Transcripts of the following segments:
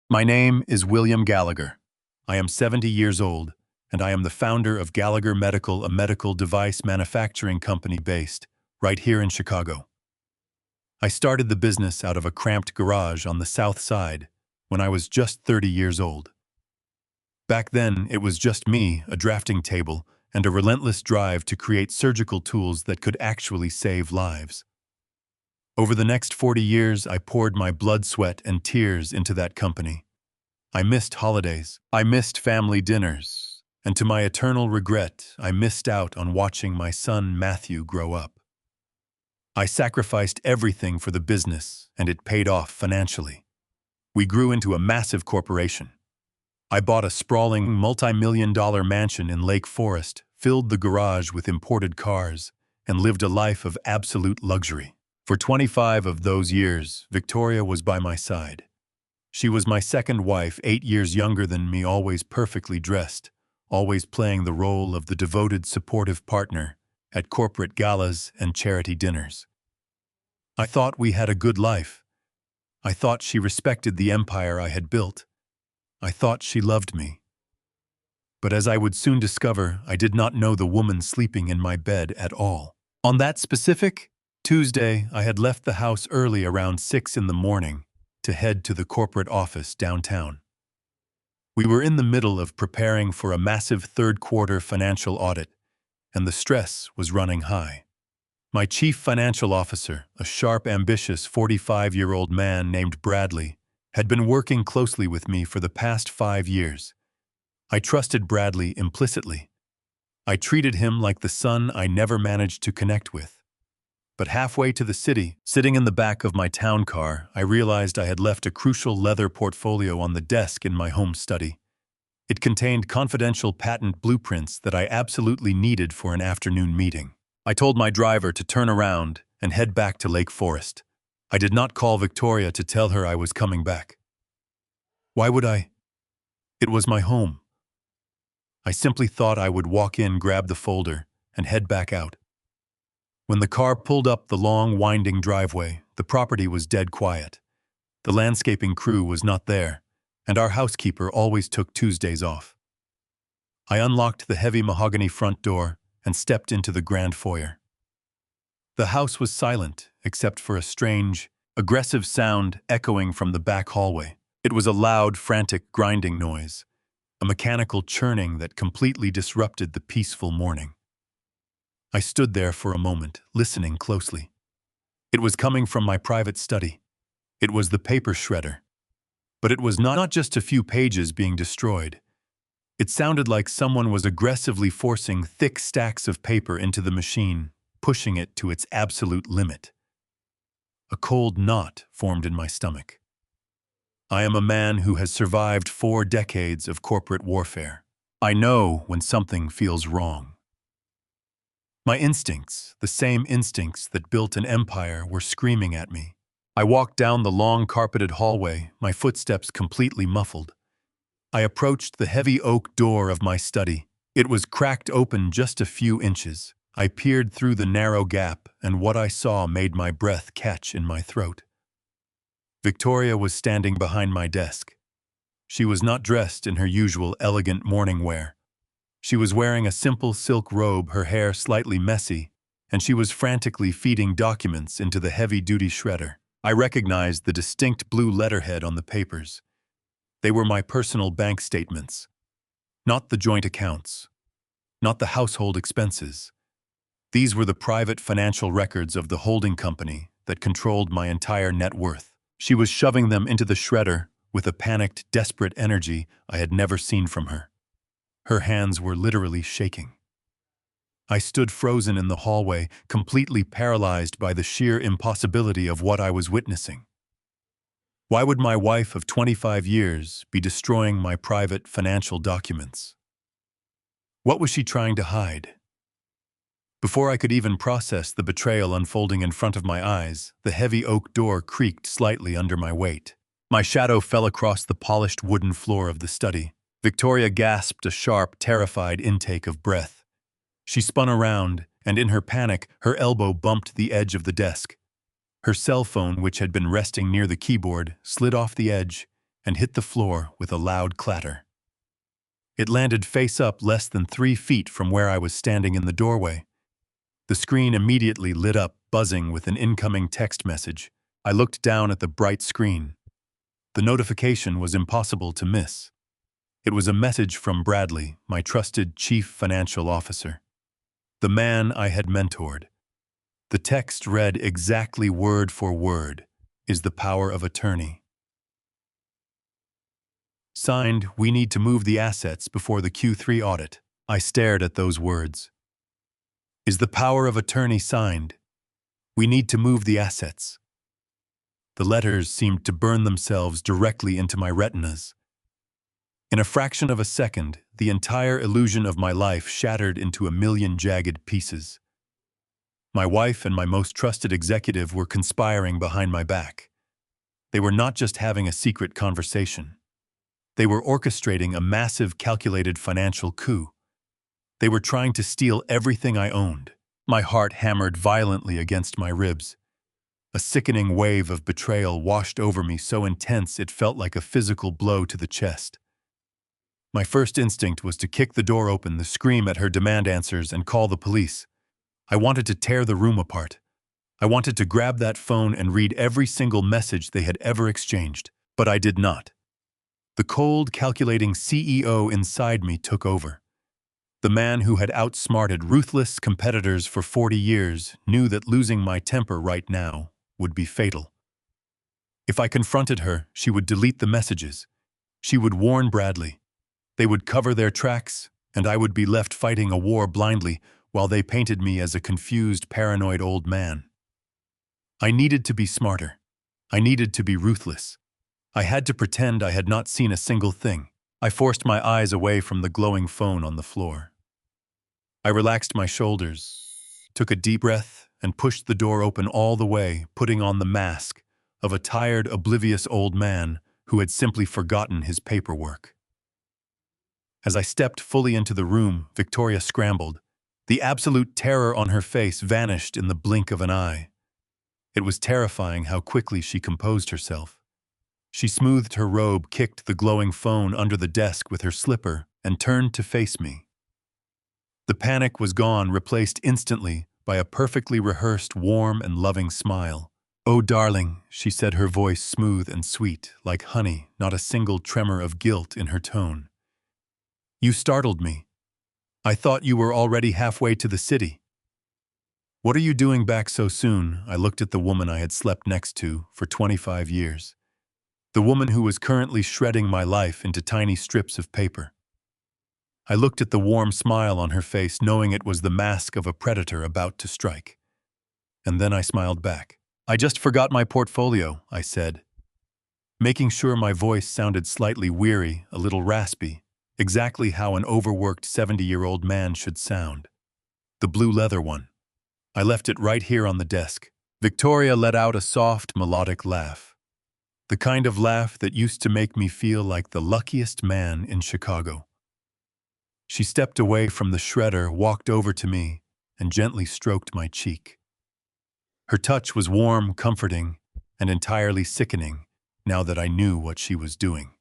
My name is William Gallagher. I am 70 years old, and I am the founder of Gallagher Medical, a medical device manufacturing company based right here in Chicago. I started the business out of a cramped garage on the south side when I was just 30 years old. Back then, it was just me, a drafting table, and a relentless drive to create surgical tools that could actually save lives. Over the next 40 years, I poured my blood, sweat, and tears into that company. I missed holidays. I missed family dinners. And to my eternal regret, I missed out on watching my son Matthew grow up. I sacrificed everything for the business, and it paid off financially. We grew into a massive corporation. I bought a sprawling, multi-million-dollar mansion in Lake Forest, filled the garage with imported cars, and lived a life of absolute luxury. For 25 of those years, Victoria was by my side. She was my second wife, 8 years younger than me, always perfectly dressed, always playing the role of the devoted, supportive partner at corporate galas and charity dinners. I thought we had a good life. I thought she respected the empire I had built. I thought she loved me. But as I would soon discover, I did not know the woman sleeping in my bed at all. On that specific Tuesday, I had left the house early, around 6 in the morning, to head to the corporate office downtown. We were in the middle of preparing for a massive third-quarter financial audit, and the stress was running high. My chief financial officer, a sharp, ambitious 45-year-old man named Bradley, had been working closely with me for the past 5 years. I trusted Bradley implicitly. I treated him like the son I never managed to connect with. But halfway to the city, sitting in the back of my town car, I realized I had left a crucial leather portfolio on the desk in my home study. It contained confidential patent blueprints that I absolutely needed for an afternoon meeting. I told my driver to turn around and head back to Lake Forest. I did not call Victoria to tell her I was coming back. Why would I? It was my home. I simply thought I would walk in, grab the folder, and head back out. When the car pulled up the long, winding driveway, the property was dead quiet. The landscaping crew was not there, and our housekeeper always took Tuesdays off. I unlocked the heavy mahogany front door and stepped into the grand foyer. The house was silent, except for a strange, aggressive sound echoing from the back hallway. It was a loud, frantic grinding noise, a mechanical churning that completely disrupted the peaceful morning. I stood there for a moment, listening closely. It was coming from my private study. It was the paper shredder. But it was not just a few pages being destroyed. It sounded like someone was aggressively forcing thick stacks of paper into the machine, pushing it to its absolute limit. A cold knot formed in my stomach. I am a man who has survived 4 decades of corporate warfare. I know when something feels wrong. My instincts, the same instincts that built an empire, were screaming at me. I walked down the long carpeted hallway, my footsteps completely muffled. I approached the heavy oak door of my study. It was cracked open just a few inches. I peered through the narrow gap, and what I saw made my breath catch in my throat. Victoria was standing behind my desk. She was not dressed in her usual elegant morning wear. She was wearing a simple silk robe, her hair slightly messy, and she was frantically feeding documents into the heavy-duty shredder. I recognized the distinct blue letterhead on the papers. They were my personal bank statements. Not the joint accounts. Not the household expenses. These were the private financial records of the holding company that controlled my entire net worth. She was shoving them into the shredder with a panicked, desperate energy I had never seen from her. Her hands were literally shaking. I stood frozen in the hallway, completely paralyzed by the sheer impossibility of what I was witnessing. Why would my wife of 25 years be destroying my private financial documents? What was she trying to hide? Before I could even process the betrayal unfolding in front of my eyes, the heavy oak door creaked slightly under my weight. My shadow fell across the polished wooden floor of the study. Victoria gasped a sharp, terrified intake of breath. She spun around, and in her panic, her elbow bumped the edge of the desk. Her cell phone, which had been resting near the keyboard, slid off the edge, and hit the floor with a loud clatter. It landed face up less than 3 feet from where I was standing in the doorway. The screen immediately lit up, buzzing with an incoming text message. I looked down at the bright screen. The notification was impossible to miss. It was a message from Bradley, my trusted chief financial officer, the man I had mentored. The text read exactly word for word, "Is the power of attorney." Signed, "We need to move the assets before the Q3 audit." I stared at those words. "Is the power of attorney signed? We need to move the assets." The letters seemed to burn themselves directly into my retinas. In a fraction of a second, the entire illusion of my life shattered into a million jagged pieces. My wife and my most trusted executive were conspiring behind my back. They were not just having a secret conversation. They were orchestrating a massive, calculated financial coup. They were trying to steal everything I owned. My heart hammered violently against my ribs. A sickening wave of betrayal washed over me, so intense it felt like a physical blow to the chest. My first instinct was to kick the door open, scream at her, demand answers, and call the police. I wanted to tear the room apart. I wanted to grab that phone and read every single message they had ever exchanged, but I did not. The cold, calculating CEO inside me took over. The man who had outsmarted ruthless competitors for 40 years knew that losing my temper right now would be fatal. If I confronted her, she would delete the messages. She would warn Bradley. They would cover their tracks, and I would be left fighting a war blindly while they painted me as a confused, paranoid old man. I needed to be smarter. I needed to be ruthless. I had to pretend I had not seen a single thing. I forced my eyes away from the glowing phone on the floor. I relaxed my shoulders, took a deep breath, and pushed the door open all the way, putting on the mask of a tired, oblivious old man who had simply forgotten his paperwork. As I stepped fully into the room, Victoria scrambled. The absolute terror on her face vanished in the blink of an eye. It was terrifying how quickly she composed herself. She smoothed her robe, kicked the glowing phone under the desk with her slipper, and turned to face me. The panic was gone, replaced instantly by a perfectly rehearsed, warm and loving smile. "Oh, darling," she said, her voice smooth and sweet, like honey, not a single tremor of guilt in her tone. "You startled me. I thought you were already halfway to the city." "What are you doing back so soon?" I looked at the woman I had slept next to for 25 years. The woman who was currently shredding my life into tiny strips of paper. I looked at the warm smile on her face, knowing it was the mask of a predator about to strike. And then I smiled back. "I just forgot my portfolio," I said, making sure my voice sounded slightly weary, a little raspy, exactly how an overworked 70-year-old man should sound. "The blue leather one. I left it right here on the desk." Victoria let out a soft, melodic laugh. The kind of laugh that used to make me feel like the luckiest man in Chicago. She stepped away from the shredder, walked over to me, and gently stroked my cheek. Her touch was warm, comforting, and entirely sickening, now that I knew what she was doing.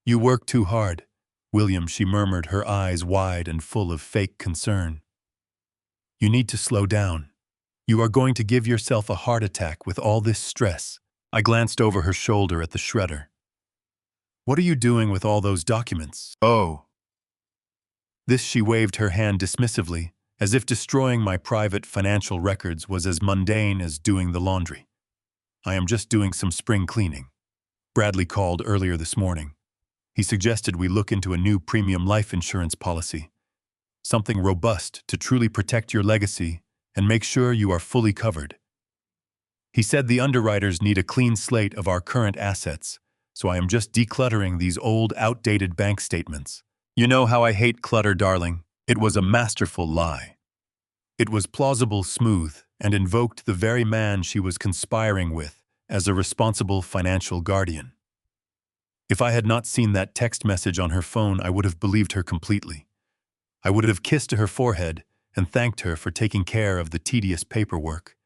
"You work too hard, William," she murmured, her eyes wide and full of fake concern. "You need to slow down. You are going to give yourself a heart attack with all this stress." I glanced over her shoulder at the shredder. "What are you doing with all those documents?" "Oh." This she waved her hand dismissively, as if destroying my private financial records was as mundane as doing the laundry. "I am just doing some spring cleaning. Bradley called earlier this morning. He suggested we look into a new premium life insurance policy. Something robust to truly protect your legacy and make sure you are fully covered. He said the underwriters need a clean slate of our current assets, so I am just decluttering these old, outdated bank statements. You know how I hate clutter, darling." It was a masterful lie. It was plausible, smooth, and invoked the very man she was conspiring with as a responsible financial guardian. If I had not seen that text message on her phone, I would have believed her completely. I would have kissed her forehead and thanked her for taking care of the tedious paperwork.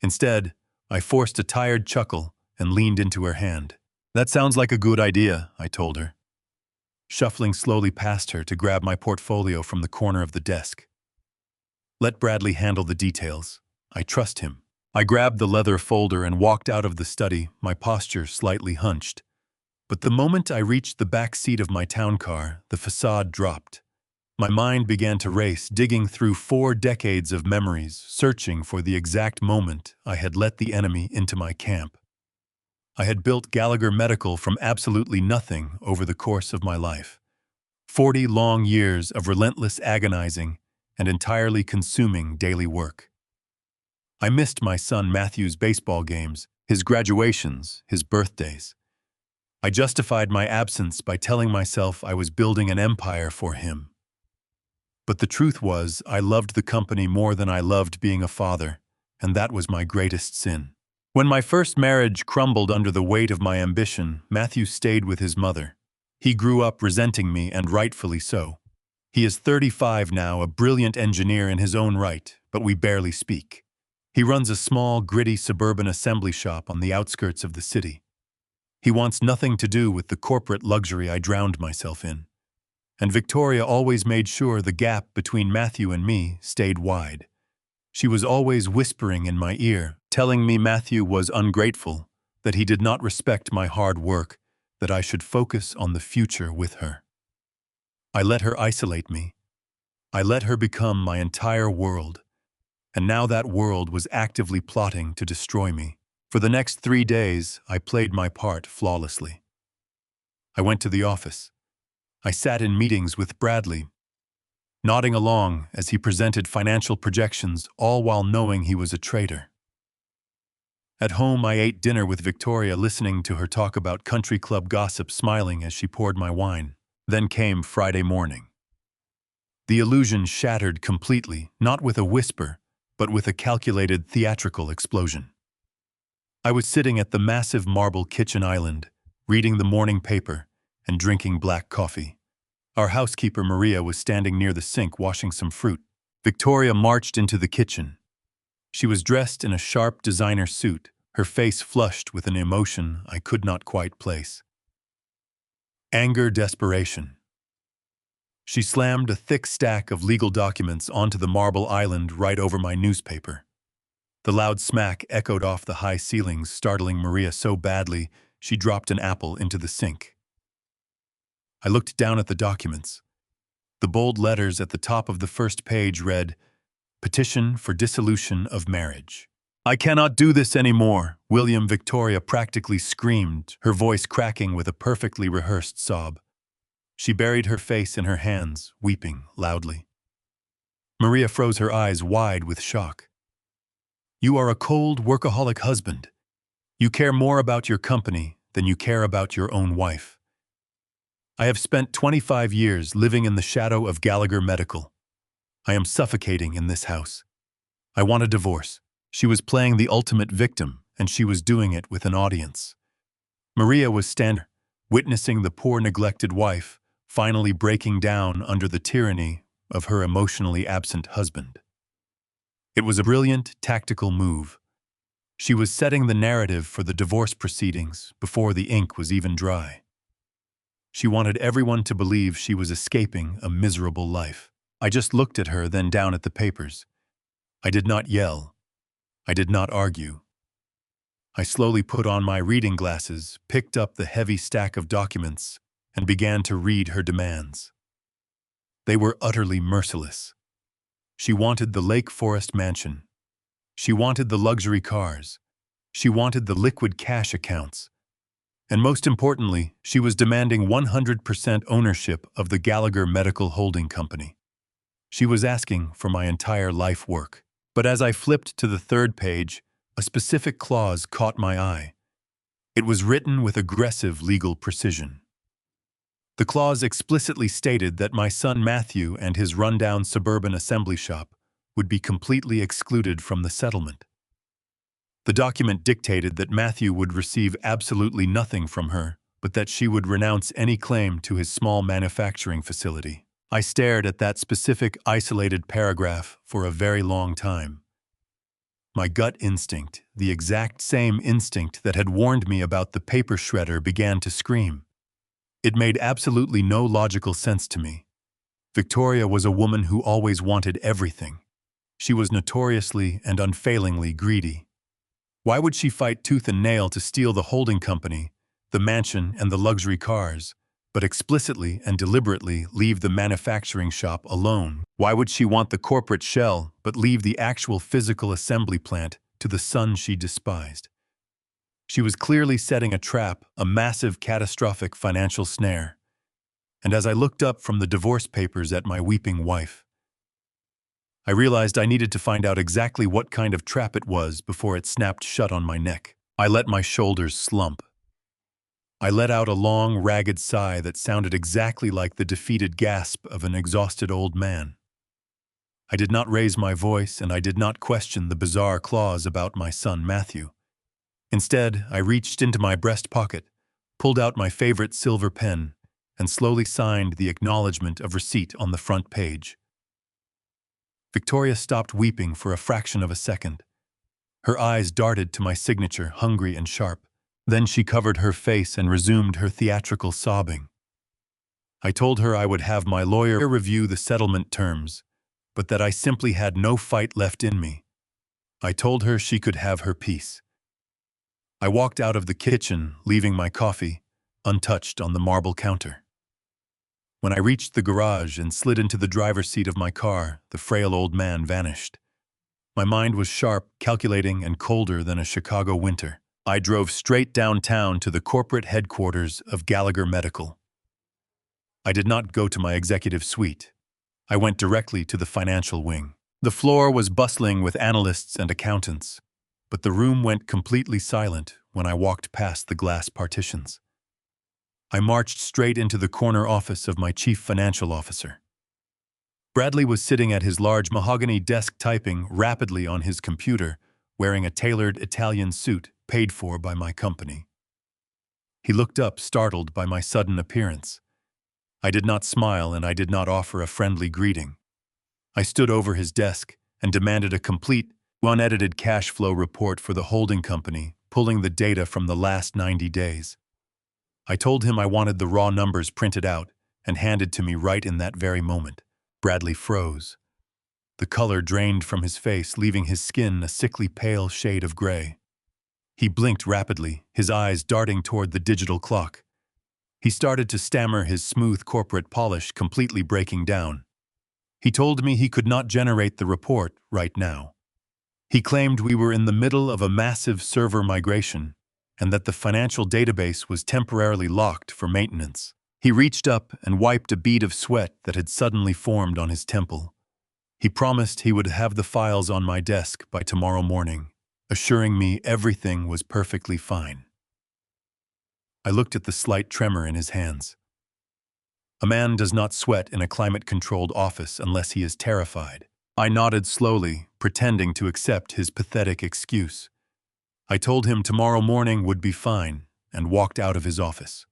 Instead, I forced a tired chuckle and leaned into her hand. That sounds like a good idea, I told her, shuffling slowly past her to grab my portfolio from the corner of the desk. Let Bradley handle the details. I trust him. I grabbed the leather folder and walked out of the study, my posture slightly hunched. But the moment I reached the back seat of my town car, the facade dropped. My mind began to race, digging through 4 decades of memories, searching for the exact moment I had let the enemy into my camp. I had built Gallagher Medical from absolutely nothing over the course of my life. 40 long years of relentless agonizing and entirely consuming daily work. I missed my son Matthew's baseball games, his graduations, his birthdays. I justified my absence by telling myself I was building an empire for him. But the truth was, I loved the company more than I loved being a father, and that was my greatest sin. When my first marriage crumbled under the weight of my ambition, Matthew stayed with his mother. He grew up resenting me, and rightfully so. He is 35 now, a brilliant engineer in his own right, but we barely speak. He runs a small, gritty suburban assembly shop on the outskirts of the city. He wants nothing to do with the corporate luxury I drowned myself in. And Victoria always made sure the gap between Matthew and me stayed wide. She was always whispering in my ear, telling me Matthew was ungrateful, that he did not respect my hard work, that I should focus on the future with her. I let her isolate me. I let her become my entire world. And now that world was actively plotting to destroy me. For the next 3 days, I played my part flawlessly. I went to the office. I sat in meetings with Bradley, nodding along as he presented financial projections, all while knowing he was a traitor. At home, I ate dinner with Victoria, listening to her talk about country club gossip, smiling as she poured my wine. Then came Friday morning. The illusion shattered completely, not with a whisper, but with a calculated theatrical explosion. I was sitting at the massive marble kitchen island, reading the morning paper and drinking black coffee. Our housekeeper Maria was standing near the sink washing some fruit. Victoria marched into the kitchen. She was dressed in a sharp designer suit, her face flushed with an emotion I could not quite place. Anger, desperation. She slammed a thick stack of legal documents onto the marble island right over my newspaper. The loud smack echoed off the high ceilings, startling Maria so badly she dropped an apple into the sink. I looked down at the documents. The bold letters at the top of the first page read, "Petition for dissolution of marriage." "I cannot do this anymore," Victoria practically screamed, her voice cracking with a perfectly rehearsed sob. She buried her face in her hands, weeping loudly. Maria froze her eyes wide with shock. "You are a cold, workaholic husband. You care more about your company than you care about your own wife. I have spent 25 years living in the shadow of Gallagher Medical. I am suffocating in this house. I want a divorce." She was playing the ultimate victim, and she was doing it with an audience. Maria was standing, witnessing the poor neglected wife finally breaking down under the tyranny of her emotionally absent husband. It was a brilliant, tactical move. She was setting the narrative for the divorce proceedings before the ink was even dry. She wanted everyone to believe she was escaping a miserable life. I just looked at her, then down at the papers. I did not yell. I did not argue. I slowly put on my reading glasses, picked up the heavy stack of documents, and began to read her demands. They were utterly merciless. She wanted the Lake Forest mansion. She wanted the luxury cars. She wanted the liquid cash accounts. And most importantly, she was demanding 100% ownership of the Gallagher Medical Holding Company. She was asking for my entire life work. But as I flipped to the third page, a specific clause caught my eye. It was written with aggressive legal precision. The clause explicitly stated that my son Matthew and his rundown suburban assembly shop would be completely excluded from the settlement. The document dictated that Matthew would receive absolutely nothing from her, but that she would renounce any claim to his small manufacturing facility. I stared at that specific, isolated paragraph for a very long time. My gut instinct, the exact same instinct that had warned me about the paper shredder, began to scream. It made absolutely no logical sense to me. Victoria was a woman who always wanted everything. She was notoriously and unfailingly greedy. Why would she fight tooth and nail to steal the holding company, the mansion, and the luxury cars, but explicitly and deliberately leave the manufacturing shop alone? Why would she want the corporate shell but leave the actual physical assembly plant to the son she despised? She was clearly setting a trap, a massive, catastrophic financial snare. And as I looked up from the divorce papers at my weeping wife, I realized I needed to find out exactly what kind of trap it was before it snapped shut on my neck. I let my shoulders slump. I let out a long, ragged sigh that sounded exactly like the defeated gasp of an exhausted old man. I did not raise my voice, and I did not question the bizarre clause about my son Matthew. Instead, I reached into my breast pocket, pulled out my favorite silver pen, and slowly signed the acknowledgement of receipt on the front page. Victoria stopped weeping for a fraction of a second. Her eyes darted to my signature, hungry and sharp. Then she covered her face and resumed her theatrical sobbing. I told her I would have my lawyer review the settlement terms, but that I simply had no fight left in me. I told her she could have her peace. I walked out of the kitchen, leaving my coffee untouched on the marble counter. When I reached the garage and slid into the driver's seat of my car, the frail old man vanished. My mind was sharp, calculating, and colder than a Chicago winter. I drove straight downtown to the corporate headquarters of Gallagher Medical. I did not go to my executive suite. I went directly to the financial wing. The floor was bustling with analysts and accountants, but the room went completely silent when I walked past the glass partitions. I marched straight into the corner office of my chief financial officer. Bradley was sitting at his large mahogany desk typing rapidly on his computer, wearing a tailored Italian suit paid for by my company. He looked up, startled by my sudden appearance. I did not smile, and I did not offer a friendly greeting. I stood over his desk and demanded a complete, unedited cash flow report for the holding company, pulling the data from the last 90 days. I told him I wanted the raw numbers printed out and handed to me right in that very moment. Bradley froze. The color drained from his face, leaving his skin a sickly pale shade of gray. He blinked rapidly, his eyes darting toward the digital clock. He started to stammer, his smooth corporate polish completely breaking down. He told me he could not generate the report right now. He claimed we were in the middle of a massive server migration, and that the financial database was temporarily locked for maintenance. He reached up and wiped a bead of sweat that had suddenly formed on his temple. He promised he would have the files on my desk by tomorrow morning, assuring me everything was perfectly fine. I looked at the slight tremor in his hands. A man does not sweat in a climate-controlled office unless he is terrified. I nodded slowly, pretending to accept his pathetic excuse. I told him tomorrow morning would be fine, and walked out of his office.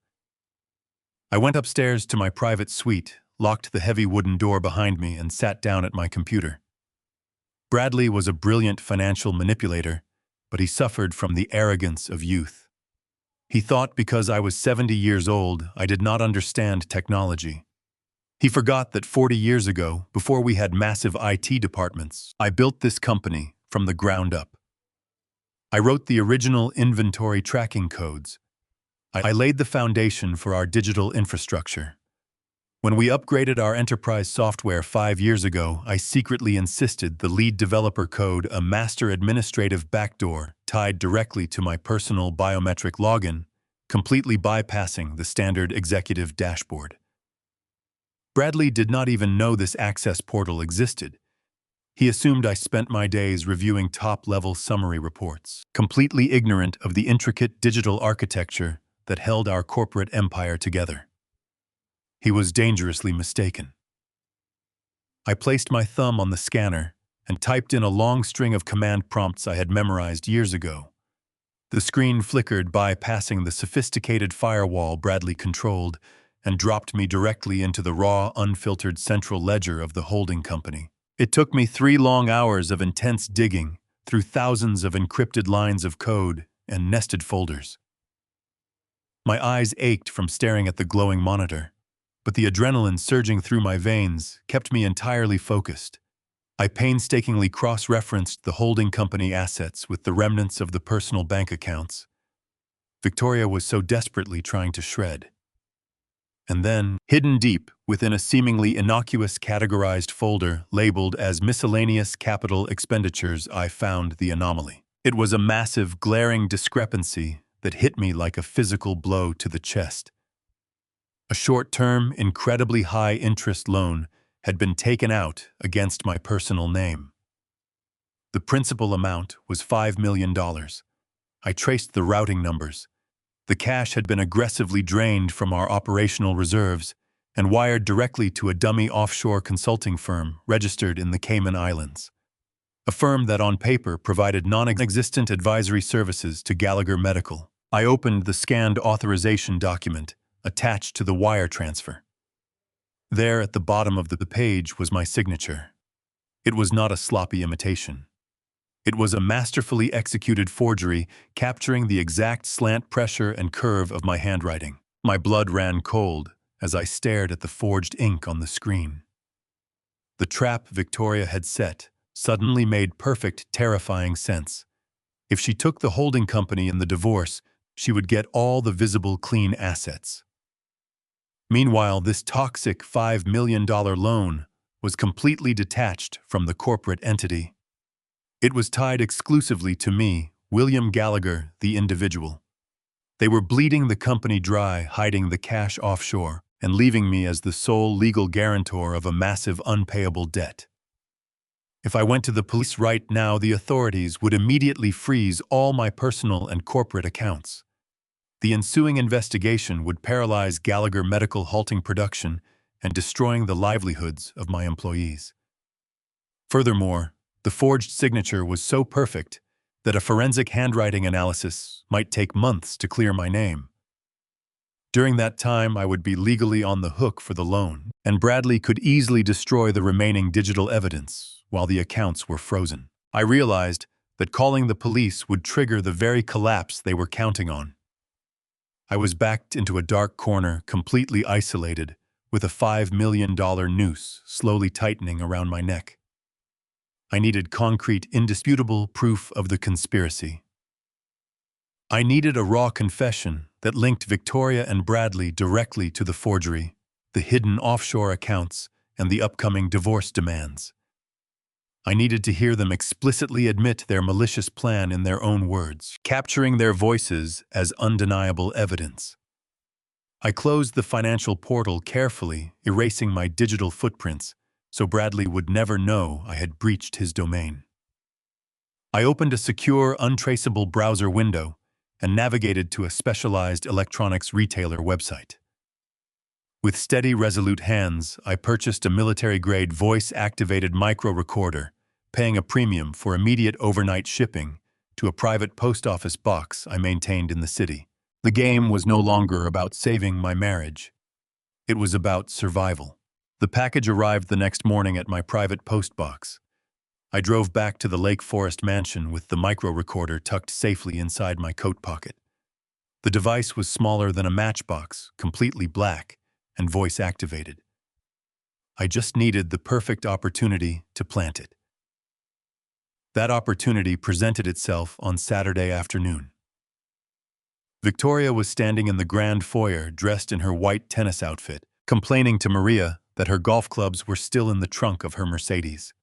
I went upstairs to my private suite, locked the heavy wooden door behind me, and sat down at my computer. Bradley was a brilliant financial manipulator, but he suffered from the arrogance of youth. He thought because I was 70 years old, I did not understand technology. He forgot that 40 years ago, before we had massive IT departments, I built this company from the ground up. I wrote the original inventory tracking codes. I laid the foundation for our digital infrastructure. When we upgraded our enterprise software 5 years ago, I secretly insisted the lead developer code a master administrative backdoor tied directly to my personal biometric login, completely bypassing the standard executive dashboard. Bradley did not even know this access portal existed. He assumed I spent my days reviewing top-level summary reports, completely ignorant of the intricate digital architecture that held our corporate empire together. He was dangerously mistaken. I placed my thumb on the scanner and typed in a long string of command prompts I had memorized years ago. The screen flickered, bypassing the sophisticated firewall Bradley controlled, and dropped me directly into the raw, unfiltered central ledger of the holding company. It took me 3 long hours of intense digging through thousands of encrypted lines of code and nested folders. My eyes ached from staring at the glowing monitor, but the adrenaline surging through my veins kept me entirely focused. I painstakingly cross-referenced the holding company assets with the remnants of the personal bank accounts Victoria was so desperately trying to shred. And then, hidden deep within a seemingly innocuous categorized folder labeled as miscellaneous capital expenditures, I found the anomaly. It was a massive, glaring discrepancy that hit me like a physical blow to the chest. A short-term, incredibly high-interest loan had been taken out against my personal name. The principal amount was $5 million. I traced the routing numbers. The cash had been aggressively drained from our operational reserves and wired directly to a dummy offshore consulting firm registered in the Cayman Islands. A firm that on paper provided non-existent advisory services to Gallagher Medical. I opened the scanned authorization document attached to the wire transfer. There at the bottom of the page was my signature. It was not a sloppy imitation. It was a masterfully executed forgery capturing the exact slant pressure and curve of my handwriting. My blood ran cold as I stared at the forged ink on the screen. The trap Victoria had set suddenly made perfect, terrifying sense. If she took the holding company in the divorce, she would get all the visible clean assets. Meanwhile, this toxic $5 million loan was completely detached from the corporate entity. It was tied exclusively to me, William Gallagher, the individual. They were bleeding the company dry, hiding the cash offshore, and leaving me as the sole legal guarantor of a massive unpayable debt. If I went to the police right now, the authorities would immediately freeze all my personal and corporate accounts. The ensuing investigation would paralyze Gallagher Medical, halting production and destroying the livelihoods of my employees. Furthermore, the forged signature was so perfect that a forensic handwriting analysis might take months to clear my name. During that time, I would be legally on the hook for the loan, and Bradley could easily destroy the remaining digital evidence while the accounts were frozen. I realized that calling the police would trigger the very collapse they were counting on. I was backed into a dark corner, completely isolated, with a $5 million noose slowly tightening around my neck. I needed concrete, indisputable proof of the conspiracy. I needed a raw confession that linked Victoria and Bradley directly to the forgery, the hidden offshore accounts, and the upcoming divorce demands. I needed to hear them explicitly admit their malicious plan in their own words, capturing their voices as undeniable evidence. I closed the financial portal carefully, erasing my digital footprints, so Bradley would never know I had breached his domain. I opened a secure, untraceable browser window and navigated to a specialized electronics retailer website. With steady, resolute hands, I purchased a military-grade voice-activated micro-recorder, paying a premium for immediate overnight shipping to a private post office box I maintained in the city. The game was no longer about saving my marriage. It was about survival. The package arrived the next morning at my private post box. I drove back to the Lake Forest mansion with the micro-recorder tucked safely inside my coat pocket. The device was smaller than a matchbox, completely black, and voice-activated. I just needed the perfect opportunity to plant it. That opportunity presented itself on Saturday afternoon. Victoria was standing in the grand foyer dressed in her white tennis outfit, complaining to Maria that her golf clubs were still in the trunk of her Mercedes.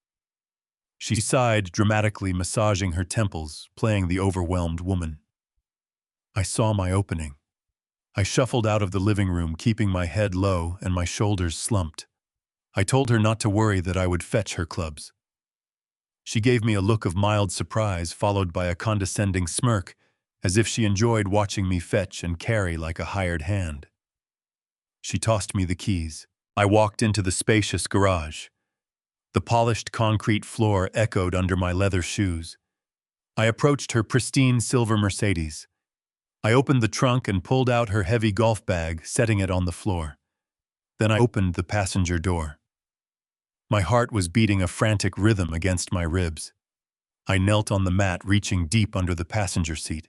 She sighed, dramatically massaging her temples, playing the overwhelmed woman. I saw my opening. I shuffled out of the living room, keeping my head low and my shoulders slumped. I told her not to worry, that I would fetch her clubs. She gave me a look of mild surprise, followed by a condescending smirk, as if she enjoyed watching me fetch and carry like a hired hand. She tossed me the keys. I walked into the spacious garage. The polished concrete floor echoed under my leather shoes. I approached her pristine silver Mercedes. I opened the trunk and pulled out her heavy golf bag, setting it on the floor. Then I opened the passenger door. My heart was beating a frantic rhythm against my ribs. I knelt on the mat, reaching deep under the passenger seat.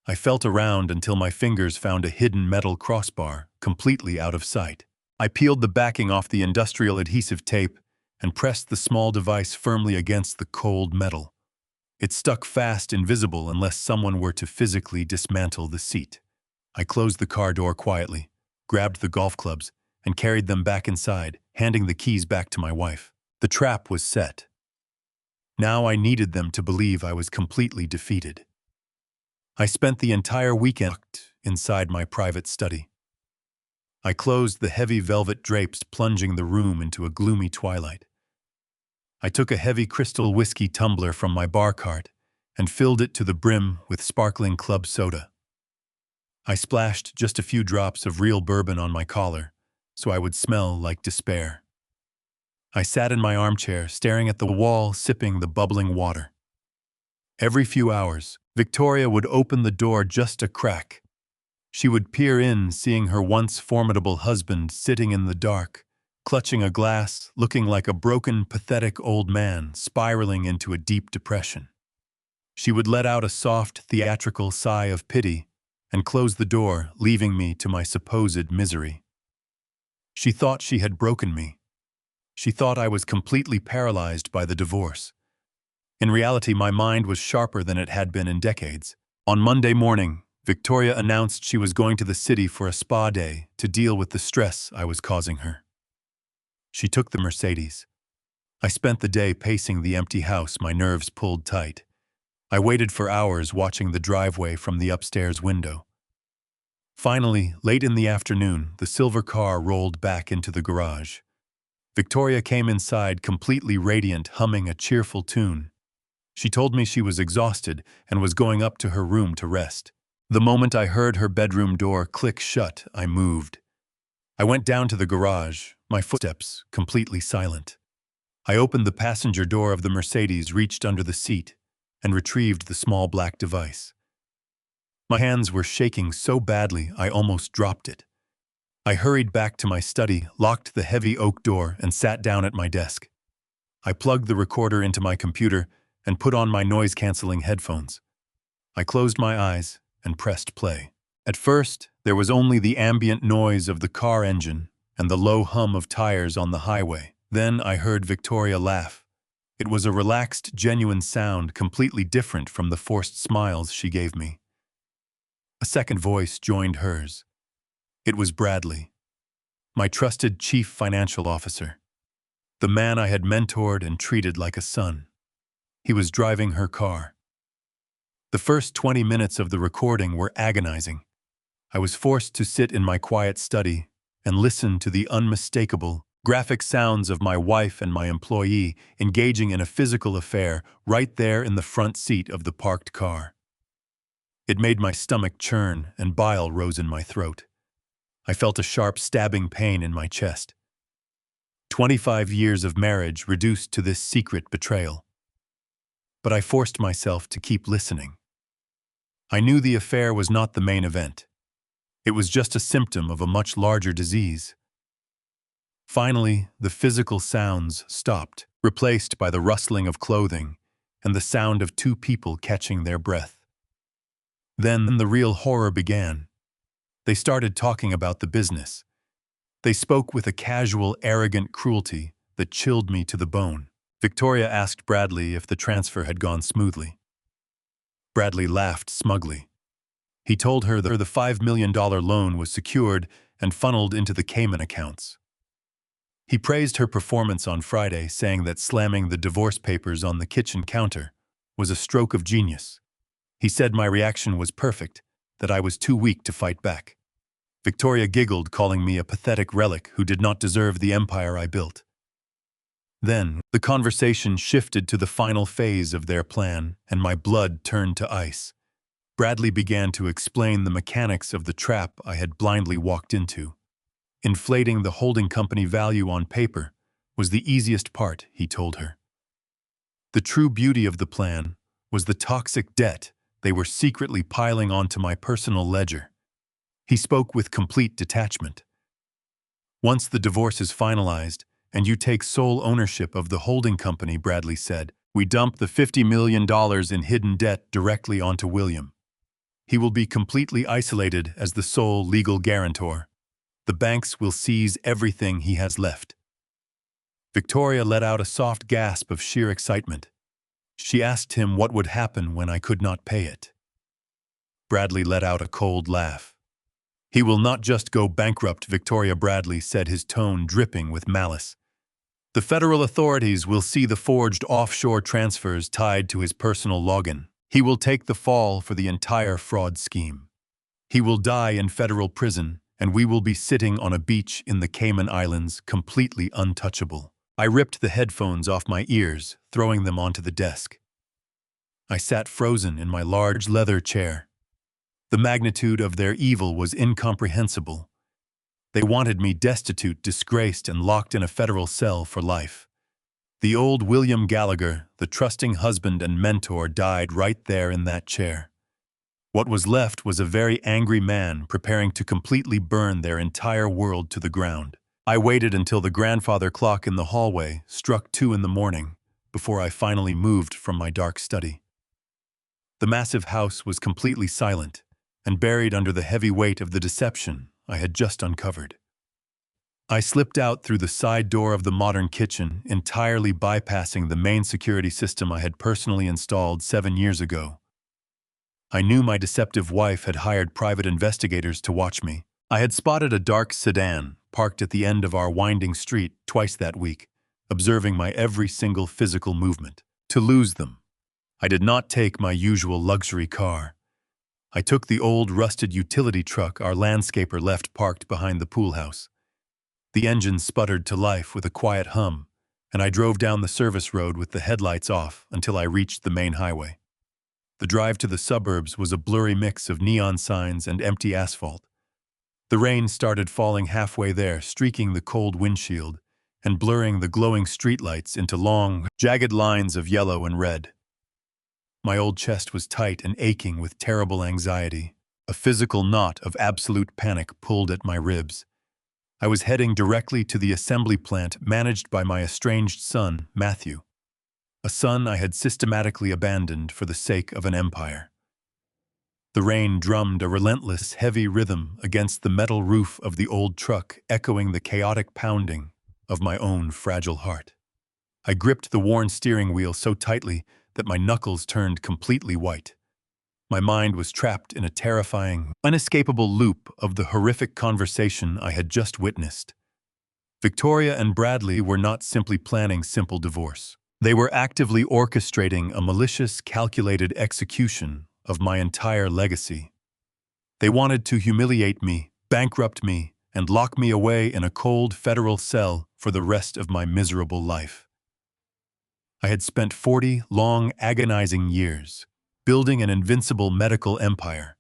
I felt around until my fingers found a hidden metal crossbar, completely out of sight. I peeled the backing off the industrial adhesive tape and pressed the small device firmly against the cold metal. It stuck fast, invisible unless someone were to physically dismantle the seat. I closed the car door quietly, grabbed the golf clubs, and carried them back inside, handing the keys back to my wife. The trap was set. Now I needed them to believe I was completely defeated. I spent the entire weekend locked inside my private study. I closed the heavy velvet drapes, plunging the room into a gloomy twilight. I took a heavy crystal whiskey tumbler from my bar cart and filled it to the brim with sparkling club soda. I splashed just a few drops of real bourbon on my collar, so I would smell like despair. I sat in my armchair, staring at the wall, sipping the bubbling water. Every few hours, Victoria would open the door just a crack. She would peer in, seeing her once formidable husband sitting in the dark, clutching a glass, looking like a broken, pathetic old man spiraling into a deep depression. She would let out a soft, theatrical sigh of pity and close the door, leaving me to my supposed misery. She thought she had broken me. She thought I was completely paralyzed by the divorce. In reality, my mind was sharper than it had been in decades. On Monday morning, Victoria announced she was going to the city for a spa day to deal with the stress I was causing her. She took the Mercedes. I spent the day pacing the empty house, my nerves pulled tight. I waited for hours, watching the driveway from the upstairs window. Finally, late in the afternoon, the silver car rolled back into the garage. Victoria came inside, completely radiant, humming a cheerful tune. She told me she was exhausted and was going up to her room to rest. The moment I heard her bedroom door click shut, I moved. I went down to the garage, my footsteps completely silent. I opened the passenger door of the Mercedes, reached under the seat, and retrieved the small black device. My hands were shaking so badly I almost dropped it. I hurried back to my study, locked the heavy oak door, and sat down at my desk. I plugged the recorder into my computer and put on my noise-canceling headphones. I closed my eyes and pressed play. At first, there was only the ambient noise of the car engine and the low hum of tires on the highway. Then I heard Victoria laugh. It was a relaxed, genuine sound, completely different from the forced smiles she gave me. A second voice joined hers. It was Bradley, my trusted chief financial officer, the man I had mentored and treated like a son. He was driving her car. The first 20 minutes of the recording were agonizing. I was forced to sit in my quiet study and listen to the unmistakable, graphic sounds of my wife and my employee engaging in a physical affair right there in the front seat of the parked car. It made my stomach churn and bile rose in my throat. I felt a sharp stabbing pain in my chest. 25 years of marriage reduced to this secret betrayal. But I forced myself to keep listening. I knew the affair was not the main event. It was just a symptom of a much larger disease. Finally, the physical sounds stopped, replaced by the rustling of clothing and the sound of two people catching their breath. Then the real horror began. They started talking about the business. They spoke with a casual, arrogant cruelty that chilled me to the bone. Victoria asked Bradley if the transfer had gone smoothly. Bradley laughed smugly. He told her that the $5 million loan was secured and funneled into the Cayman accounts. He praised her performance on Friday, saying that slamming the divorce papers on the kitchen counter was a stroke of genius. He said my reaction was perfect, that I was too weak to fight back. Victoria giggled, calling me a pathetic relic who did not deserve the empire I built. Then, the conversation shifted to the final phase of their plan, and my blood turned to ice. Bradley began to explain the mechanics of the trap I had blindly walked into. Inflating the holding company value on paper was the easiest part, he told her. The true beauty of the plan was the toxic debt they were secretly piling onto my personal ledger. He spoke with complete detachment. Once the divorce is finalized, and you take sole ownership of the holding company, Bradley said, We dump the $50 million in hidden debt directly onto William. He will be completely isolated as the sole legal guarantor. The banks will seize everything he has left. Victoria let out a soft gasp of sheer excitement. She asked him what would happen when I could not pay it. Bradley let out a cold laugh. He will not just go bankrupt, Victoria Bradley said, his tone dripping with malice. The federal authorities will see the forged offshore transfers tied to his personal login. He will take the fall for the entire fraud scheme. He will die in federal prison, and we will be sitting on a beach in the Cayman Islands, completely untouchable. I ripped the headphones off my ears, throwing them onto the desk. I sat frozen in my large leather chair. The magnitude of their evil was incomprehensible. They wanted me destitute, disgraced, and locked in a federal cell for life. The old William Gallagher, the trusting husband and mentor, died right there in that chair. What was left was a very angry man preparing to completely burn their entire world to the ground. I waited until the grandfather clock in the hallway struck 2 in the morning before I finally moved from my dark study. The massive house was completely silent and buried under the heavy weight of the deception I had just uncovered. I slipped out through the side door of the modern kitchen, entirely bypassing the main security system I had personally installed 7 years ago. I knew my deceptive wife had hired private investigators to watch me. I had spotted a dark sedan parked at the end of our winding street twice that week, observing my every single physical movement. To lose them, I did not take my usual luxury car. I took the old rusted utility truck our landscaper left parked behind the pool house. The engine sputtered to life with a quiet hum, and I drove down the service road with the headlights off until I reached the main highway. The drive to the suburbs was a blurry mix of neon signs and empty asphalt. The rain started falling halfway there, streaking the cold windshield and blurring the glowing streetlights into long, jagged lines of yellow and red. My old chest was tight and aching with terrible anxiety. A physical knot of absolute panic pulled at my ribs. I was heading directly to the assembly plant managed by my estranged son, Matthew. A son I had systematically abandoned for the sake of an empire. The rain drummed a relentless, heavy rhythm against the metal roof of the old truck, echoing the chaotic pounding of my own fragile heart. I gripped the worn steering wheel so tightly that my knuckles turned completely white. My mind was trapped in a terrifying, unescapable loop of the horrific conversation I had just witnessed. Victoria and Bradley were not simply planning simple divorce. They were actively orchestrating a malicious, calculated execution of my entire legacy. They wanted to humiliate me, bankrupt me, and lock me away in a cold federal cell for the rest of my miserable life. I had spent 40 long, agonizing years building an invincible medical empire,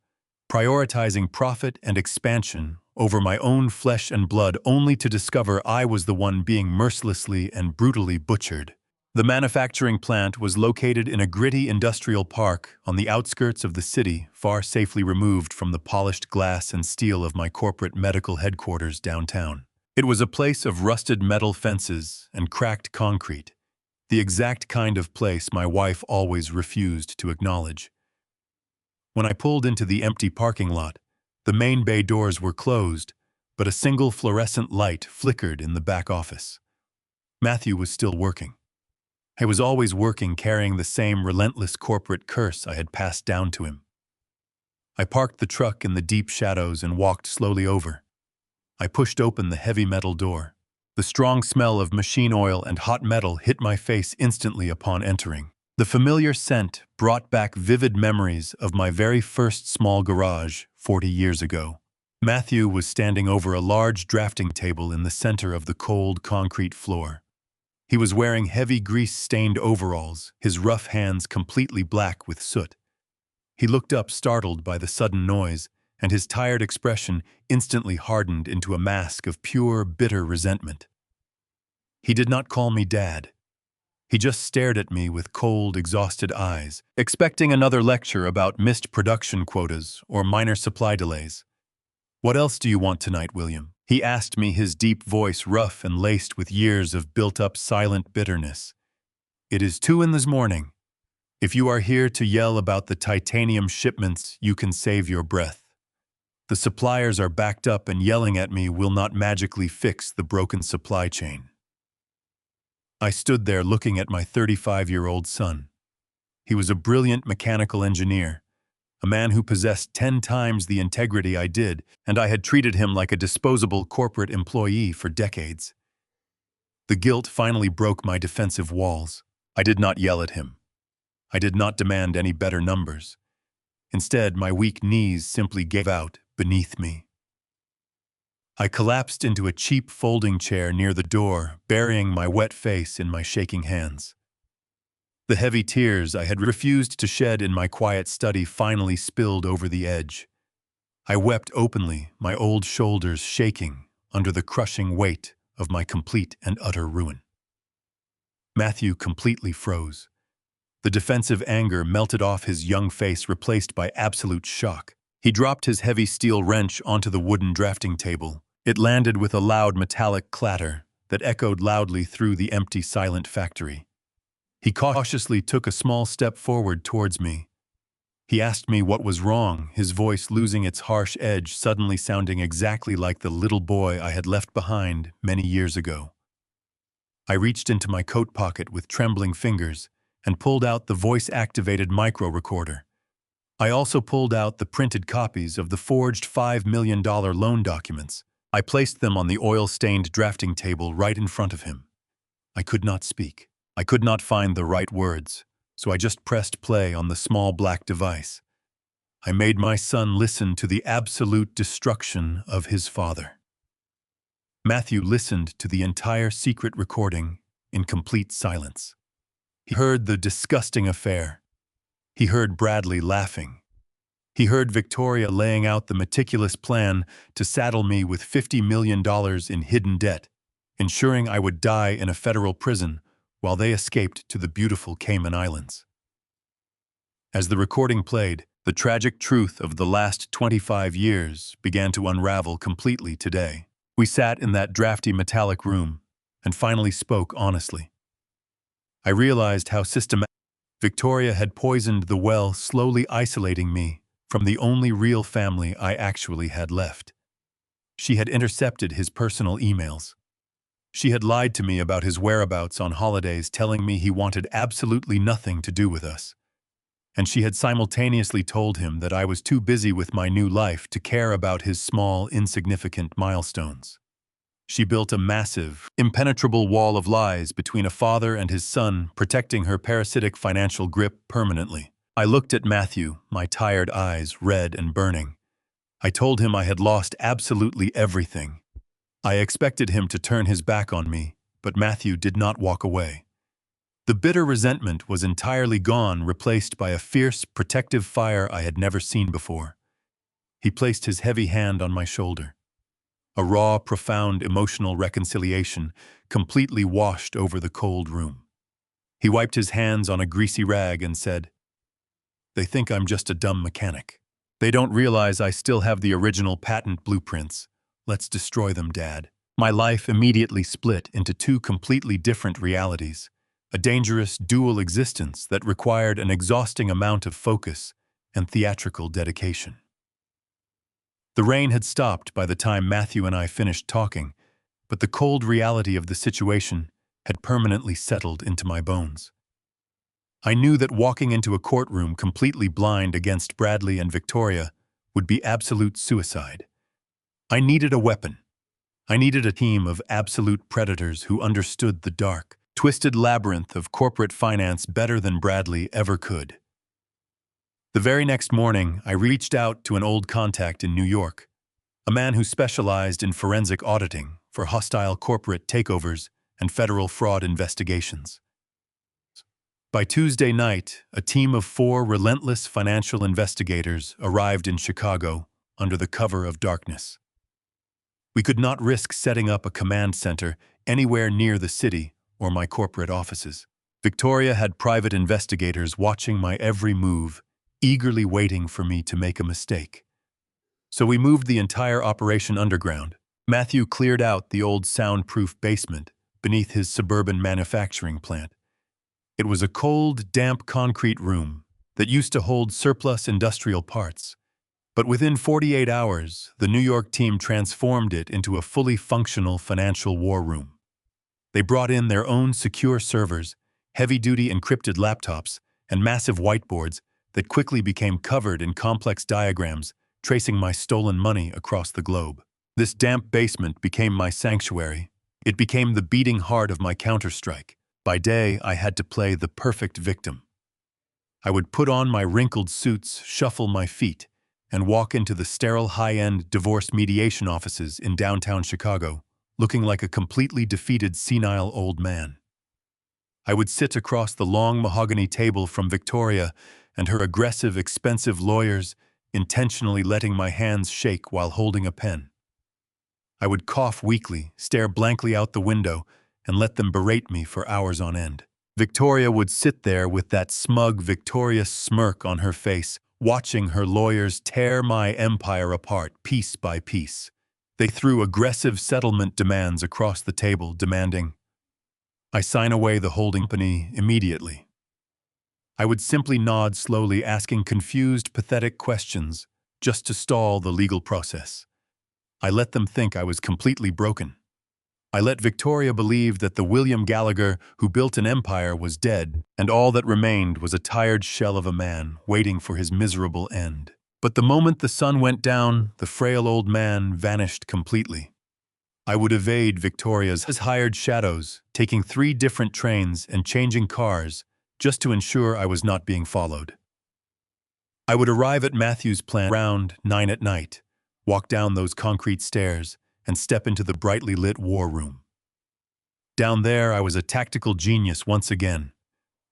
prioritizing profit and expansion over my own flesh and blood, only to discover I was the one being mercilessly and brutally butchered. The manufacturing plant was located in a gritty industrial park on the outskirts of the city, far safely removed from the polished glass and steel of my corporate medical headquarters downtown. It was a place of rusted metal fences and cracked concrete, the exact kind of place my wife always refused to acknowledge. When I pulled into the empty parking lot, the main bay doors were closed, but a single fluorescent light flickered in the back office. Matthew was still working. He was always working, carrying the same relentless corporate curse I had passed down to him. I parked the truck in the deep shadows and walked slowly over. I pushed open the heavy metal door. The strong smell of machine oil and hot metal hit my face instantly upon entering. The familiar scent brought back vivid memories of my very first small garage 40 years ago. Matthew was standing over a large drafting table in the center of the cold concrete floor. He was wearing heavy grease-stained overalls, his rough hands completely black with soot. He looked up, startled by the sudden noise, and his tired expression instantly hardened into a mask of pure, bitter resentment. He did not call me Dad. He just stared at me with cold, exhausted eyes, expecting another lecture about missed production quotas or minor supply delays. "What else do you want tonight, William?" He asked me, his deep voice rough and laced with years of built-up silent bitterness. It is 2 in this morning. If you are here to yell about the titanium shipments, you can save your breath. The suppliers are backed up and yelling at me will not magically fix the broken supply chain. I stood there looking at my 35-year-old son. He was a brilliant mechanical engineer, a man who possessed 10 times the integrity I did, and I had treated him like a disposable corporate employee for decades. The guilt finally broke my defensive walls. I did not yell at him. I did not demand any better numbers. Instead, my weak knees simply gave out beneath me. I collapsed into a cheap folding chair near the door, burying my wet face in my shaking hands. The heavy tears I had refused to shed in my quiet study finally spilled over the edge. I wept openly, my old shoulders shaking under the crushing weight of my complete and utter ruin. Matthew completely froze. The defensive anger melted off his young face, replaced by absolute shock. He dropped his heavy steel wrench onto the wooden drafting table. It landed with a loud metallic clatter that echoed loudly through the empty, silent factory. He cautiously took a small step forward towards me. He asked me what was wrong, his voice losing its harsh edge, suddenly sounding exactly like the little boy I had left behind many years ago. I reached into my coat pocket with trembling fingers and pulled out the voice-activated micro-recorder. I also pulled out the printed copies of the forged $5 million loan documents. I placed them on the oil-stained drafting table right in front of him. I could not speak. I could not find the right words, so I just pressed play on the small black device. I made my son listen to the absolute destruction of his father. Matthew listened to the entire secret recording in complete silence. He heard the disgusting affair. He heard Bradley laughing. He heard Victoria laying out the meticulous plan to saddle me with $50 million in hidden debt, ensuring I would die in a federal prison while they escaped to the beautiful Cayman Islands. As the recording played, the tragic truth of the last 25 years began to unravel completely today. We sat in that drafty metallic room and finally spoke honestly. I realized how systematic Victoria had poisoned the well, slowly isolating me from the only real family I actually had left. She had intercepted his personal emails. She had lied to me about his whereabouts on holidays, telling me he wanted absolutely nothing to do with us. And she had simultaneously told him that I was too busy with my new life to care about his small, insignificant milestones. She built a massive, impenetrable wall of lies between a father and his son, protecting her parasitic financial grip permanently. I looked at Matthew, my tired eyes red and burning. I told him I had lost absolutely everything. I expected him to turn his back on me, but Matthew did not walk away. The bitter resentment was entirely gone, replaced by a fierce, protective fire I had never seen before. He placed his heavy hand on my shoulder. A raw, profound emotional reconciliation completely washed over the cold room. He wiped his hands on a greasy rag and said, "They think I'm just a dumb mechanic. They don't realize I still have the original patent blueprints. Let's destroy them, Dad." My life immediately split into two completely different realities, a dangerous dual existence that required an exhausting amount of focus and theatrical dedication. The rain had stopped by the time Matthew and I finished talking, but the cold reality of the situation had permanently settled into my bones. I knew that walking into a courtroom completely blind against Bradley and Victoria would be absolute suicide. I needed a weapon. I needed a team of absolute predators who understood the dark, twisted labyrinth of corporate finance better than Bradley ever could. The very next morning, I reached out to an old contact in New York, a man who specialized in forensic auditing for hostile corporate takeovers and federal fraud investigations. By Tuesday night, a team of 4 relentless financial investigators arrived in Chicago under the cover of darkness. We could not risk setting up a command center anywhere near the city or my corporate offices. Victoria had private investigators watching my every move, eagerly waiting for me to make a mistake. So we moved the entire operation underground. Matthew cleared out the old soundproof basement beneath his suburban manufacturing plant. It was a cold, damp concrete room that used to hold surplus industrial parts. But within 48 hours, the New York team transformed it into a fully functional financial war room. They brought in their own secure servers, heavy-duty encrypted laptops, and massive whiteboards that quickly became covered in complex diagrams tracing my stolen money across the globe. This damp basement became my sanctuary. It became the beating heart of my counterstrike. By day, I had to play the perfect victim. I would put on my wrinkled suits, shuffle my feet, and walk into the sterile high-end divorce mediation offices in downtown Chicago, looking like a completely defeated senile old man. I would sit across the long mahogany table from Victoria and her aggressive, expensive lawyers, intentionally letting my hands shake while holding a pen. I would cough weakly, stare blankly out the window, and let them berate me for hours on end. Victoria would sit there with that smug, victorious smirk on her face, watching her lawyers tear my empire apart piece by piece. They threw aggressive settlement demands across the table, demanding I sign away the holding company immediately. I would simply nod slowly, asking confused, pathetic questions just to stall the legal process. I let them think I was completely broken. I let Victoria believe that the William Gallagher who built an empire was dead, and all that remained was a tired shell of a man waiting for his miserable end. But the moment the sun went down, the frail old man vanished completely. I would evade Victoria's hired shadows, taking 3 different trains and changing cars just to ensure I was not being followed. I would arrive at Matthew's plant around 9 at night, walk down those concrete stairs, and step into the brightly lit war room. Down there, I was a tactical genius once again.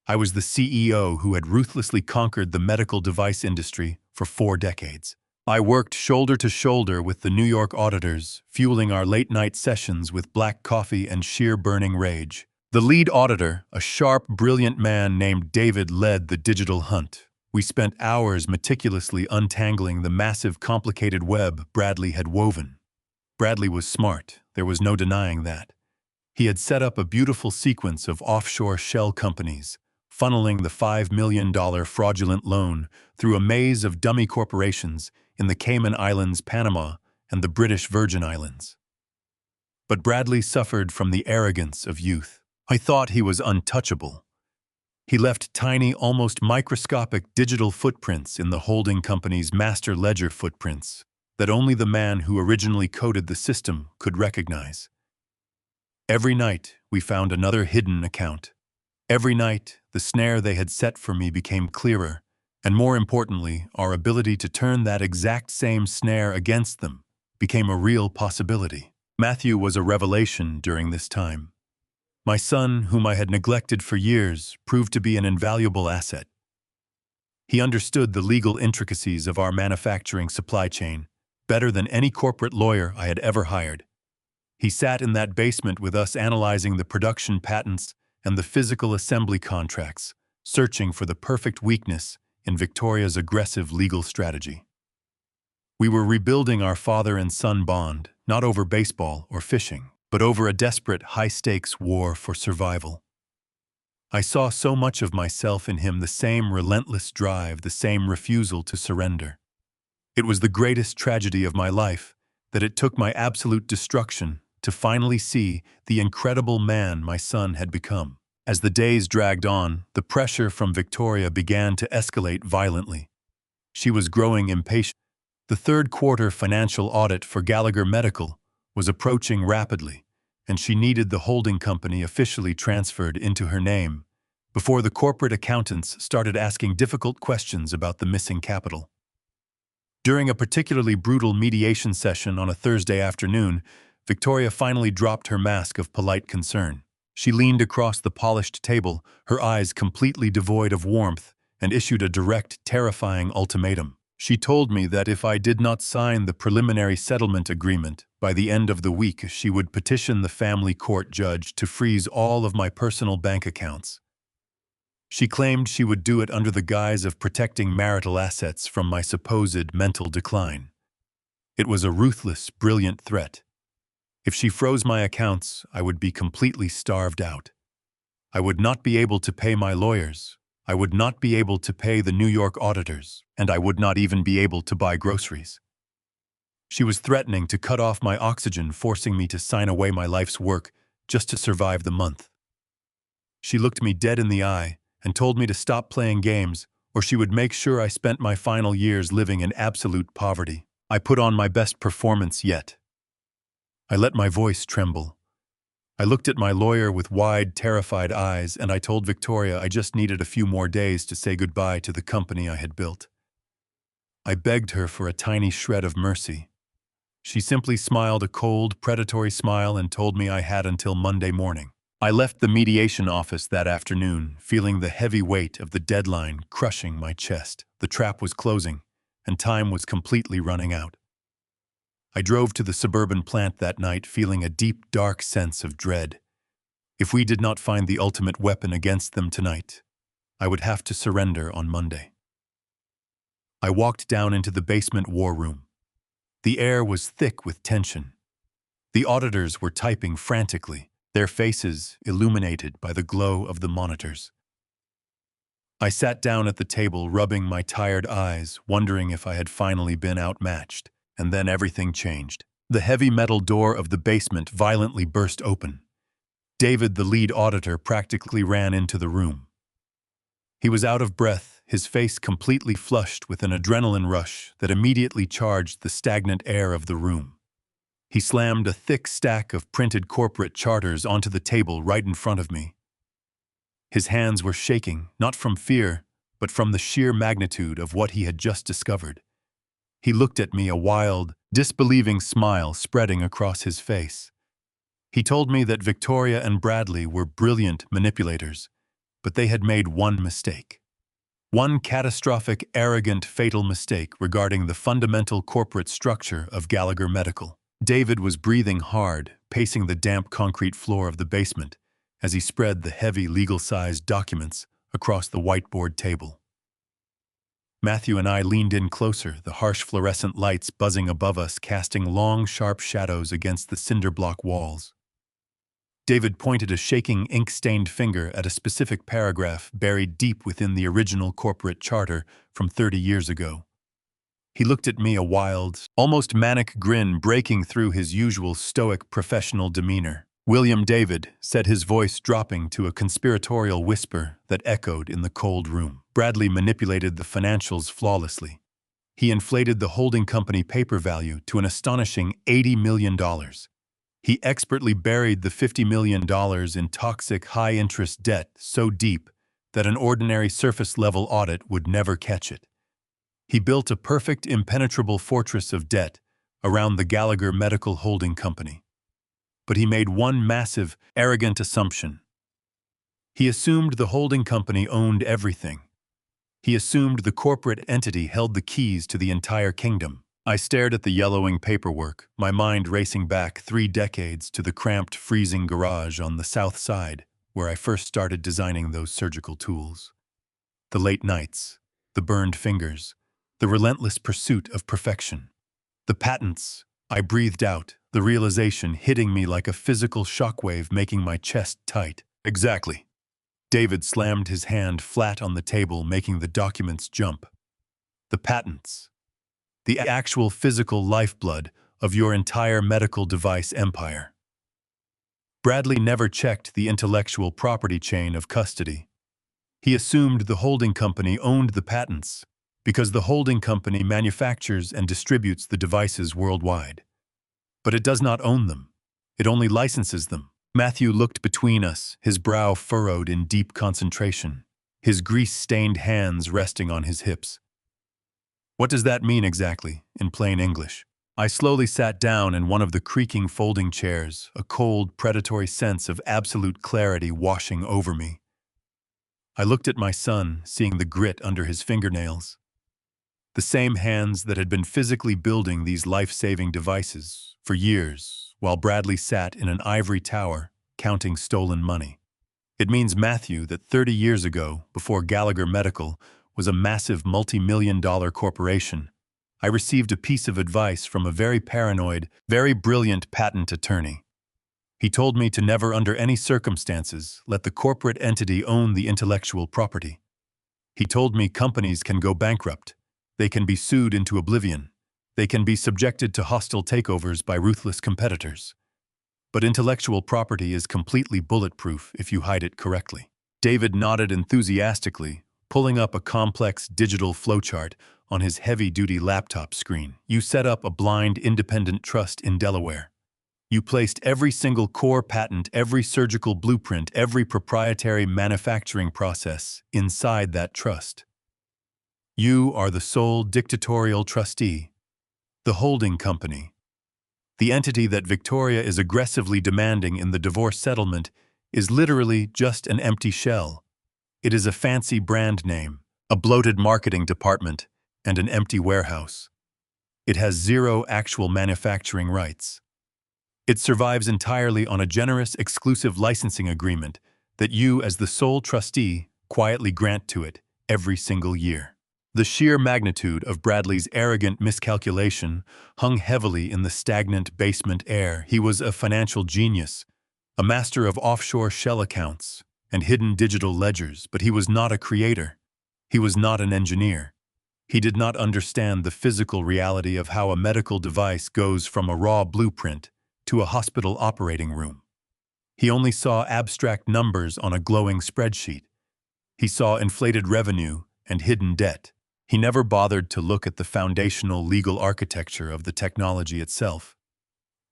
I was the CEO who had ruthlessly conquered the medical device industry for 4 decades. I worked shoulder to shoulder with the New York auditors, fueling our late-night sessions with black coffee and sheer burning rage. The lead auditor, a sharp, brilliant man named David, led the digital hunt. We spent hours meticulously untangling the massive, complicated web Bradley had woven. Bradley was smart, there was no denying that. He had set up a beautiful sequence of offshore shell companies, funneling the $5 million fraudulent loan through a maze of dummy corporations in the Cayman Islands, Panama, and the British Virgin Islands. But Bradley suffered from the arrogance of youth. I thought he was untouchable. He left tiny, almost microscopic digital footprints in the holding company's master ledger footprints that only the man who originally coded the system could recognize. Every night, we found another hidden account. Every night, the snare they had set for me became clearer, and more importantly, our ability to turn that exact same snare against them became a real possibility. Matthew was a revelation during this time. My son, whom I had neglected for years, proved to be an invaluable asset. He understood the legal intricacies of our manufacturing supply chain better than any corporate lawyer I had ever hired. He sat in that basement with us analyzing the production patents and the physical assembly contracts, searching for the perfect weakness in Victoria's aggressive legal strategy. We were rebuilding our father and son bond, not over baseball or fishing, but over a desperate, high-stakes war for survival. I saw so much of myself in him, the same relentless drive, the same refusal to surrender. It was the greatest tragedy of my life that it took my absolute destruction to finally see the incredible man my son had become. As the days dragged on, the pressure from Victoria began to escalate violently. She was growing impatient. The third-quarter financial audit for Gallagher Medical was approaching rapidly, and she needed the holding company officially transferred into her name before the corporate accountants started asking difficult questions about the missing capital. During a particularly brutal mediation session on a Thursday afternoon, Victoria finally dropped her mask of polite concern. She leaned across the polished table, her eyes completely devoid of warmth, and issued a direct, terrifying ultimatum. She told me that if I did not sign the preliminary settlement agreement by the end of the week, she would petition the family court judge to freeze all of my personal bank accounts. She claimed she would do it under the guise of protecting marital assets from my supposed mental decline. It was a ruthless, brilliant threat. If she froze my accounts, I would be completely starved out. I would not be able to pay my lawyers. I would not be able to pay the New York auditors, and I would not even be able to buy groceries. She was threatening to cut off my oxygen, forcing me to sign away my life's work just to survive the month. She looked me dead in the eye and told me to stop playing games, or she would make sure I spent my final years living in absolute poverty. I put on my best performance yet. I let my voice tremble. I looked at my lawyer with wide, terrified eyes, and I told Victoria I just needed a few more days to say goodbye to the company I had built. I begged her for a tiny shred of mercy. She simply smiled a cold, predatory smile and told me I had until Monday morning. I left the mediation office that afternoon, feeling the heavy weight of the deadline crushing my chest. The trap was closing, and time was completely running out. I drove to the suburban plant that night feeling a deep, dark sense of dread. If we did not find the ultimate weapon against them tonight, I would have to surrender on Monday. I walked down into the basement war room. The air was thick with tension. The auditors were typing frantically, their faces illuminated by the glow of the monitors. I sat down at the table, rubbing my tired eyes, wondering if I had finally been outmatched. And then everything changed. The heavy metal door of the basement violently burst open. David, the lead auditor, practically ran into the room. He was out of breath, his face completely flushed with an adrenaline rush that immediately charged the stagnant air of the room. He slammed a thick stack of printed corporate charters onto the table right in front of me. His hands were shaking, not from fear, but from the sheer magnitude of what he had just discovered. He looked at me, a wild, disbelieving smile spreading across his face. He told me that Victoria and Bradley were brilliant manipulators, but they had made one mistake. One catastrophic, arrogant, fatal mistake regarding the fundamental corporate structure of Gallagher Medical. David was breathing hard, pacing the damp concrete floor of the basement as he spread the heavy legal-sized documents across the whiteboard table. Matthew and I leaned in closer, the harsh fluorescent lights buzzing above us, casting long, sharp shadows against the cinder block walls. David pointed a shaking, ink-stained finger at a specific paragraph buried deep within the original corporate charter from 30 years ago. He looked at me, a wild, almost manic grin breaking through his usual stoic professional demeanor. "William David," said, his voice dropping to a conspiratorial whisper that echoed in the cold room. "Bradley manipulated the financials flawlessly. He inflated the holding company paper value to an astonishing $80 million. He expertly buried the $50 million in toxic, high-interest debt so deep that an ordinary surface-level audit would never catch it. He built a perfect, impenetrable fortress of debt around the Gallagher Medical holding company. But he made one massive, arrogant assumption. He assumed the holding company owned everything. He assumed the corporate entity held the keys to the entire kingdom." I stared at the yellowing paperwork, my mind racing back 3 decades to the cramped, freezing garage on the south side where I first started designing those surgical tools. The late nights, the burned fingers, the relentless pursuit of perfection. The patents, I breathed out, the realization hitting me like a physical shockwave, making my chest tight. "Exactly." David slammed his hand flat on the table, making the documents jump. "The patents. The actual physical lifeblood of your entire medical device empire. Bradley never checked the intellectual property chain of custody. He assumed the holding company owned the patents because the holding company manufactures and distributes the devices worldwide. But it does not own them. It only licenses them." Matthew looked between us, his brow furrowed in deep concentration, his grease-stained hands resting on his hips. "What does that mean exactly, in plain English?" I slowly sat down in one of the creaking folding chairs, a cold, predatory sense of absolute clarity washing over me. I looked at my son, seeing the grit under his fingernails. The same hands that had been physically building these life-saving devices for years, while Bradley sat in an ivory tower, counting stolen money. It means, Matthew, that 30 years ago, before Gallagher Medical was a massive multi-million-dollar corporation, I received a piece of advice from a very paranoid, very brilliant patent attorney. He told me to never under any circumstances let the corporate entity own the intellectual property. He told me companies can go bankrupt. They can be sued into oblivion. They can be subjected to hostile takeovers by ruthless competitors. But intellectual property is completely bulletproof if you hide it correctly. David nodded enthusiastically, pulling up a complex digital flowchart on his heavy-duty laptop screen. You set up a blind independent trust in Delaware. You placed every single core patent, every surgical blueprint, every proprietary manufacturing process inside that trust. You are the sole dictatorial trustee, the holding company. The entity that Victoria is aggressively demanding in the divorce settlement is literally just an empty shell. It is a fancy brand name, a bloated marketing department, and an empty warehouse. It has zero actual manufacturing rights. It survives entirely on a generous, exclusive licensing agreement that you, as the sole trustee, quietly grant to it every single year. The sheer magnitude of Bradley's arrogant miscalculation hung heavily in the stagnant basement air. He was a financial genius, a master of offshore shell accounts and hidden digital ledgers, but he was not a creator. He was not an engineer. He did not understand the physical reality of how a medical device goes from a raw blueprint to a hospital operating room. He only saw abstract numbers on a glowing spreadsheet. He saw inflated revenue and hidden debt. He never bothered to look at the foundational legal architecture of the technology itself.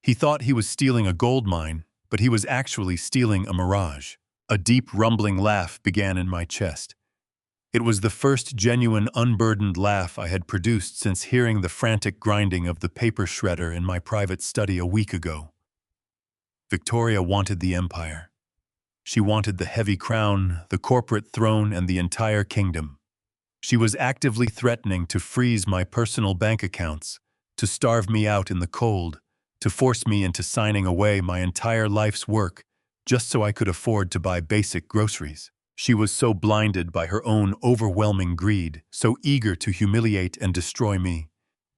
He thought he was stealing a gold mine, but he was actually stealing a mirage. A deep, rumbling laugh began in my chest. It was the first genuine, unburdened laugh I had produced since hearing the frantic grinding of the paper shredder in my private study a week ago. Victoria wanted the empire. She wanted the heavy crown, the corporate throne, and the entire kingdom. She was actively threatening to freeze my personal bank accounts, to starve me out in the cold, to force me into signing away my entire life's work just so I could afford to buy basic groceries. She was so blinded by her own overwhelming greed, so eager to humiliate and destroy me,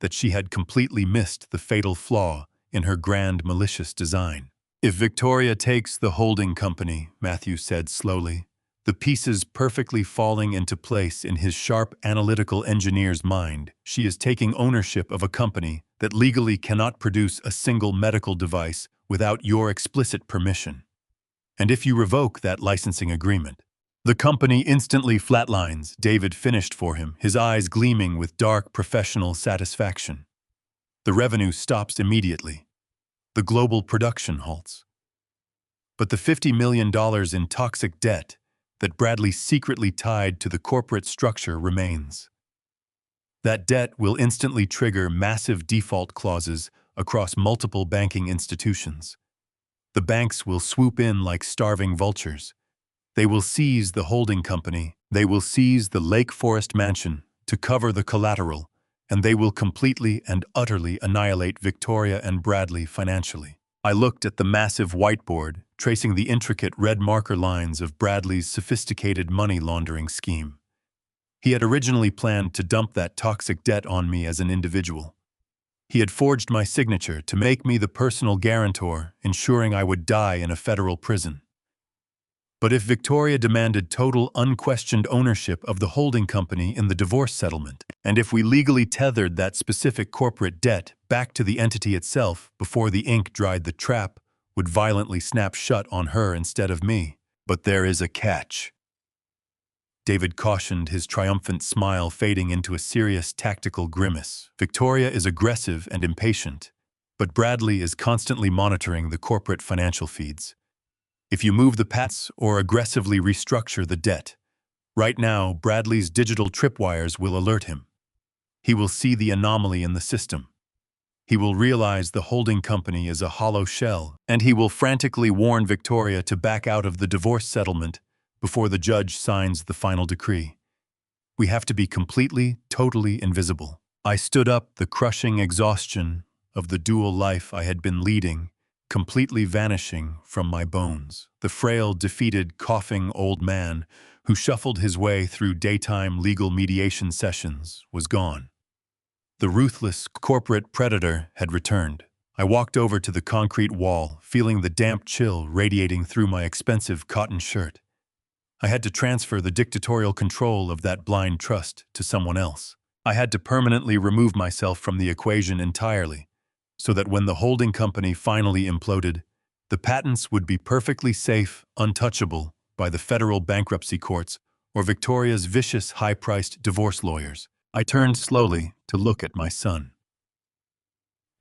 that she had completely missed the fatal flaw in her grand malicious design. If Victoria takes the holding company, Matthew said slowly, the pieces perfectly falling into place in his sharp analytical engineer's mind, she is taking ownership of a company that legally cannot produce a single medical device without your explicit permission. And if you revoke that licensing agreement, the company instantly flatlines, David finished for him, his eyes gleaming with dark professional satisfaction. The revenue stops immediately. The global production halts. But the $50 million in toxic debt that Bradley secretly tied to the corporate structure remains. That debt will instantly trigger massive default clauses across multiple banking institutions. The banks will swoop in like starving vultures. They will seize the holding company, they will seize the Lake Forest mansion to cover the collateral, and they will completely and utterly annihilate Victoria and Bradley financially. I looked at the massive whiteboard, tracing the intricate red marker lines of Bradley's sophisticated money laundering scheme. He had originally planned to dump that toxic debt on me as an individual. He had forged my signature to make me the personal guarantor, ensuring I would die in a federal prison. But if Victoria demanded total, unquestioned ownership of the holding company in the divorce settlement, and if we legally tethered that specific corporate debt back to the entity itself before the ink dried, the trap would violently snap shut on her instead of me. But there is a catch. David cautioned, his triumphant smile fading into a serious tactical grimace. Victoria is aggressive and impatient, but Bradley is constantly monitoring the corporate financial feeds. If you move the patents or aggressively restructure the debt, right now Bradley's digital tripwires will alert him. He will see the anomaly in the system. He will realize the holding company is a hollow shell, and he will frantically warn Victoria to back out of the divorce settlement before the judge signs the final decree. We have to be completely, totally invisible. I stood up, the crushing exhaustion of the dual life I had been leading completely vanishing from my bones. The frail, defeated, coughing old man who shuffled his way through daytime legal mediation sessions was gone. The ruthless corporate predator had returned. I walked over to the concrete wall, feeling the damp chill radiating through my expensive cotton shirt. I had to transfer the dictatorial control of that blind trust to someone else. I had to permanently remove myself from the equation entirely, so that when the holding company finally imploded, the patents would be perfectly safe, untouchable by the federal bankruptcy courts or Victoria's vicious, high-priced divorce lawyers. I turned slowly to look at my son.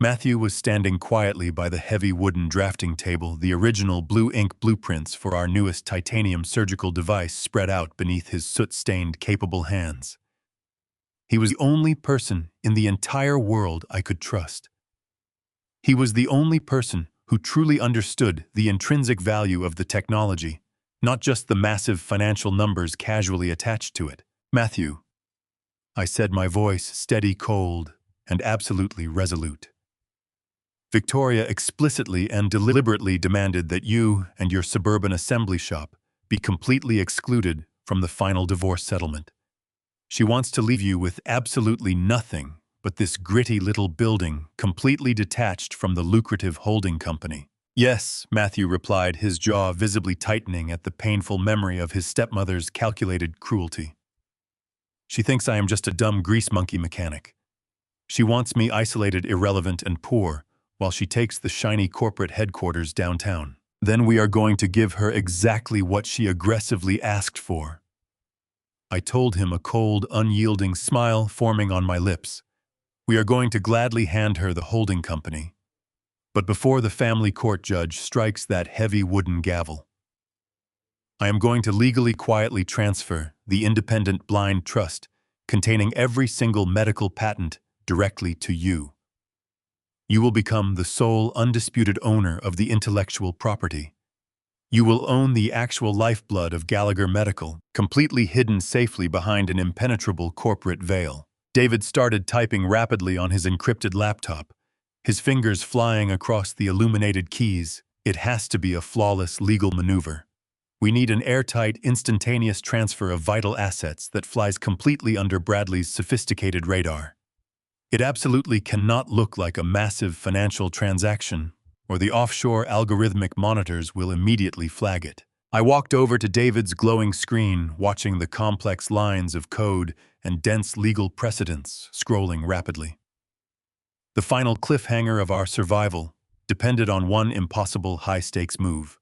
Matthew was standing quietly by the heavy wooden drafting table, the original blue ink blueprints for our newest titanium surgical device spread out beneath his soot-stained, capable hands. He was the only person in the entire world I could trust. He was the only person who truly understood the intrinsic value of the technology, not just the massive financial numbers casually attached to it. "Matthew," I said, my voice steady, cold, and absolutely resolute. "Victoria explicitly and deliberately demanded that you and your suburban assembly shop be completely excluded from the final divorce settlement. She wants to leave you with absolutely nothing but this gritty little building completely detached from the lucrative holding company." "Yes," Matthew replied, his jaw visibly tightening at the painful memory of his stepmother's calculated cruelty. "She thinks I am just a dumb grease monkey mechanic. She wants me isolated, irrelevant, and poor, while she takes the shiny corporate headquarters downtown. Then we are going to give her exactly what she aggressively asked for." I told him, a cold, unyielding smile forming on my lips. "We are going to gladly hand her the holding company. But before the family court judge strikes that heavy wooden gavel, I am going to legally quietly transfer the independent blind trust containing every single medical patent directly to you. You will become the sole undisputed owner of the intellectual property. You will own the actual lifeblood of Gallagher Medical, completely hidden safely behind an impenetrable corporate veil." David started typing rapidly on his encrypted laptop, his fingers flying across the illuminated keys. "It has to be a flawless legal maneuver. We need an airtight, instantaneous transfer of vital assets that flies completely under Bradley's sophisticated radar. It absolutely cannot look like a massive financial transaction, or the offshore algorithmic monitors will immediately flag it." I walked over to David's glowing screen, watching the complex lines of code and dense legal precedents scrolling rapidly. The final cliffhanger of our survival depended on one impossible high-stakes move.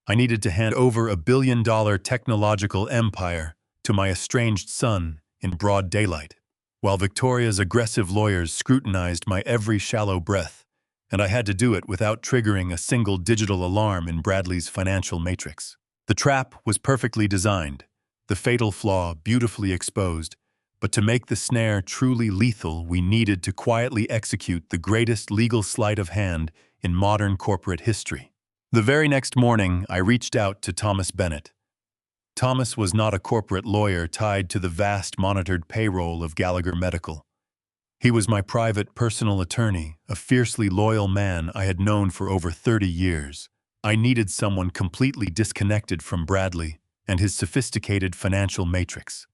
I needed to hand over a billion-dollar technological empire to my estranged son in broad daylight, while Victoria's aggressive lawyers scrutinized my every shallow breath, and I had to do it without triggering a single digital alarm in Bradley's financial matrix. The trap was perfectly designed, the fatal flaw beautifully exposed, but to make the snare truly lethal, we needed to quietly execute the greatest legal sleight of hand in modern corporate history. The very next morning, I reached out to Thomas Bennett. Thomas was not a corporate lawyer tied to the vast monitored payroll of Gallagher Medical. He was my private personal attorney, a fiercely loyal man I had known for over 30 years. I needed someone completely disconnected from Bradley and his sophisticated financial matrix.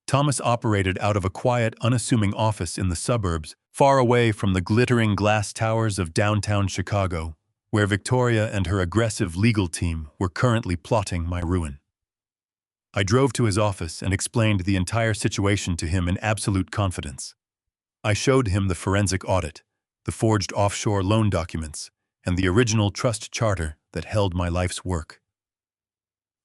Thomas operated out of a quiet, unassuming office in the suburbs, far away from the glittering glass towers of downtown Chicago, where Victoria and her aggressive legal team were currently plotting my ruin. I drove to his office and explained the entire situation to him in absolute confidence. I showed him the forensic audit, the forged offshore loan documents, and the original trust charter that held my life's work.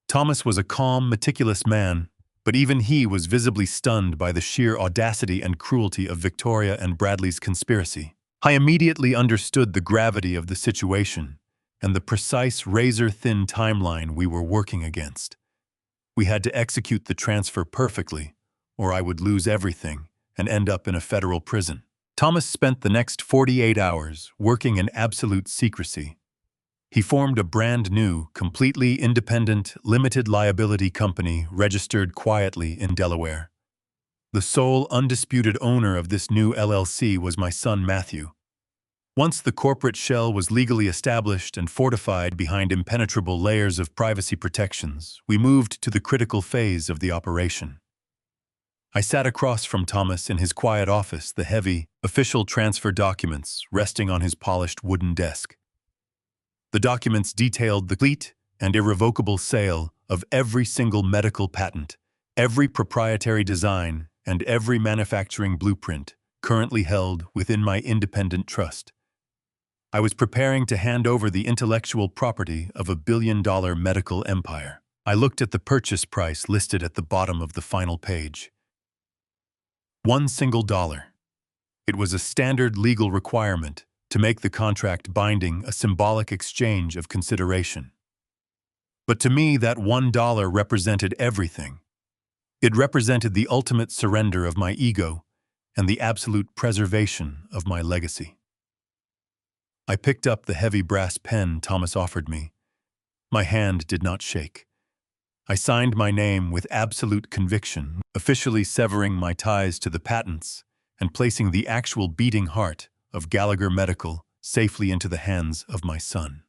Thomas was a calm, meticulous man, but even he was visibly stunned by the sheer audacity and cruelty of Victoria and Bradley's conspiracy. I immediately understood the gravity of the situation and the precise razor-thin timeline we were working against. We had to execute the transfer perfectly, or I would lose everything and end up in a federal prison. Thomas spent the next 48 hours working in absolute secrecy. He formed a brand new, completely independent, limited liability company registered quietly in Delaware. The sole undisputed owner of this new LLC was my son Matthew. Once the corporate shell was legally established and fortified behind impenetrable layers of privacy protections, we moved to the critical phase of the operation. I sat across from Thomas in his quiet office, the heavy, official transfer documents resting on his polished wooden desk. The documents detailed the complete and irrevocable sale of every single medical patent, every proprietary design, and every manufacturing blueprint currently held within my independent trust. I was preparing to hand over the intellectual property of a billion-dollar medical empire. I looked at the purchase price listed at the bottom of the final page. $1. It was a standard legal requirement to make the contract binding, a symbolic exchange of consideration. But to me, that $1 represented everything. It represented the ultimate surrender of my ego and the absolute preservation of my legacy. I picked up the heavy brass pen Thomas offered me. My hand did not shake. I signed my name with absolute conviction, officially severing my ties to the patents and placing the actual beating heart of Gallagher Medical safely into the hands of my son.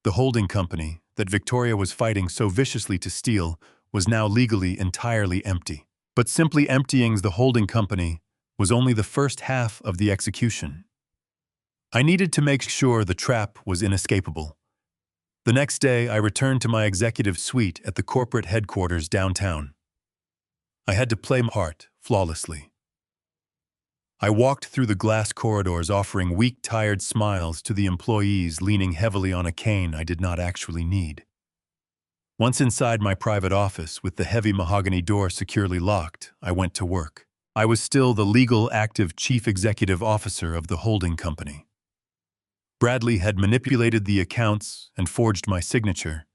The holding company that Victoria was fighting so viciously to steal was now legally entirely empty. But simply emptying the holding company was only the first half of the execution. I needed to make sure the trap was inescapable. The next day, I returned to my executive suite at the corporate headquarters downtown. I had to play my part flawlessly. I walked through the glass corridors offering weak, tired smiles to the employees leaning heavily on a cane I did not actually need. Once inside my private office with the heavy mahogany door securely locked, I went to work. I was still the legal active chief executive officer of the holding company. Bradley had manipulated the accounts and forged my signature,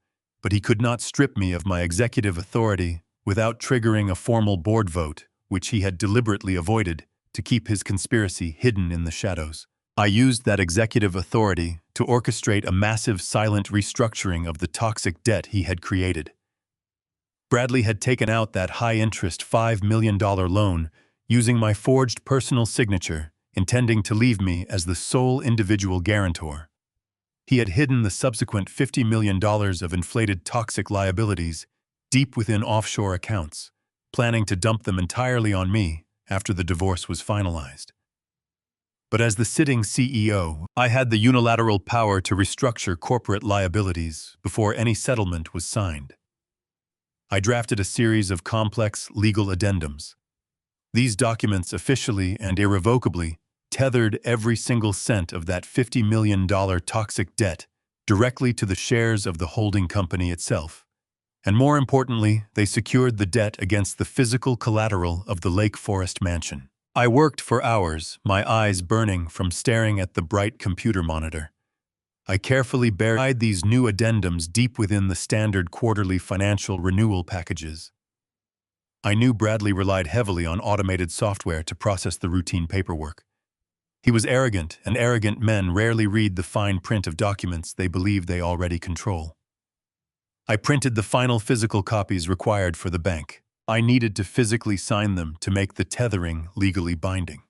but he could not strip me of my executive authority without triggering a formal board vote, which he had deliberately avoided to keep his conspiracy hidden in the shadows. I used that executive authority to orchestrate a massive silent restructuring of the toxic debt he had created. Bradley had taken out that high-interest $5 million loan using my forged personal signature, intending to leave me as the sole individual guarantor. He had hidden the subsequent $50 million of inflated toxic liabilities deep within offshore accounts, planning to dump them entirely on me after the divorce was finalized. But as the sitting CEO, I had the unilateral power to restructure corporate liabilities before any settlement was signed. I drafted a series of complex legal addendums. These documents officially and irrevocably tethered every single cent of that $50 million toxic debt directly to the shares of the holding company itself. And more importantly, they secured the debt against the physical collateral of the Lake Forest mansion. I worked for hours, my eyes burning from staring at the bright computer monitor. I carefully buried these new addendums deep within the standard quarterly financial renewal packages. I knew Bradley relied heavily on automated software to process the routine paperwork. He was arrogant, and arrogant men rarely read the fine print of documents they believe they already control. I printed the final physical copies required for the bank. I needed to physically sign them to make the tethering legally binding.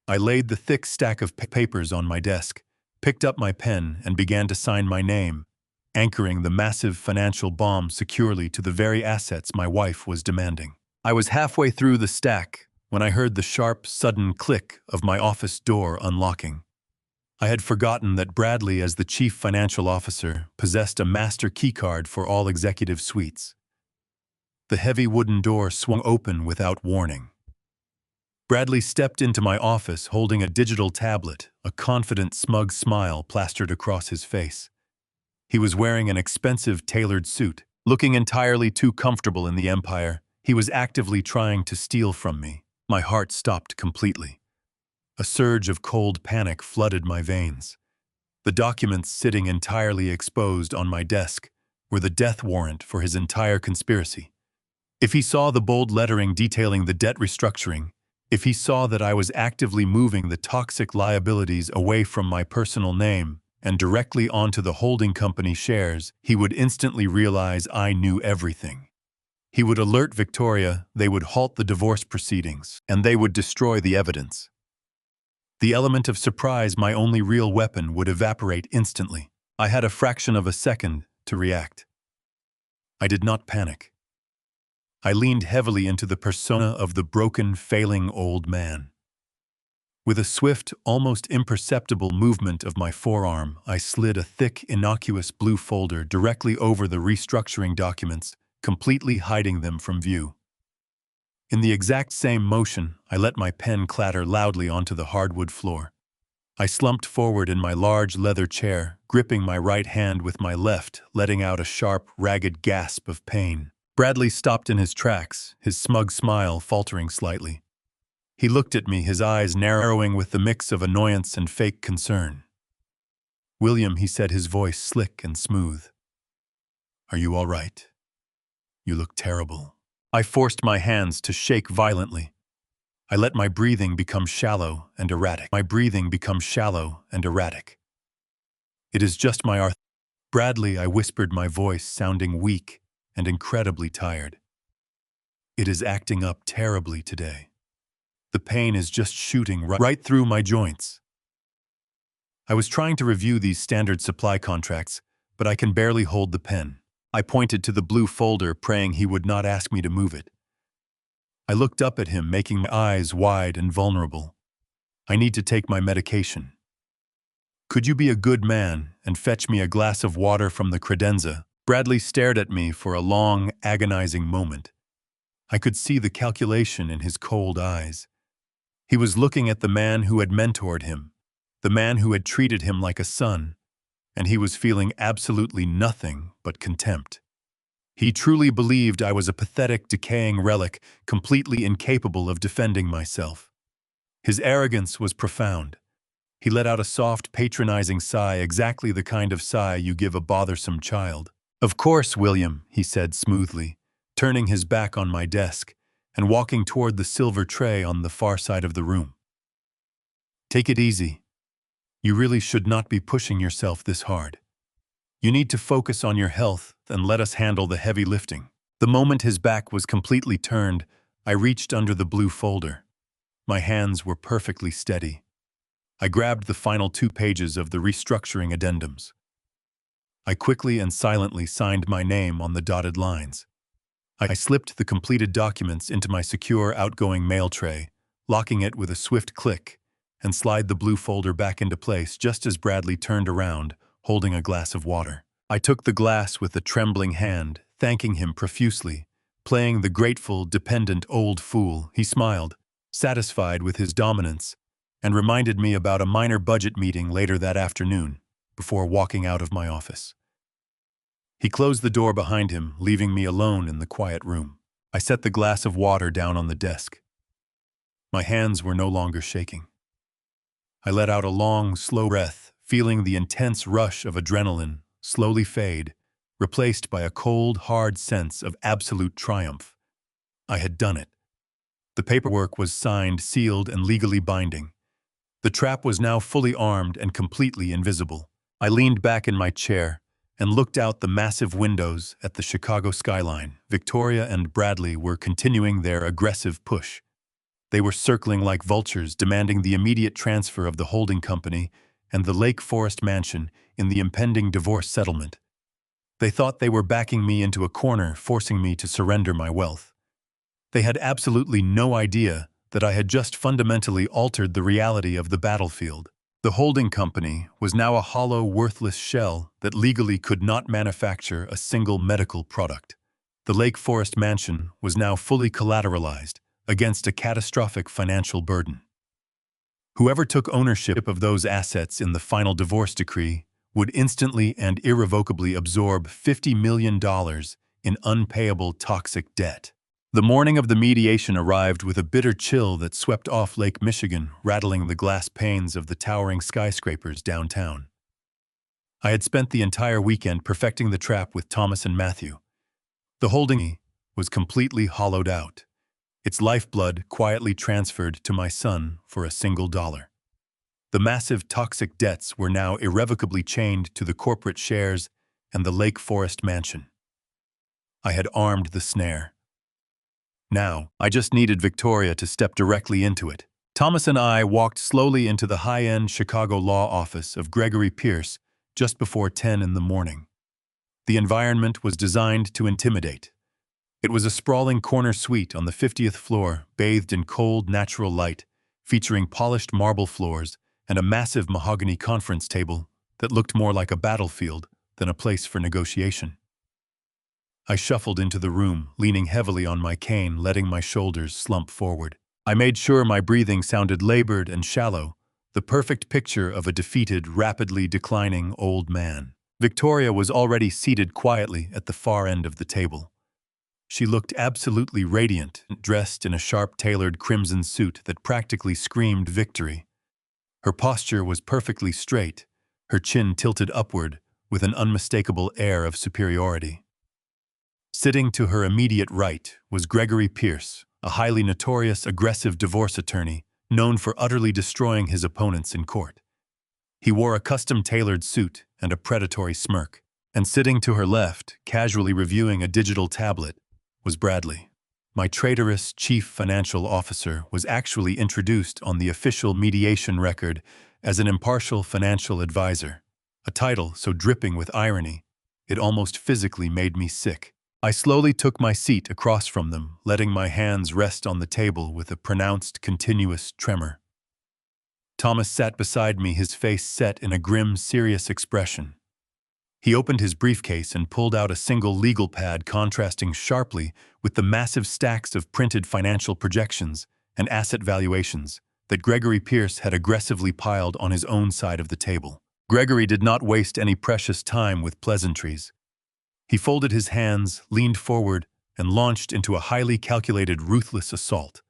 I laid the thick stack of papers on my desk, picked up my pen, and began to sign my name, anchoring the massive financial bomb securely to the very assets my wife was demanding. I was halfway through the stack when I heard the sharp, sudden click of my office door unlocking. I had forgotten that Bradley, as the chief financial officer, possessed a master keycard for all executive suites. The heavy wooden door swung open without warning. Bradley stepped into my office holding a digital tablet, a confident, smug smile plastered across his face. He was wearing an expensive tailored suit. Looking entirely too comfortable in the empire, he was actively trying to steal from me. My heart stopped completely. A surge of cold panic flooded my veins. The documents sitting entirely exposed on my desk were the death warrant for his entire conspiracy. If he saw the bold lettering detailing the debt restructuring, if he saw that I was actively moving the toxic liabilities away from my personal name and directly onto the holding company shares, he would instantly realize I knew everything. He would alert Victoria, they would halt the divorce proceedings, and they would destroy the evidence. The element of surprise, my only real weapon, would evaporate instantly. I had a fraction of a second to react. I did not panic. I leaned heavily into the persona of the broken, failing old man. With a swift, almost imperceptible movement of my forearm, I slid a thick, innocuous blue folder directly over the restructuring documents, completely hiding them from view. In the exact same motion, I let my pen clatter loudly onto the hardwood floor. I slumped forward in my large leather chair, gripping my right hand with my left, letting out a sharp, ragged gasp of pain. Bradley stopped in his tracks, his smug smile faltering slightly. He looked at me, his eyes narrowing with the mix of annoyance and fake concern. "William," he said, his voice slick and smooth. "Are you all right? You look terrible." I forced my hands to shake violently. I let my breathing become shallow and erratic. "It is just my arth—" "Bradley," I whispered, my voice sounding weak and incredibly tired. "It is acting up terribly today. The pain is just shooting right through my joints." I was trying to review these standard supply contracts, but I can barely hold the pen. I pointed to the blue folder, praying he would not ask me to move it. I looked up at him, making my eyes wide and vulnerable. "I need to take my medication. Could you be a good man and fetch me a glass of water from the credenza?" Bradley stared at me for a long, agonizing moment. I could see the calculation in his cold eyes. He was looking at the man who had mentored him, the man who had treated him like a son, and he was feeling absolutely nothing but contempt. He truly believed I was a pathetic, decaying relic, completely incapable of defending myself. His arrogance was profound. He let out a soft, patronizing sigh, exactly the kind of sigh you give a bothersome child. "Of course, William," he said smoothly, turning his back on my desk and walking toward the silver tray on the far side of the room. "Take it easy. You really should not be pushing yourself this hard. You need to focus on your health and let us handle the heavy lifting." The moment his back was completely turned, I reached under the blue folder. My hands were perfectly steady. I grabbed the final 2 pages of the restructuring addendums. I quickly and silently signed my name on the dotted lines. I slipped the completed documents into my secure outgoing mail tray, locking it with a swift click, and slid the blue folder back into place just as Bradley turned around, holding a glass of water. I took the glass with a trembling hand, thanking him profusely, playing the grateful, dependent old fool. He smiled, satisfied with his dominance, and reminded me about a minor budget meeting later that afternoon, before walking out of my office. He closed the door behind him, leaving me alone in the quiet room. I set the glass of water down on the desk. My hands were no longer shaking. I let out a long, slow breath, feeling the intense rush of adrenaline slowly fade, replaced by a cold, hard sense of absolute triumph. I had done it. The paperwork was signed, sealed, and legally binding. The trap was now fully armed and completely invisible. I leaned back in my chair and looked out the massive windows at the Chicago skyline. Victoria and Bradley were continuing their aggressive push. They were circling like vultures, demanding the immediate transfer of the holding company and the Lake Forest mansion in the impending divorce settlement. They thought they were backing me into a corner, forcing me to surrender my wealth. They had absolutely no idea that I had just fundamentally altered the reality of the battlefield. The holding company was now a hollow, worthless shell that legally could not manufacture a single medical product. The Lake Forest mansion was now fully collateralized against a catastrophic financial burden. Whoever took ownership of those assets in the final divorce decree would instantly and irrevocably absorb $50 million in unpayable toxic debt. The morning of the mediation arrived with a bitter chill that swept off Lake Michigan, rattling the glass panes of the towering skyscrapers downtown. I had spent the entire weekend perfecting the trap with Thomas and Matthew. The holding was completely hollowed out, its lifeblood quietly transferred to my son for a single dollar. The massive toxic debts were now irrevocably chained to the corporate shares and the Lake Forest mansion. I had armed the snare. Now, I just needed Victoria to step directly into it. Thomas and I walked slowly into the high-end Chicago law office of Gregory Pierce just before 10 in the morning. The environment was designed to intimidate. It was a sprawling corner suite on the 50th floor, bathed in cold, natural light, featuring polished marble floors and a massive mahogany conference table that looked more like a battlefield than a place for negotiation. I shuffled into the room, leaning heavily on my cane, letting my shoulders slump forward. I made sure my breathing sounded labored and shallow, the perfect picture of a defeated, rapidly declining old man. Victoria was already seated quietly at the far end of the table. She looked absolutely radiant, dressed in a sharp-tailored crimson suit that practically screamed victory. Her posture was perfectly straight, her chin tilted upward with an unmistakable air of superiority. Sitting to her immediate right was Gregory Pierce, a highly notorious, aggressive divorce attorney known for utterly destroying his opponents in court. He wore a custom-tailored suit and a predatory smirk, and sitting to her left, casually reviewing a digital tablet, was Bradley. My traitorous chief financial officer was actually introduced on the official mediation record as an impartial financial advisor, a title so dripping with irony, it almost physically made me sick. I slowly took my seat across from them, letting my hands rest on the table with a pronounced, continuous tremor. Thomas sat beside me, his face set in a grim, serious expression. He opened his briefcase and pulled out a single legal pad contrasting sharply with the massive stacks of printed financial projections and asset valuations that Gregory Pierce had aggressively piled on his own side of the table. Gregory did not waste any precious time with pleasantries. He folded his hands, leaned forward, and launched into a highly calculated, ruthless assault.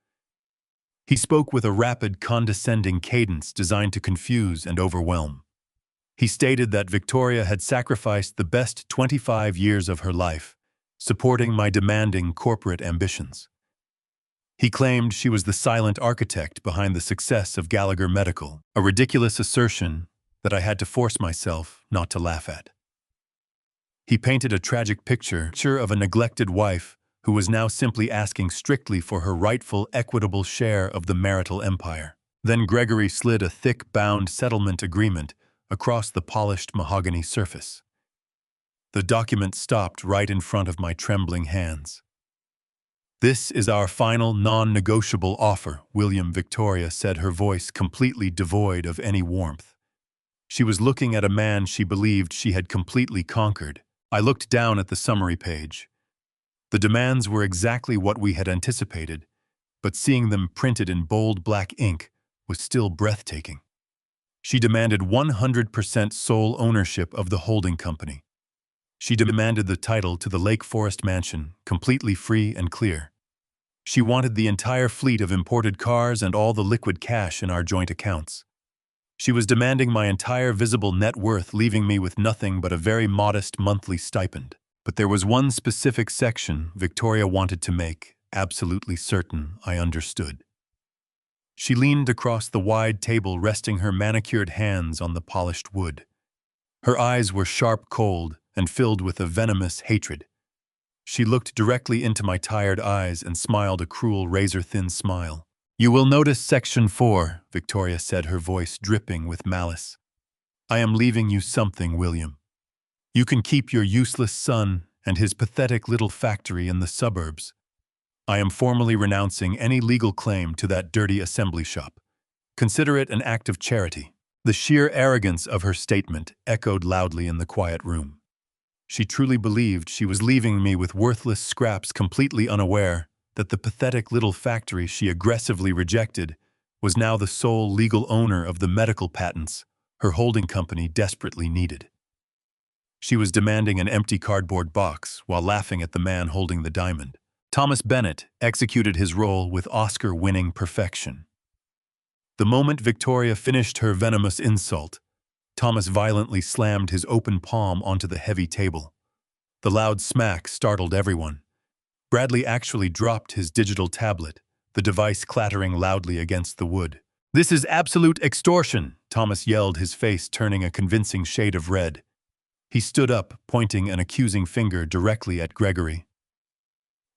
He spoke with a rapid, condescending cadence designed to confuse and overwhelm. He stated that Victoria had sacrificed the best 25 years of her life, supporting my demanding corporate ambitions. He claimed she was the silent architect behind the success of Gallagher Medical, a ridiculous assertion that I had to force myself not to laugh at. He painted a tragic picture of a neglected wife who was now simply asking strictly for her rightful, equitable share of the marital empire. Then Gregory slid a thick, bound settlement agreement across the polished mahogany surface. The document stopped right in front of my trembling hands. "This is our final non-negotiable offer," William Victoria said, her voice completely devoid of any warmth. She was looking at a man she believed she had completely conquered. I looked down at the summary page. The demands were exactly what we had anticipated, but seeing them printed in bold black ink was still breathtaking. She demanded 100% sole ownership of the holding company. She demanded the title to the Lake Forest mansion, completely free and clear. She wanted the entire fleet of imported cars and all the liquid cash in our joint accounts. She was demanding my entire visible net worth, leaving me with nothing but a very modest monthly stipend. But there was one specific section Victoria wanted to make absolutely certain I understood. She leaned across the wide table, resting her manicured hands on the polished wood. Her eyes were sharp, cold, and filled with a venomous hatred. She looked directly into my tired eyes and smiled a cruel, razor-thin smile. "You will notice Section 4, Victoria said, her voice dripping with malice. "I am leaving you something, William. You can keep your useless son and his pathetic little factory in the suburbs. I am formally renouncing any legal claim to that dirty assembly shop. Consider it an act of charity." The sheer arrogance of her statement echoed loudly in the quiet room. She truly believed she was leaving me with worthless scraps, completely unaware that the pathetic little factory she aggressively rejected was now the sole legal owner of the medical patents her holding company desperately needed. She was demanding an empty cardboard box while laughing at the man holding the diamond. Thomas Bennett executed his role with Oscar-winning perfection. The moment Victoria finished her venomous insult, Thomas violently slammed his open palm onto the heavy table. The loud smack startled everyone. Bradley actually dropped his digital tablet, the device clattering loudly against the wood. "This is absolute extortion," Thomas yelled, his face turning a convincing shade of red. He stood up, pointing an accusing finger directly at Gregory.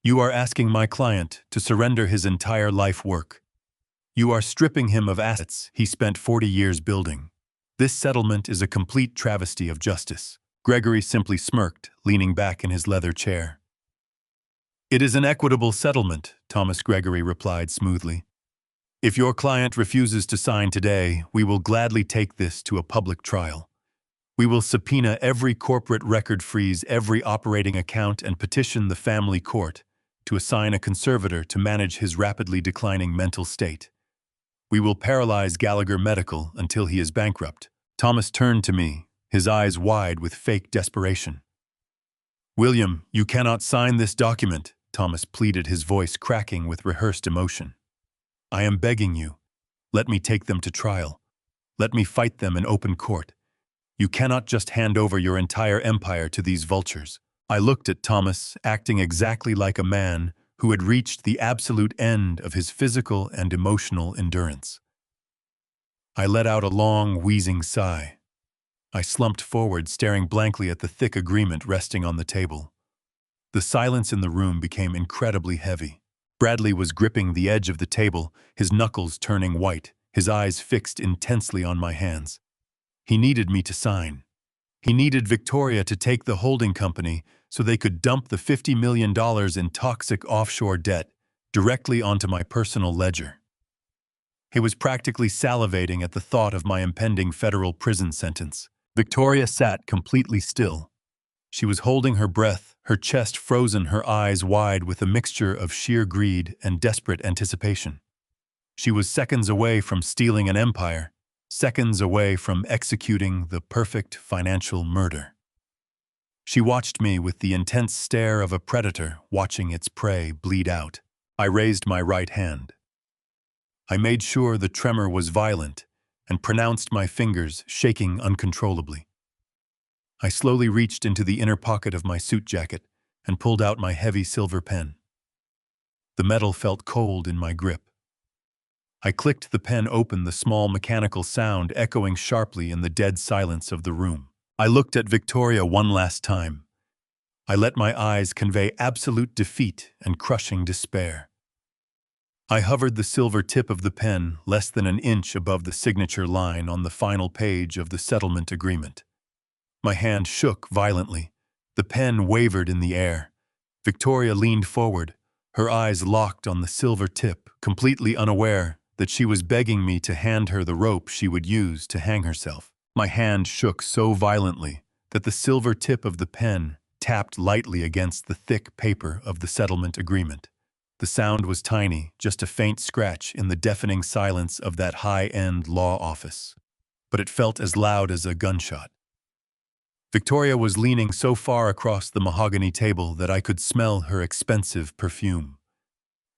"You are asking my client to surrender his entire life work. You are stripping him of assets he spent 40 years building. This settlement is a complete travesty of justice." Gregory simply smirked, leaning back in his leather chair. It is an equitable settlement, Thomas Gregory replied smoothly. If your client refuses to sign today, we will gladly take this to a public trial. We will subpoena every corporate record, freeze every operating account, and petition the family court to assign a conservator to manage his rapidly declining mental state. We will paralyze Gallagher Medical until he is bankrupt. Thomas turned to me, his eyes wide with fake desperation. William, you cannot sign this document, Thomas pleaded, his voice cracking with rehearsed emotion. I am begging you. Let me take them to trial. Let me fight them in open court. You cannot just hand over your entire empire to these vultures. I looked at Thomas, acting exactly like a man who had reached the absolute end of his physical and emotional endurance. I let out a long, wheezing sigh. I slumped forward, staring blankly at the thick agreement resting on the table. The silence in the room became incredibly heavy. Bradley was gripping the edge of the table, his knuckles turning white, his eyes fixed intensely on my hands. He needed me to sign. He needed Victoria to take the holding company so they could dump the $50 million in toxic offshore debt directly onto my personal ledger. He was practically salivating at the thought of my impending federal prison sentence. Victoria sat completely still. She was holding her breath, her chest frozen, her eyes wide with a mixture of sheer greed and desperate anticipation. She was seconds away from stealing an empire, seconds away from executing the perfect financial murder. She watched me with the intense stare of a predator watching its prey bleed out. I raised my right hand. I made sure the tremor was violent and pronounced my fingers shaking uncontrollably. I slowly reached into the inner pocket of my suit jacket and pulled out my heavy silver pen. The metal felt cold in my grip. I clicked the pen open, the small mechanical sound echoing sharply in the dead silence of the room. I looked at Victoria one last time. I let my eyes convey absolute defeat and crushing despair. I hovered the silver tip of the pen less than an inch above the signature line on the final page of the settlement agreement. My hand shook violently. The pen wavered in the air. Victoria leaned forward, her eyes locked on the silver tip, completely unaware that she was begging me to hand her the rope she would use to hang herself. My hand shook so violently that the silver tip of the pen tapped lightly against the thick paper of the settlement agreement. The sound was tiny, just a faint scratch in the deafening silence of that high-end law office. But it felt as loud as a gunshot. Victoria was leaning so far across the mahogany table that I could smell her expensive perfume.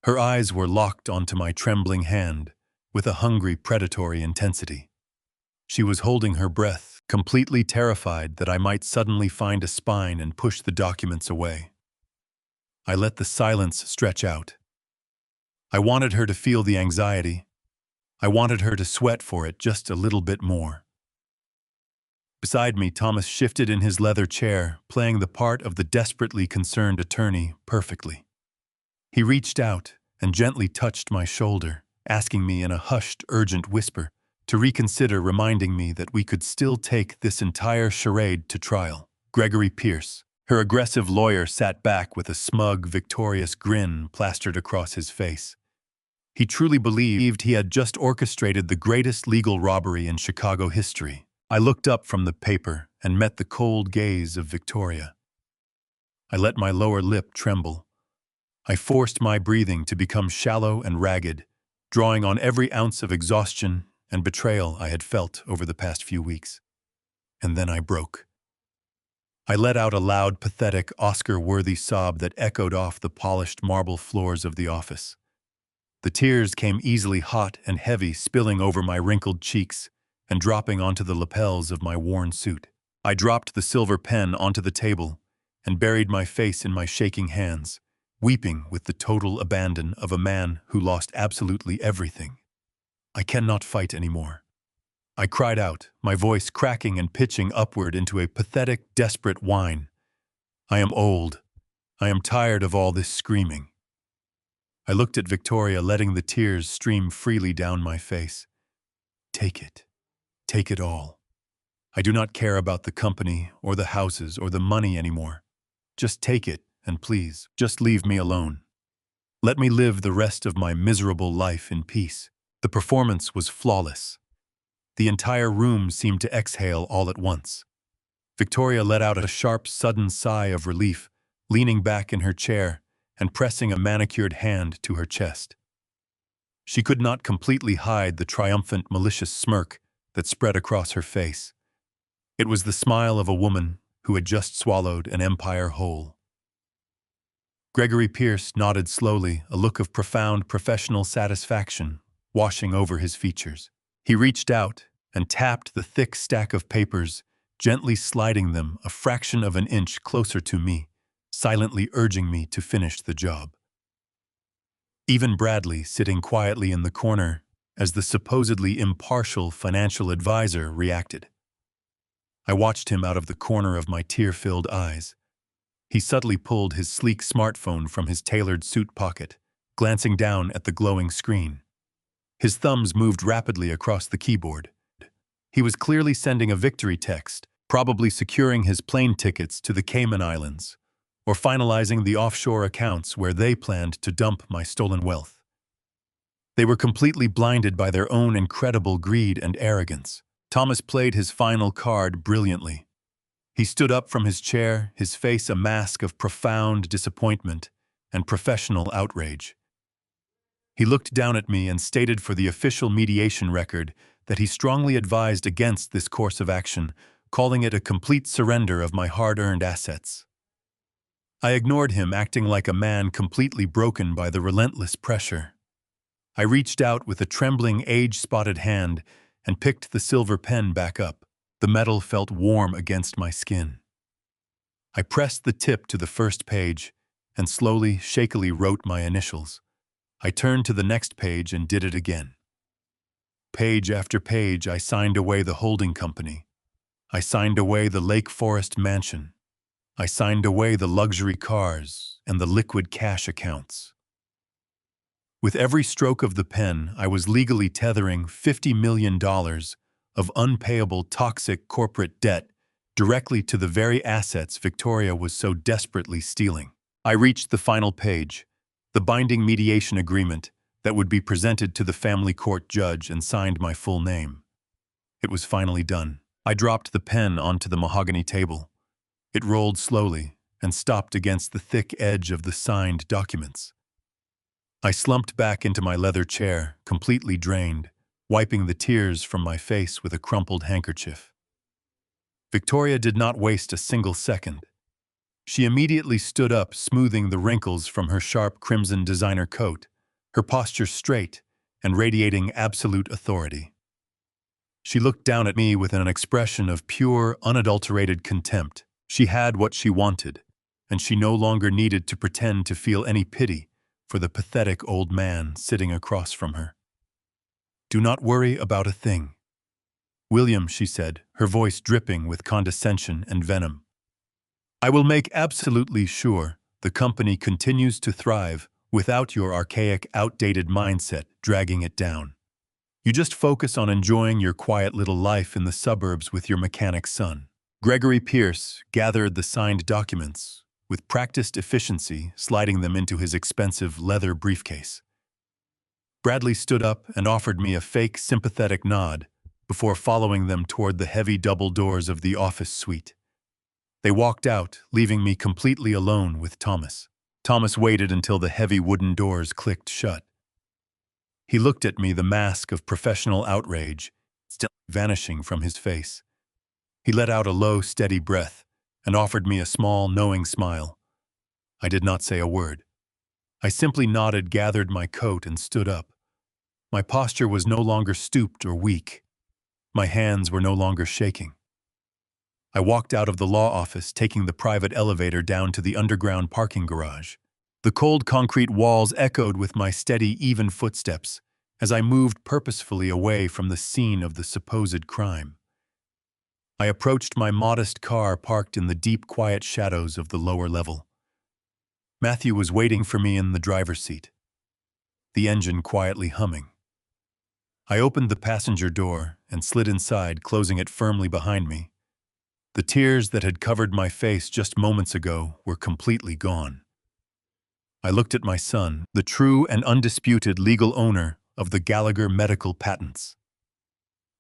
Her eyes were locked onto my trembling hand with a hungry, predatory intensity. She was holding her breath, completely terrified that I might suddenly find a spine and push the documents away. I let the silence stretch out. I wanted her to feel the anxiety. I wanted her to sweat for it just a little bit more. Beside me, Thomas shifted in his leather chair, playing the part of the desperately concerned attorney perfectly. He reached out and gently touched my shoulder, asking me in a hushed, urgent whisper to reconsider, reminding me that we could still take this entire charade to trial. Gregory Pierce, her aggressive lawyer, sat back with a smug, victorious grin plastered across his face. He truly believed he had just orchestrated the greatest legal robbery in Chicago history. I looked up from the paper and met the cold gaze of Victoria. I let my lower lip tremble. I forced my breathing to become shallow and ragged, drawing on every ounce of exhaustion and betrayal I had felt over the past few weeks. And then I broke. I let out a loud, pathetic, Oscar-worthy sob that echoed off the polished marble floors of the office. The tears came easily hot and heavy, spilling over my wrinkled cheeks and dropping onto the lapels of my worn suit. I dropped the silver pen onto the table and buried my face in my shaking hands, weeping with the total abandon of a man who lost absolutely everything. I cannot fight anymore. I cried out, my voice cracking and pitching upward into a pathetic, desperate whine. I am old. I am tired of all this screaming. I looked at Victoria, letting the tears stream freely down my face. Take it. Take it all. I do not care about the company or the houses or the money anymore. Just take it and please, just leave me alone. Let me live the rest of my miserable life in peace. The performance was flawless. The entire room seemed to exhale all at once. Victoria let out a sharp, sudden sigh of relief, leaning back in her chair and pressing a manicured hand to her chest. She could not completely hide the triumphant, malicious smirk that spread across her face. It was the smile of a woman who had just swallowed an empire whole. Gregory Pierce nodded slowly, a look of profound professional satisfaction washing over his features. He reached out and tapped the thick stack of papers, gently sliding them a fraction of an inch closer to me, silently urging me to finish the job. Even Bradley, sitting quietly in the corner as the supposedly impartial financial advisor, reacted. I watched him out of the corner of my tear-filled eyes. He subtly pulled his sleek smartphone from his tailored suit pocket, glancing down at the glowing screen. His thumbs moved rapidly across the keyboard. He was clearly sending a victory text, probably securing his plane tickets to the Cayman Islands, or finalizing the offshore accounts where they planned to dump my stolen wealth. They were completely blinded by their own incredible greed and arrogance. Thomas played his final card brilliantly. He stood up from his chair, his face a mask of profound disappointment and professional outrage. He looked down at me and stated for the official mediation record that he strongly advised against this course of action, calling it a complete surrender of my hard-earned assets. I ignored him, acting like a man completely broken by the relentless pressure. I reached out with a trembling, age-spotted hand and picked the silver pen back up. The metal felt warm against my skin. I pressed the tip to the first page and slowly, shakily wrote my initials. I turned to the next page and did it again. Page after page, I signed away the holding company. I signed away the Lake Forest mansion. I signed away the luxury cars and the liquid cash accounts. With every stroke of the pen, I was legally tethering $50 million of unpayable toxic corporate debt directly to the very assets Victoria was so desperately stealing. I reached the final page, the binding mediation agreement that would be presented to the family court judge, and signed my full name. It was finally done. I dropped the pen onto the mahogany table. It rolled slowly and stopped against the thick edge of the signed documents. I slumped back into my leather chair, completely drained, wiping the tears from my face with a crumpled handkerchief. Victoria did not waste a single second. She immediately stood up, smoothing the wrinkles from her sharp crimson designer coat, her posture straight and radiating absolute authority. She looked down at me with an expression of pure, unadulterated contempt. She had what she wanted, and she no longer needed to pretend to feel any pity for the pathetic old man sitting across from her. "Do not worry about a thing. William," she said, her voice dripping with condescension and venom. "I will make absolutely sure the company continues to thrive without your archaic, outdated mindset dragging it down. You just focus on enjoying your quiet little life in the suburbs with your mechanic son." Gregory Pierce gathered the signed documents, with practiced efficiency sliding them into his expensive leather briefcase. Bradley stood up and offered me a fake, sympathetic nod before following them toward the heavy double doors of the office suite. They walked out, leaving me completely alone with Thomas. Thomas waited until the heavy wooden doors clicked shut. He looked at me, the mask of professional outrage still vanishing from his face. He let out a low, steady breath and offered me a small, knowing smile. I did not say a word. I simply nodded, gathered my coat, and stood up. My posture was no longer stooped or weak. My hands were no longer shaking. I walked out of the law office, taking the private elevator down to the underground parking garage. The cold concrete walls echoed with my steady, even footsteps as I moved purposefully away from the scene of the supposed crime. I approached my modest car parked in the deep, quiet shadows of the lower level. Matthew was waiting for me in the driver's seat, the engine quietly humming. I opened the passenger door and slid inside, closing it firmly behind me. The tears that had covered my face just moments ago were completely gone. I looked at my son, the true and undisputed legal owner of the Gallagher Medical patents.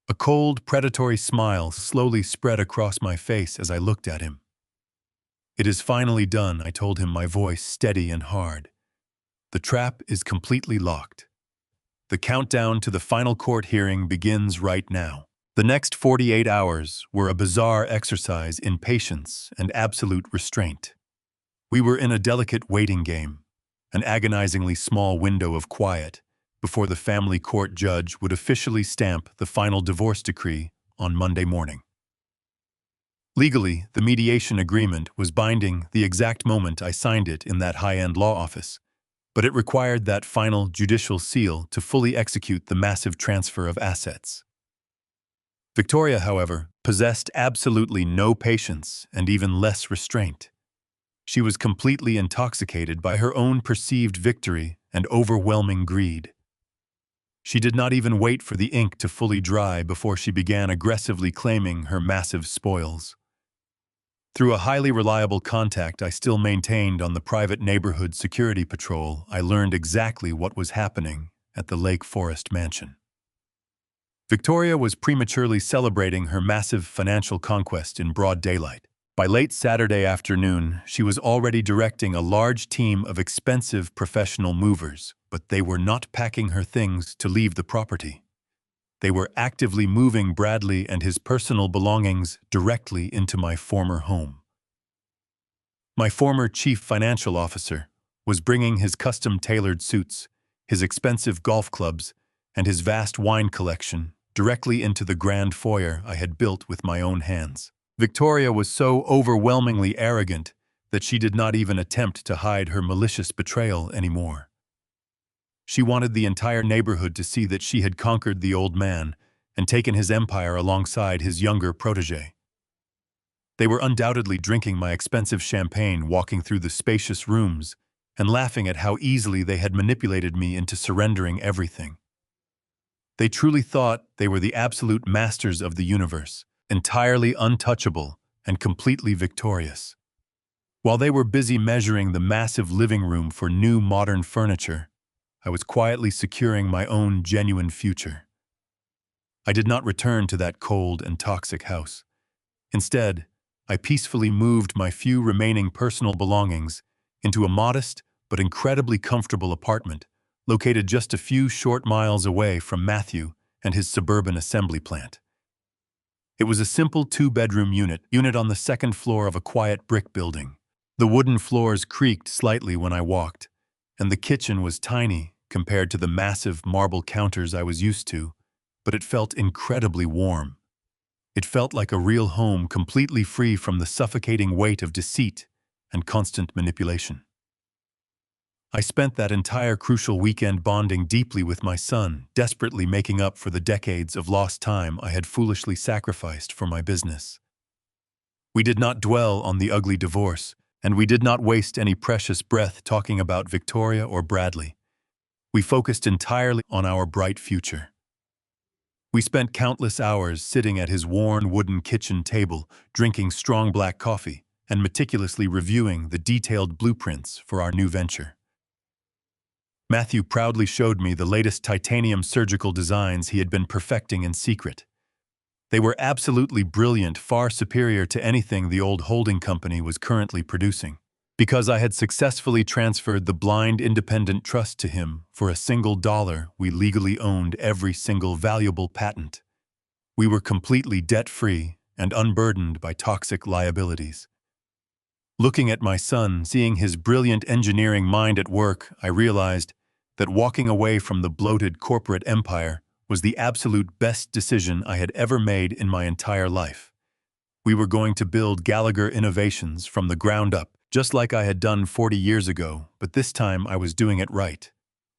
A cold, predatory smile slowly spread across my face as I looked at him. "It is finally done," I told him, my voice steady and hard. "The trap is completely locked. The countdown to the final court hearing begins right now." The next 48 hours were a bizarre exercise in patience and absolute restraint. We were in a delicate waiting game, an agonizingly small window of quiet, before the family court judge would officially stamp the final divorce decree on Monday morning. Legally, the mediation agreement was binding the exact moment I signed it in that high-end law office, but it required that final judicial seal to fully execute the massive transfer of assets. Victoria, however, possessed absolutely no patience and even less restraint. She was completely intoxicated by her own perceived victory and overwhelming greed. She did not even wait for the ink to fully dry before she began aggressively claiming her massive spoils. Through a highly reliable contact I still maintained on the private neighborhood security patrol, I learned exactly what was happening at the Lake Forest mansion. Victoria was prematurely celebrating her massive financial conquest in broad daylight. By late Saturday afternoon, she was already directing a large team of expensive professional movers, but they were not packing her things to leave the property. They were actively moving Bradley and his personal belongings directly into my former home. My former chief financial officer was bringing his custom-tailored suits, his expensive golf clubs, and his vast wine collection directly into the grand foyer I had built with my own hands. Victoria was so overwhelmingly arrogant that she did not even attempt to hide her malicious betrayal anymore. She wanted the entire neighborhood to see that she had conquered the old man and taken his empire alongside his younger protege. They were undoubtedly drinking my expensive champagne, walking through the spacious rooms, and laughing at how easily they had manipulated me into surrendering everything. They truly thought they were the absolute masters of the universe, entirely untouchable and completely victorious. While they were busy measuring the massive living room for new modern furniture, I was quietly securing my own genuine future. I did not return to that cold and toxic house. Instead, I peacefully moved my few remaining personal belongings into a modest but incredibly comfortable apartment located just a few short miles away from Matthew and his suburban assembly plant. It was a simple two-bedroom unit on the second floor of a quiet brick building. The wooden floors creaked slightly when I walked, and the kitchen was tiny compared to the massive marble counters I was used to, but it felt incredibly warm. It felt like a real home, completely free from the suffocating weight of deceit and constant manipulation. I spent that entire crucial weekend bonding deeply with my son, desperately making up for the decades of lost time I had foolishly sacrificed for my business. We did not dwell on the ugly divorce, and we did not waste any precious breath talking about Victoria or Bradley. We focused entirely on our bright future. We spent countless hours sitting at his worn wooden kitchen table, drinking strong black coffee, and meticulously reviewing the detailed blueprints for our new venture. Matthew proudly showed me the latest titanium surgical designs he had been perfecting in secret. They were absolutely brilliant, far superior to anything the old holding company was currently producing. Because I had successfully transferred the blind independent trust to him for $1, we legally owned every single valuable patent. We were completely debt-free and unburdened by toxic liabilities. Looking at my son, seeing his brilliant engineering mind at work, I realized that walking away from the bloated corporate empire was the absolute best decision I had ever made in my entire life. We were going to build Gallagher Innovations from the ground up, just like I had done 40 years ago, but this time I was doing it right.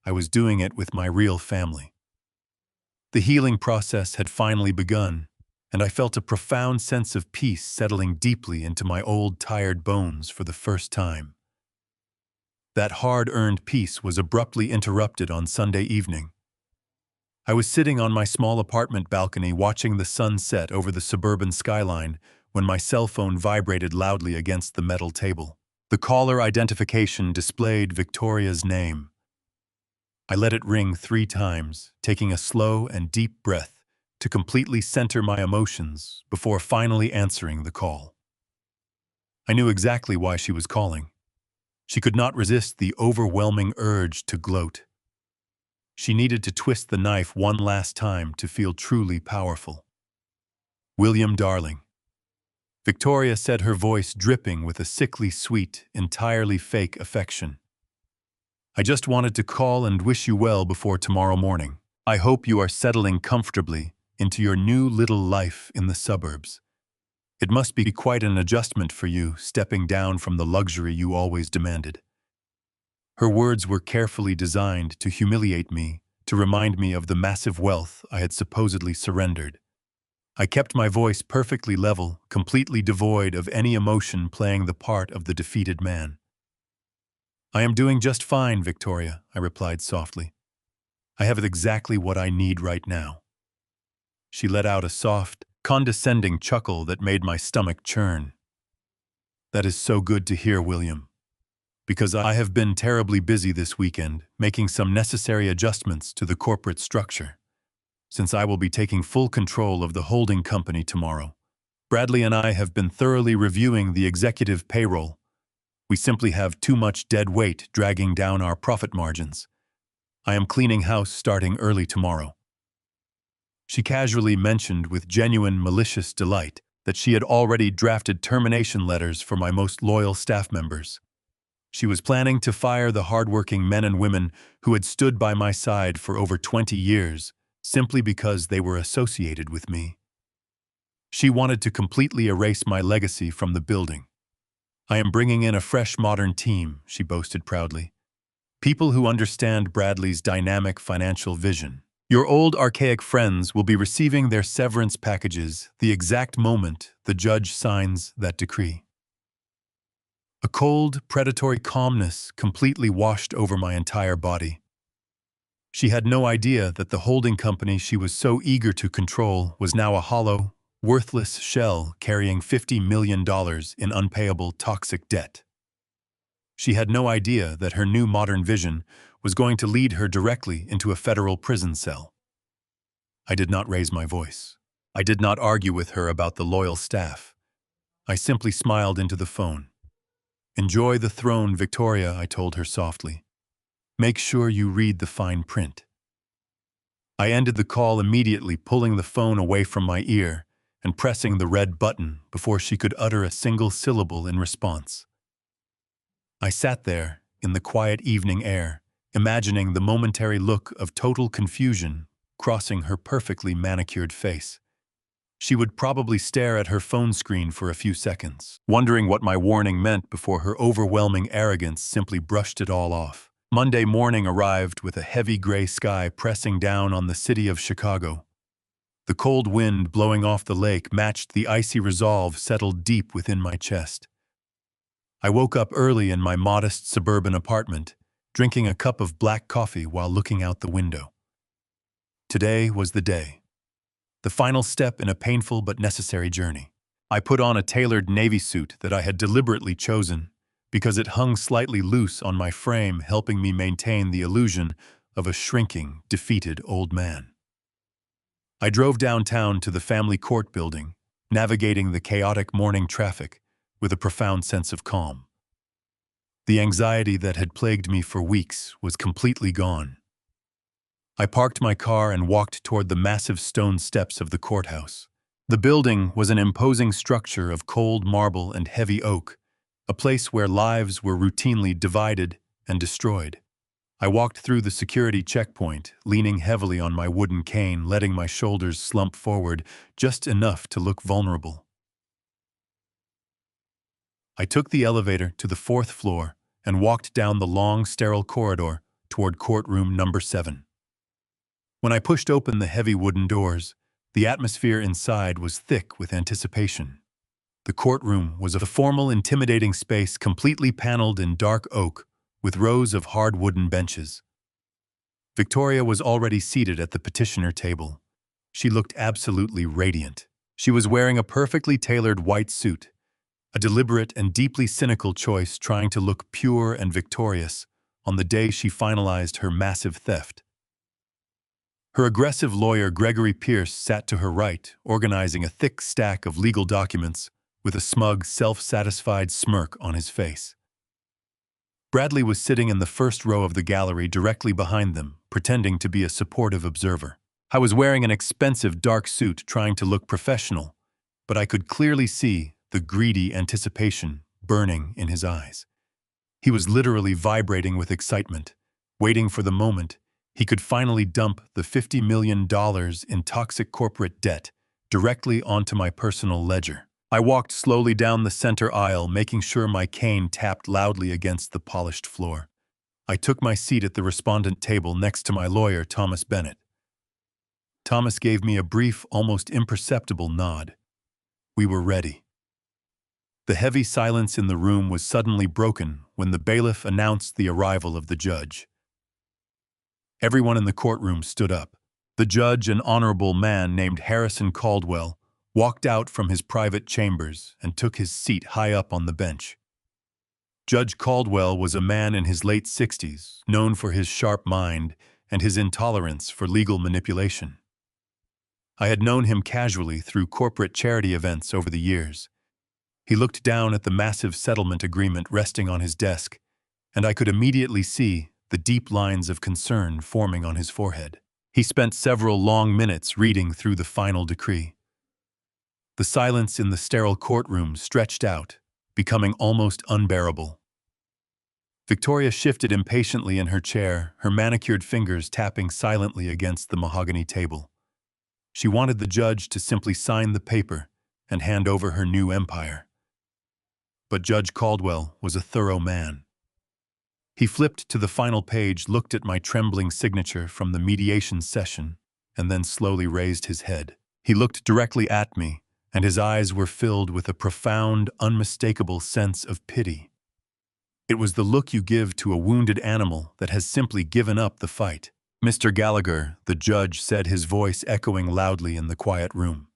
I was doing it with my real family. The healing process had finally begun, and I felt a profound sense of peace settling deeply into my old, tired bones for the first time. That hard-earned peace was abruptly interrupted on Sunday evening. I was sitting on my small apartment balcony watching the sun set over the suburban skyline when my cell phone vibrated loudly against the metal table. The caller identification displayed Victoria's name. I let it ring 3 times, taking a slow and deep breath to completely center my emotions before finally answering the call. I knew exactly why she was calling. She could not resist the overwhelming urge to gloat. She needed to twist the knife one last time to feel truly powerful. "William, darling." Victoria said, her voice dripping with a sickly sweet, entirely fake affection. "I just wanted to call and wish you well before tomorrow morning. I hope you are settling comfortably into your new little life in the suburbs. It must be quite an adjustment for you, stepping down from the luxury you always demanded." Her words were carefully designed to humiliate me, to remind me of the massive wealth I had supposedly surrendered. I kept my voice perfectly level, completely devoid of any emotion playing the part of the defeated man. "I am doing just fine, Victoria," I replied softly. "I have exactly what I need right now." She let out a soft, condescending chuckle that made my stomach churn. "That is so good to hear, William, because I have been terribly busy this weekend, making some necessary adjustments to the corporate structure. Since I will be taking full control of the holding company tomorrow, Bradley and I have been thoroughly reviewing the executive payroll. We simply have too much dead weight dragging down our profit margins. I am cleaning house starting early tomorrow." She casually mentioned with genuine malicious delight that she had already drafted termination letters for my most loyal staff members. She was planning to fire the hardworking men and women who had stood by my side for over 20 years, simply because they were associated with me. She wanted to completely erase my legacy from the building. "I am bringing in a fresh modern team," she boasted proudly. "People who understand Bradley's dynamic financial vision. Your old archaic friends will be receiving their severance packages the exact moment the judge signs that decree." A cold, predatory calmness completely washed over my entire body. She had no idea that the holding company she was so eager to control was now a hollow, worthless shell carrying $50 million in unpayable toxic debt. She had no idea that her new modern vision was going to lead her directly into a federal prison cell. I did not raise my voice. I did not argue with her about the loyal staff. I simply smiled into the phone. "Enjoy the throne, Victoria," I told her softly. "Make sure you read the fine print." I ended the call immediately, pulling the phone away from my ear and pressing the red button before she could utter a single syllable in response. I sat there, in the quiet evening air, imagining the momentary look of total confusion crossing her perfectly manicured face. She would probably stare at her phone screen for a few seconds, wondering what my warning meant before her overwhelming arrogance simply brushed it all off. Monday morning arrived with a heavy gray sky pressing down on the city of Chicago. The cold wind blowing off the lake matched the icy resolve settled deep within my chest. I woke up early in my modest suburban apartment, drinking a cup of black coffee while looking out the window. Today was the day. The final step in a painful but necessary journey. I put on a tailored navy suit that I had deliberately chosen because it hung slightly loose on my frame, helping me maintain the illusion of a shrinking, defeated old man. I drove downtown to the family court building, navigating the chaotic morning traffic with a profound sense of calm. The anxiety that had plagued me for weeks was completely gone. I parked my car and walked toward the massive stone steps of the courthouse. The building was an imposing structure of cold marble and heavy oak, a place where lives were routinely divided and destroyed. I walked through the security checkpoint, leaning heavily on my wooden cane, letting my shoulders slump forward just enough to look vulnerable. I took the elevator to the 4th floor and walked down the long, sterile corridor toward courtroom number 7. When I pushed open the heavy wooden doors, the atmosphere inside was thick with anticipation. The courtroom was a formal, intimidating space completely paneled in dark oak with rows of hard wooden benches. Victoria was already seated at the petitioner table. She looked absolutely radiant. She was wearing a perfectly tailored white suit, a deliberate and deeply cynical choice trying to look pure and victorious on the day she finalized her massive theft. Her aggressive lawyer Gregory Pierce sat to her right, organizing a thick stack of legal documents with a smug, self-satisfied smirk on his face. Bradley was sitting in the first row of the gallery directly behind them, pretending to be a supportive observer. I was wearing an expensive dark suit trying to look professional, but I could clearly see the greedy anticipation burning in his eyes. He was literally vibrating with excitement, waiting for the moment he could finally dump the $50 million in toxic corporate debt directly onto my personal ledger. I walked slowly down the center aisle, making sure my cane tapped loudly against the polished floor. I took my seat at the respondent table next to my lawyer, Thomas Bennett. Thomas gave me a brief, almost imperceptible nod. We were ready. The heavy silence in the room was suddenly broken when the bailiff announced the arrival of the judge. Everyone in the courtroom stood up. The judge, an honorable man named Harrison Caldwell, walked out from his private chambers and took his seat high up on the bench. Judge Caldwell was a man in his late 60s, known for his sharp mind and his intolerance for legal manipulation. I had known him casually through corporate charity events over the years. He looked down at the massive settlement agreement resting on his desk, and I could immediately see the deep lines of concern forming on his forehead. He spent several long minutes reading through the final decree. The silence in the sterile courtroom stretched out, becoming almost unbearable. Victoria shifted impatiently in her chair, her manicured fingers tapping silently against the mahogany table. She wanted the judge to simply sign the paper and hand over her new empire. But Judge Caldwell was a thorough man. He flipped to the final page, looked at my trembling signature from the mediation session, and then slowly raised his head. He looked directly at me, and his eyes were filled with a profound, unmistakable sense of pity. It was the look you give to a wounded animal that has simply given up the fight. "Mr. Gallagher," the judge said, his voice echoing loudly in the quiet room.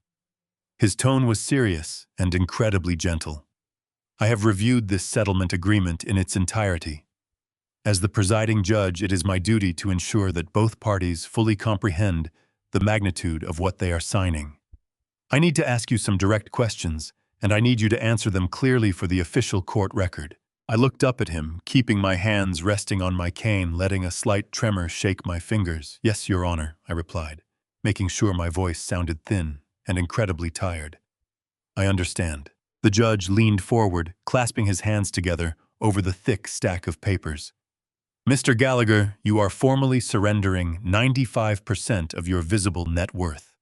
His tone was serious and incredibly gentle. "I have reviewed this settlement agreement in its entirety. As the presiding judge, it is my duty to ensure that both parties fully comprehend the magnitude of what they are signing. I need to ask you some direct questions, and I need you to answer them clearly for the official court record." I looked up at him, keeping my hands resting on my cane, letting a slight tremor shake my fingers. "Yes, Your Honor," I replied, making sure my voice sounded thin and incredibly tired. "I understand." The judge leaned forward, clasping his hands together over the thick stack of papers. "Mr. Gallagher, you are formally surrendering 95% of your visible net worth.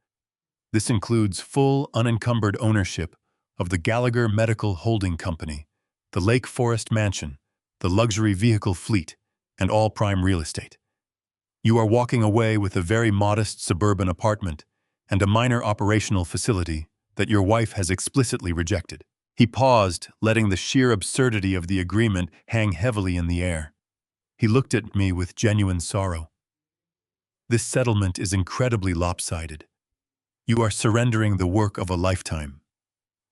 This includes full, unencumbered ownership of the Gallagher Medical Holding Company, the Lake Forest Mansion, the luxury vehicle fleet, and all prime real estate. You are walking away with a very modest suburban apartment and a minor operational facility that your wife has explicitly rejected." He paused, letting the sheer absurdity of the agreement hang heavily in the air. He looked at me with genuine sorrow. "This settlement is incredibly lopsided. You are surrendering the work of a lifetime.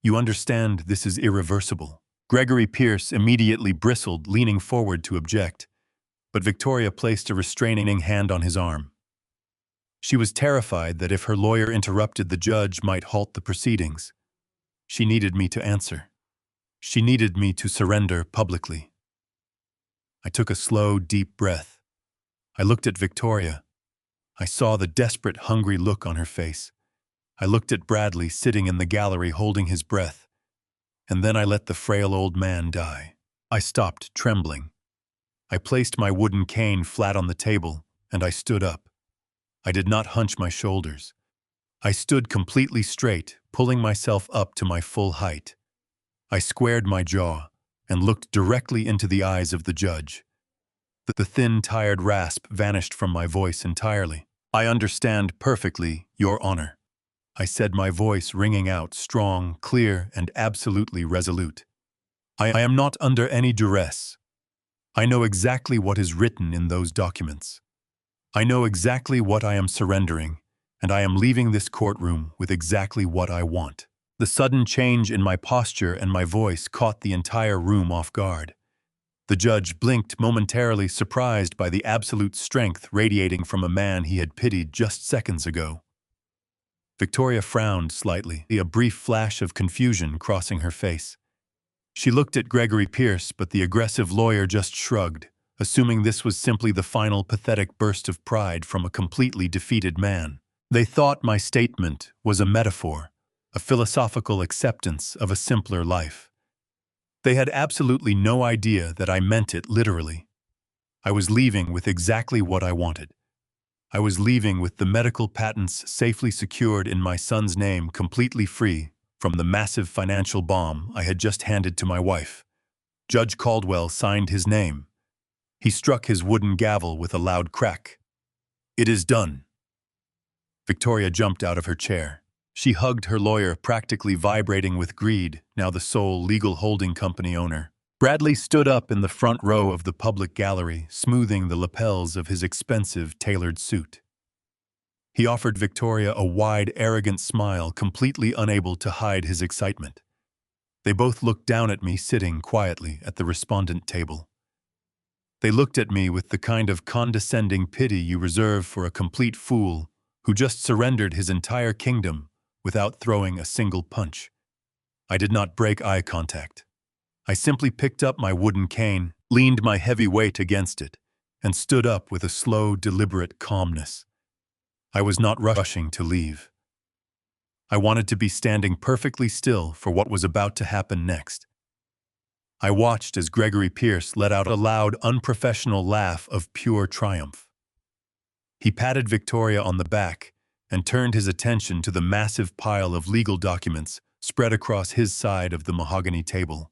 You understand this is irreversible." Gregory Pierce immediately bristled, leaning forward to object, but Victoria placed a restraining hand on his arm. She was terrified that if her lawyer interrupted, the judge might halt the proceedings. She needed me to answer. She needed me to surrender publicly. I took a slow, deep breath. I looked at Victoria. I saw the desperate, hungry look on her face. I looked at Bradley sitting in the gallery holding his breath. And then I let the frail old man die. I stopped, trembling. I placed my wooden cane flat on the table, and I stood up. I did not hunch my shoulders. I stood completely straight, pulling myself up to my full height. I squared my jaw and looked directly into the eyes of the judge. The thin, tired rasp vanished from my voice entirely. "I understand perfectly, Your Honor," I said, my voice ringing out strong, clear, and absolutely resolute. I am not under any duress. I know exactly what is written in those documents. I know exactly what I am surrendering, and I am leaving this courtroom with exactly what I want. The sudden change in my posture and my voice caught the entire room off guard. The judge blinked momentarily, surprised by the absolute strength radiating from a man he had pitied just seconds ago. Victoria frowned slightly, a brief flash of confusion crossing her face. She looked at Gregory Pierce, but the aggressive lawyer just shrugged, assuming this was simply the final pathetic burst of pride from a completely defeated man. They thought my statement was a metaphor, a philosophical acceptance of a simpler life. They had absolutely no idea that I meant it literally. I was leaving with exactly what I wanted. I was leaving with the medical patents safely secured in my son's name, completely free from the massive financial bomb I had just handed to my wife. Judge Caldwell signed his name. He struck his wooden gavel with a loud crack. "It is done." Victoria jumped out of her chair. She hugged her lawyer, practically vibrating with greed, now the sole legal holding company owner. Bradley stood up in the front row of the public gallery, smoothing the lapels of his expensive, tailored suit. He offered Victoria a wide, arrogant smile, completely unable to hide his excitement. They both looked down at me, sitting quietly at the respondent table. They looked at me with the kind of condescending pity you reserve for a complete fool who just surrendered his entire kingdom without throwing a single punch. I did not break eye contact. I simply picked up my wooden cane, leaned my heavy weight against it, and stood up with a slow, deliberate calmness. I was not rushing to leave. I wanted to be standing perfectly still for what was about to happen next. I watched as Gregory Pierce let out a loud, unprofessional laugh of pure triumph. He patted Victoria on the back and turned his attention to the massive pile of legal documents spread across his side of the mahogany table.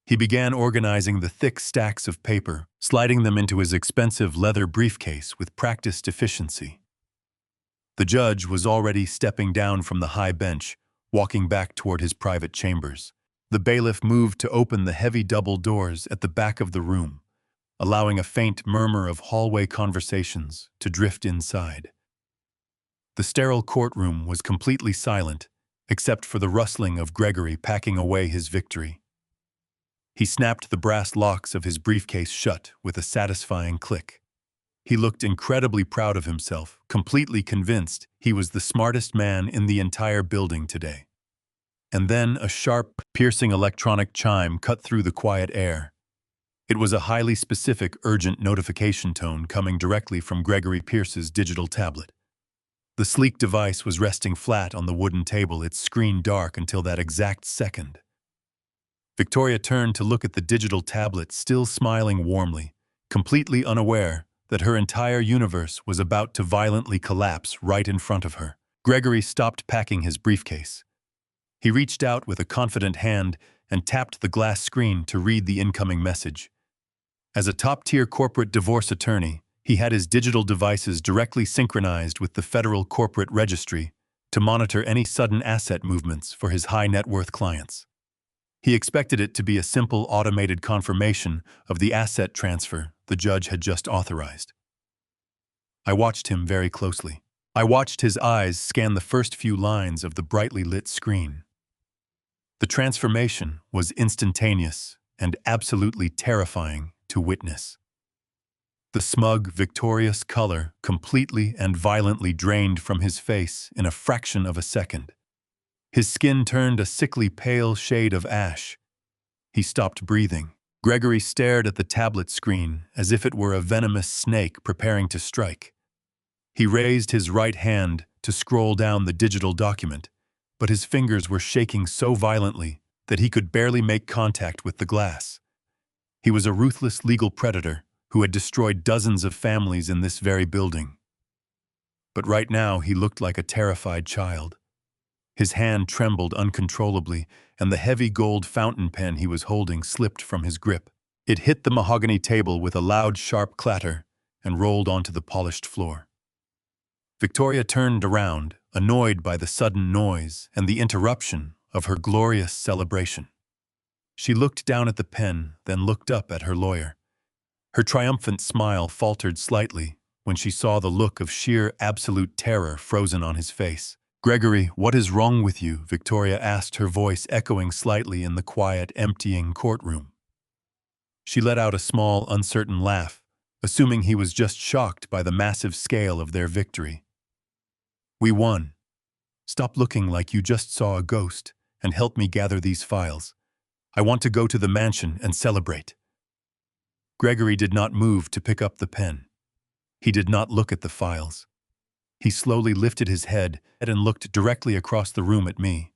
He began organizing the thick stacks of paper, sliding them into his expensive leather briefcase with practiced efficiency. The judge was already stepping down from the high bench, walking back toward his private chambers. The bailiff moved to open the heavy double doors at the back of the room, allowing a faint murmur of hallway conversations to drift inside. The sterile courtroom was completely silent, except for the rustling of Gregory packing away his victory. He snapped the brass locks of his briefcase shut with a satisfying click. He looked incredibly proud of himself, completely convinced he was the smartest man in the entire building today. And then a sharp, piercing electronic chime cut through the quiet air. It was a highly specific, urgent notification tone coming directly from Gregory Pierce's digital tablet. The sleek device was resting flat on the wooden table, its screen dark until that exact second. Victoria turned to look at the digital tablet, still smiling warmly, completely unaware that her entire universe was about to violently collapse right in front of her. Gregory stopped packing his briefcase. He reached out with a confident hand and tapped the glass screen to read the incoming message. As a top-tier corporate divorce attorney, he had his digital devices directly synchronized with the Federal Corporate Registry to monitor any sudden asset movements for his high-net-worth clients. He expected it to be a simple automated confirmation of the asset transfer the judge had just authorized. I watched him very closely. I watched his eyes scan the first few lines of the brightly lit screen. The transformation was instantaneous and absolutely terrifying to witness. The smug, victorious color completely and violently drained from his face in a fraction of a second. His skin turned a sickly pale shade of ash. He stopped breathing. Gregory stared at the tablet screen as if it were a venomous snake preparing to strike. He raised his right hand to scroll down the digital document, but his fingers were shaking so violently that he could barely make contact with the glass. He was a ruthless legal predator who had destroyed dozens of families in this very building. But right now he looked like a terrified child. His hand trembled uncontrollably, and the heavy gold fountain pen he was holding slipped from his grip. It hit the mahogany table with a loud, sharp clatter and rolled onto the polished floor. Victoria turned around, annoyed by the sudden noise and the interruption of her glorious celebration. She looked down at the pen, then looked up at her lawyer. Her triumphant smile faltered slightly, when she saw the look of sheer absolute terror frozen on his face. "Gregory, what is wrong with you?" Victoria asked, her voice echoing slightly in the quiet, emptying courtroom. She let out a small, uncertain laugh, assuming he was just shocked by the massive scale of their victory. "We won. Stop looking like you just saw a ghost and help me gather these files. I want to go to the mansion and celebrate." Gregory did not move to pick up the pen. He did not look at the files. He slowly lifted his head and looked directly across the room at me.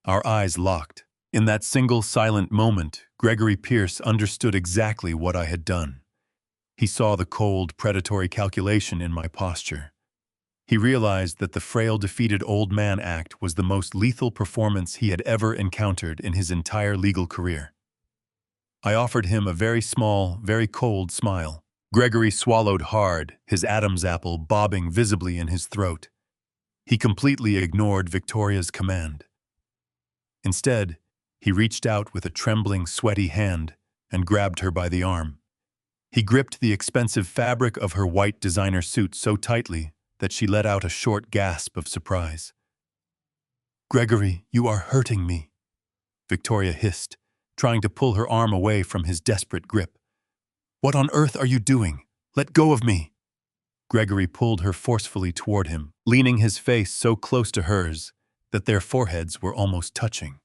Our eyes locked. In that single silent moment, Gregory Pierce understood exactly what I had done. He saw the cold, predatory calculation in my posture. He realized that the frail, defeated old man act was the most lethal performance he had ever encountered in his entire legal career. I offered him a very small, very cold smile. Gregory swallowed hard, his Adam's apple bobbing visibly in his throat. He completely ignored Victoria's command. Instead, he reached out with a trembling, sweaty hand and grabbed her by the arm. He gripped the expensive fabric of her white designer suit so tightly that she let out a short gasp of surprise. "Gregory, you are hurting me," Victoria hissed, trying to pull her arm away from his desperate grip. "What on earth are you doing? Let go of me!" Gregory pulled her forcefully toward him, leaning his face so close to hers that their foreheads were almost touching.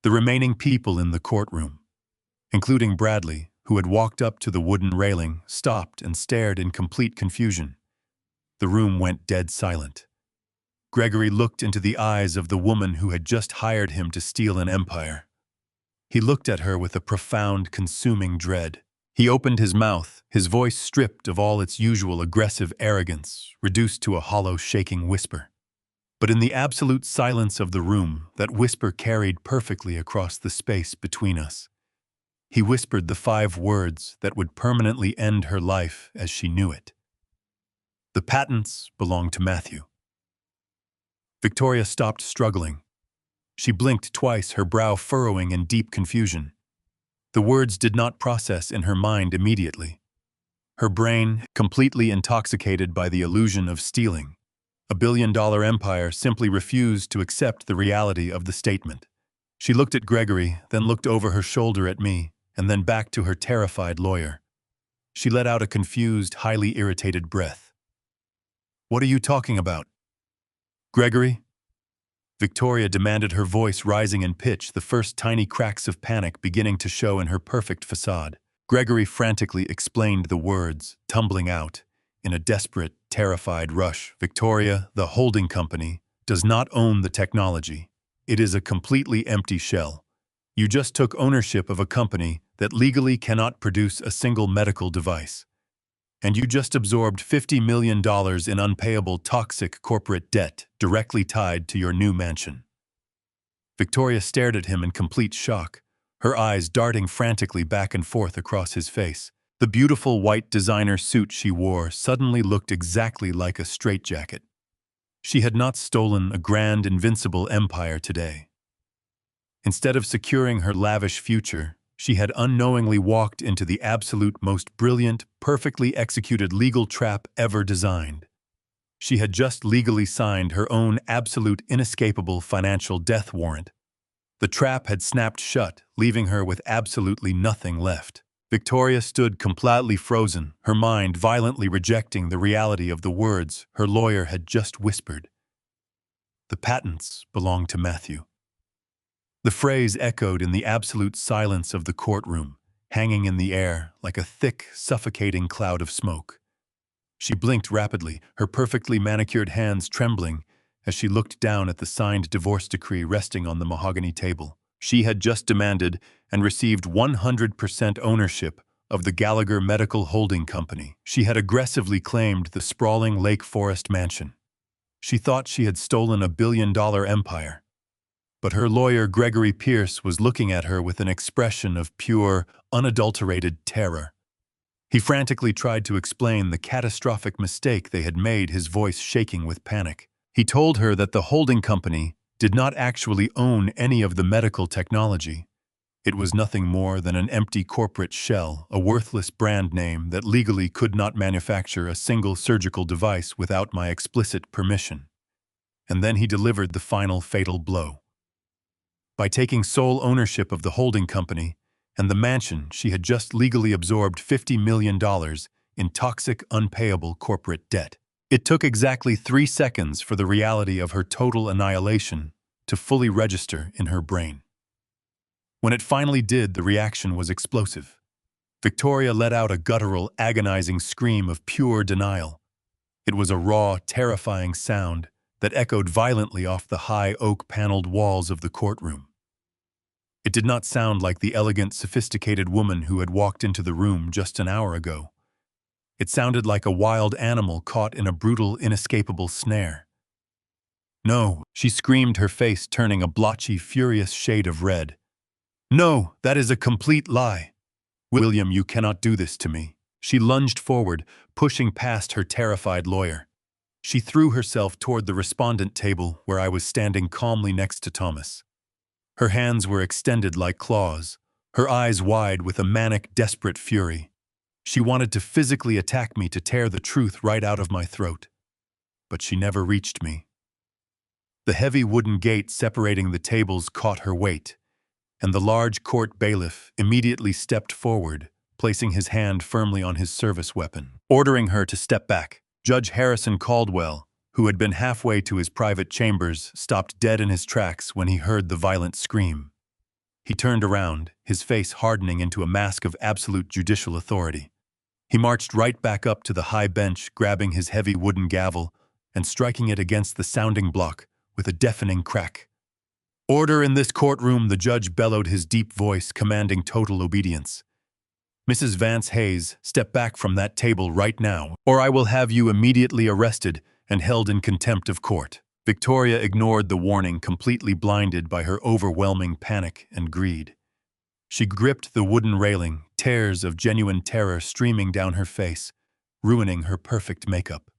The remaining people in the courtroom, including Bradley, who had walked up to the wooden railing, stopped and stared in complete confusion. The room went dead silent. Gregory looked into the eyes of the woman who had just hired him to steal an empire. He looked at her with a profound, consuming dread. He opened his mouth, his voice stripped of all its usual aggressive arrogance, reduced to a hollow, shaking whisper. But in the absolute silence of the room, that whisper carried perfectly across the space between us. He whispered the 5 words that would permanently end her life as she knew it. "The patents belong to Matthew." Victoria stopped struggling. She blinked twice, her brow furrowing in deep confusion. The words did not process in her mind immediately. Her brain, completely intoxicated by the illusion of stealing a billion-dollar empire, simply refused to accept the reality of the statement. She looked at Gregory, then looked over her shoulder at me, and then back to her terrified lawyer. She let out a confused, highly irritated breath. "What are you talking about?" "Gregory?" Victoria demanded, her voice rising in pitch, the first tiny cracks of panic beginning to show in her perfect facade. Gregory frantically explained the words, tumbling out in a desperate, terrified rush. "Victoria, the holding company, does not own the technology. It is a completely empty shell. You just took ownership of a company that legally cannot produce a single medical device. And you just absorbed $50 million in unpayable toxic corporate debt directly tied to your new mansion." Victoria stared at him in complete shock, her eyes darting frantically back and forth across his face. The beautiful white designer suit she wore suddenly looked exactly like a straitjacket. She had not stolen a grand, invincible empire today. Instead of securing her lavish future, she had unknowingly walked into the absolute most brilliant, perfectly executed legal trap ever designed. She had just legally signed her own absolute, inescapable financial death warrant. The trap had snapped shut, leaving her with absolutely nothing left. Victoria stood completely frozen, her mind violently rejecting the reality of the words her lawyer had just whispered. "The patents belong to Matthew." The phrase echoed in the absolute silence of the courtroom, hanging in the air like a thick, suffocating cloud of smoke. She blinked rapidly, her perfectly manicured hands trembling as she looked down at the signed divorce decree resting on the mahogany table. She had just demanded and received 100% ownership of the Gallagher Medical holding company. She had aggressively claimed the sprawling Lake Forest mansion. She thought she had stolen a billion-dollar empire. But her lawyer, Gregory Pierce, was looking at her with an expression of pure, unadulterated terror. He frantically tried to explain the catastrophic mistake they had made, his voice shaking with panic. He told her that the holding company did not actually own any of the medical technology. It was nothing more than an empty corporate shell, a worthless brand name that legally could not manufacture a single surgical device without my explicit permission. And then he delivered the final fatal blow. By taking sole ownership of the holding company and the mansion, she had just legally absorbed $50 million in toxic, unpayable corporate debt. It took exactly 3 seconds for the reality of her total annihilation to fully register in her brain. When it finally did, the reaction was explosive. Victoria let out a guttural, agonizing scream of pure denial. It was a raw, terrifying sound that echoed violently off the high oak-paneled walls of the courtroom. It did not sound like the elegant, sophisticated woman who had walked into the room just an hour ago. It sounded like a wild animal caught in a brutal, inescapable snare. "No," she screamed, her face turning a blotchy, furious shade of red. "No, that is a complete lie. William, you cannot do this to me." She lunged forward, pushing past her terrified lawyer. She threw herself toward the respondent table where I was standing calmly next to Thomas. Her hands were extended like claws, her eyes wide with a manic, desperate fury. She wanted to physically attack me, to tear the truth right out of my throat. But she never reached me. The heavy wooden gate separating the tables caught her weight, and the large court bailiff immediately stepped forward, placing his hand firmly on his service weapon, ordering her to step back. Judge Harrison Caldwell, who had been halfway to his private chambers, stopped dead in his tracks when he heard the violent scream. He turned around, his face hardening into a mask of absolute judicial authority. He marched right back up to the high bench, grabbing his heavy wooden gavel and striking it against the sounding block with a deafening crack. "Order in this courtroom," the judge bellowed, his deep voice commanding total obedience. "Mrs. Vance Hayes, step back from that table right now, or I will have you immediately arrested and held in contempt of court." Victoria ignored the warning, completely blinded by her overwhelming panic and greed. She gripped the wooden railing, tears of genuine terror streaming down her face, ruining her perfect makeup.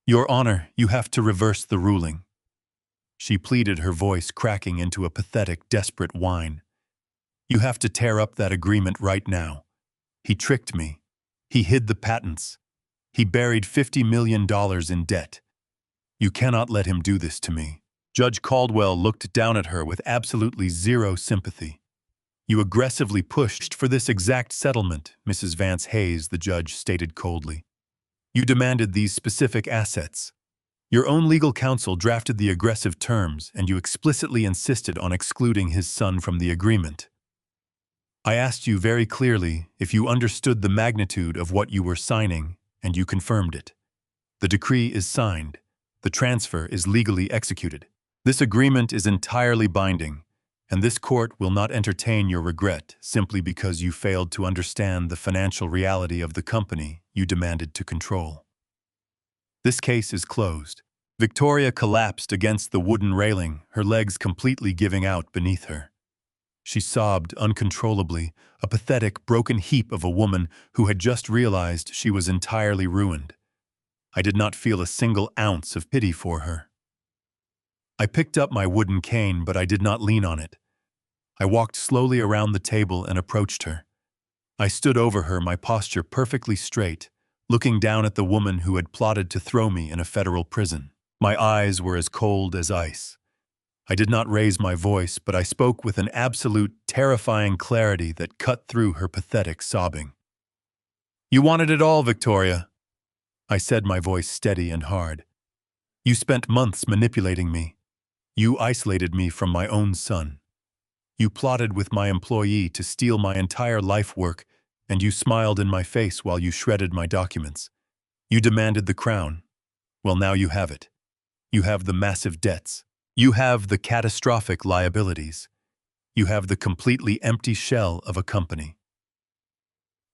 "Your Honor, you have to reverse the ruling," she pleaded, her voice cracking into a pathetic, desperate whine. "You have to tear up that agreement right now. He tricked me. He hid the patents. He buried $50 million in debt. You cannot let him do this to me." Judge Caldwell looked down at her with absolutely zero sympathy. "You aggressively pushed for this exact settlement, Mrs. Vance Hayes," the judge stated coldly. "You demanded these specific assets. Your own legal counsel drafted the aggressive terms, and you explicitly insisted on excluding his son from the agreement. I asked you very clearly if you understood the magnitude of what you were signing, and you confirmed it. The decree is signed. The transfer is legally executed. This agreement is entirely binding, and this court will not entertain your regret simply because you failed to understand the financial reality of the company you demanded to control. This case is closed." Victoria collapsed against the wooden railing, her legs completely giving out beneath her. She sobbed uncontrollably, a pathetic, broken heap of a woman who had just realized she was entirely ruined. I did not feel a single ounce of pity for her. I picked up my wooden cane, but I did not lean on it. I walked slowly around the table and approached her. I stood over her, my posture perfectly straight, looking down at the woman who had plotted to throw me in a federal prison. My eyes were as cold as ice. I did not raise my voice, but I spoke with an absolute, terrifying clarity that cut through her pathetic sobbing. "You wanted it all, Victoria," I said, my voice steady and hard. "You spent months manipulating me. You isolated me from my own son. You plotted with my employee to steal my entire life work, and you smiled in my face while you shredded my documents. You demanded the crown. Well, now you have it. You have the massive debts. You have the catastrophic liabilities. You have the completely empty shell of a company.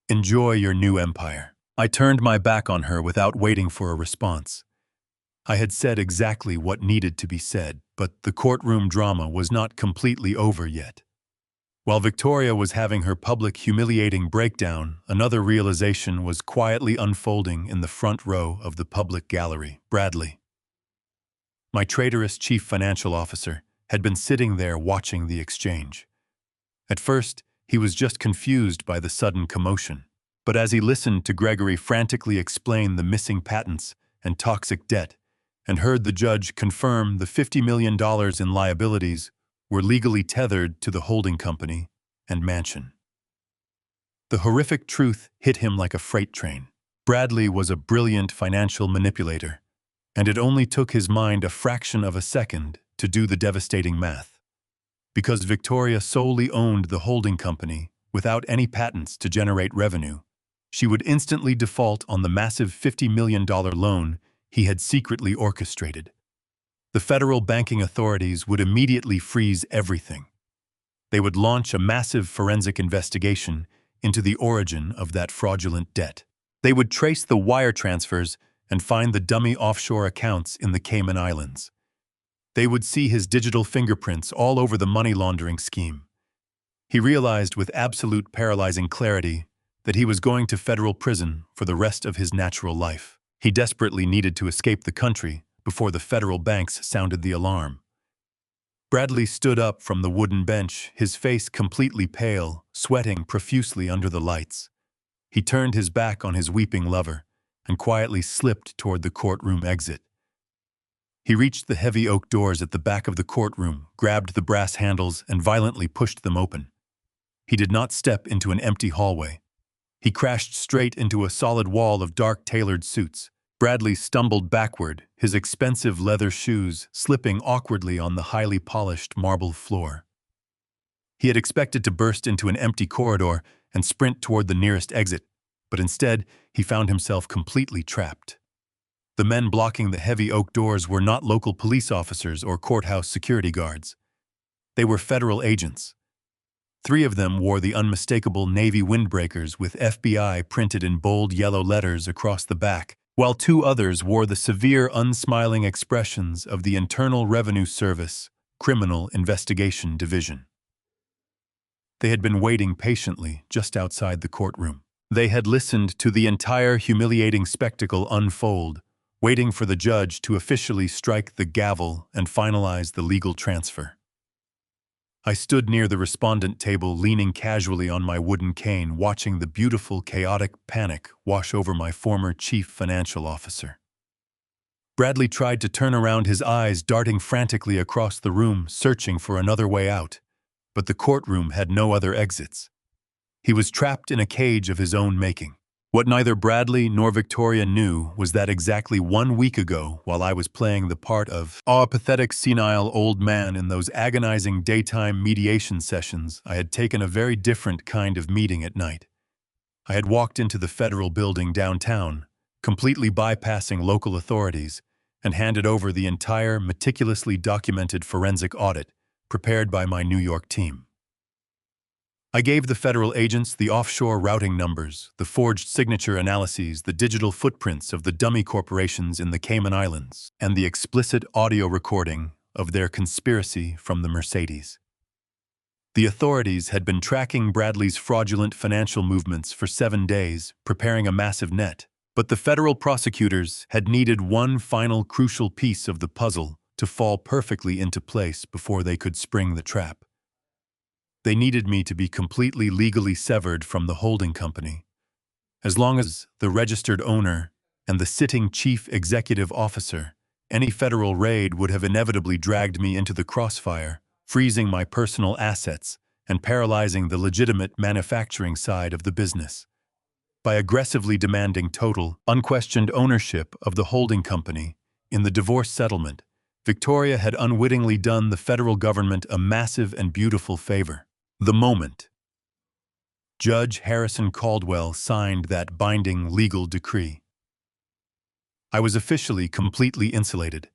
Enjoy your new empire." I turned my back on her without waiting for a response. I had said exactly what needed to be said, but the courtroom drama was not completely over yet. While Victoria was having her public, humiliating breakdown, another realization was quietly unfolding in the front row of the public gallery. Bradley, my traitorous chief financial officer, had been sitting there watching the exchange. At first, he was just confused by the sudden commotion. But as he listened to Gregory frantically explain the missing patents and toxic debt, and heard the judge confirm the $50 million in liabilities were legally tethered to the holding company and mansion, the horrific truth hit him like a freight train. Bradley was a brilliant financial manipulator, and it only took his mind a fraction of a second to do the devastating math. Because Victoria solely owned the holding company without any patents to generate revenue, she would instantly default on the massive $50 million loan he had secretly orchestrated. The federal banking authorities would immediately freeze everything. They would launch a massive forensic investigation into the origin of that fraudulent debt. They would trace the wire transfers and find the dummy offshore accounts in the Cayman Islands. They would see his digital fingerprints all over the money laundering scheme. He realized with absolute paralyzing clarity that he was going to federal prison for the rest of his natural life. He desperately needed to escape the country before the federal banks sounded the alarm. Bradley stood up from the wooden bench, his face completely pale, sweating profusely under the lights. He turned his back on his weeping lover and quietly slipped toward the courtroom exit. He reached the heavy oak doors at the back of the courtroom, grabbed the brass handles, and violently pushed them open. He did not step into an empty hallway. He crashed straight into a solid wall of dark tailored suits. Bradley stumbled backward, his expensive leather shoes slipping awkwardly on the highly polished marble floor. He had expected to burst into an empty corridor and sprint toward the nearest exit, but instead he found himself completely trapped. The men blocking the heavy oak doors were not local police officers or courthouse security guards. They were federal agents. 3 of them wore the unmistakable Navy windbreakers with FBI printed in bold yellow letters across the back, while 2 others wore the severe, unsmiling expressions of the Internal Revenue Service Criminal Investigation Division. They had been waiting patiently just outside the courtroom. They had listened to the entire humiliating spectacle unfold, waiting for the judge to officially strike the gavel and finalize the legal transfer. I stood near the respondent table, leaning casually on my wooden cane, watching the beautiful, chaotic panic wash over my former chief financial officer. Bradley tried to turn around, his eyes darting frantically across the room, searching for another way out, but the courtroom had no other exits. He was trapped in a cage of his own making. What neither Bradley nor Victoria knew was that exactly 1 week ago, while I was playing the part of a pathetic, senile old man in those agonizing daytime mediation sessions, I had taken a very different kind of meeting at night. I had walked into the federal building downtown, completely bypassing local authorities, and handed over the entire meticulously documented forensic audit prepared by my New York team. I gave the federal agents the offshore routing numbers, the forged signature analyses, the digital footprints of the dummy corporations in the Cayman Islands, and the explicit audio recording of their conspiracy from the Mercedes. The authorities had been tracking Bradley's fraudulent financial movements for 7 days, preparing a massive net, but the federal prosecutors had needed one final crucial piece of the puzzle to fall perfectly into place before they could spring the trap. They needed me to be completely legally severed from the holding company. As long as the registered owner and the sitting chief executive officer, any federal raid would have inevitably dragged me into the crossfire, freezing my personal assets and paralyzing the legitimate manufacturing side of the business. By aggressively demanding total, unquestioned ownership of the holding company in the divorce settlement, Victoria had unwittingly done the federal government a massive and beautiful favor. The moment Judge Harrison Caldwell signed that binding legal decree, I was officially completely insulated.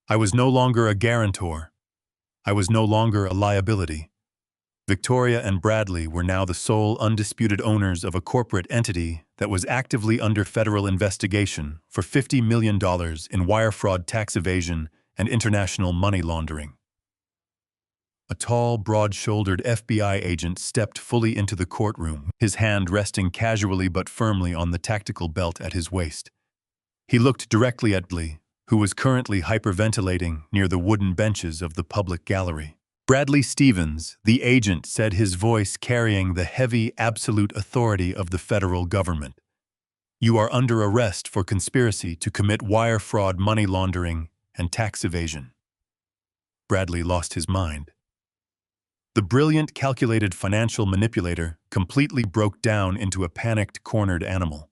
I was no longer a guarantor. I was no longer a liability. Victoria and Bradley were now the sole undisputed owners of a corporate entity that was actively under federal investigation for $50 million in wire fraud, tax evasion, and international money laundering. A tall, broad-shouldered FBI agent stepped fully into the courtroom, his hand resting casually but firmly on the tactical belt at his waist. He looked directly at Bradley, who was currently hyperventilating near the wooden benches of the public gallery. Bradley Stevens, the agent, said, his voice carrying the heavy, absolute authority of the federal government. You are under arrest for conspiracy to commit wire fraud, money laundering, and tax evasion. Bradley lost his mind. The brilliant, calculated financial manipulator completely broke down into a panicked, cornered animal.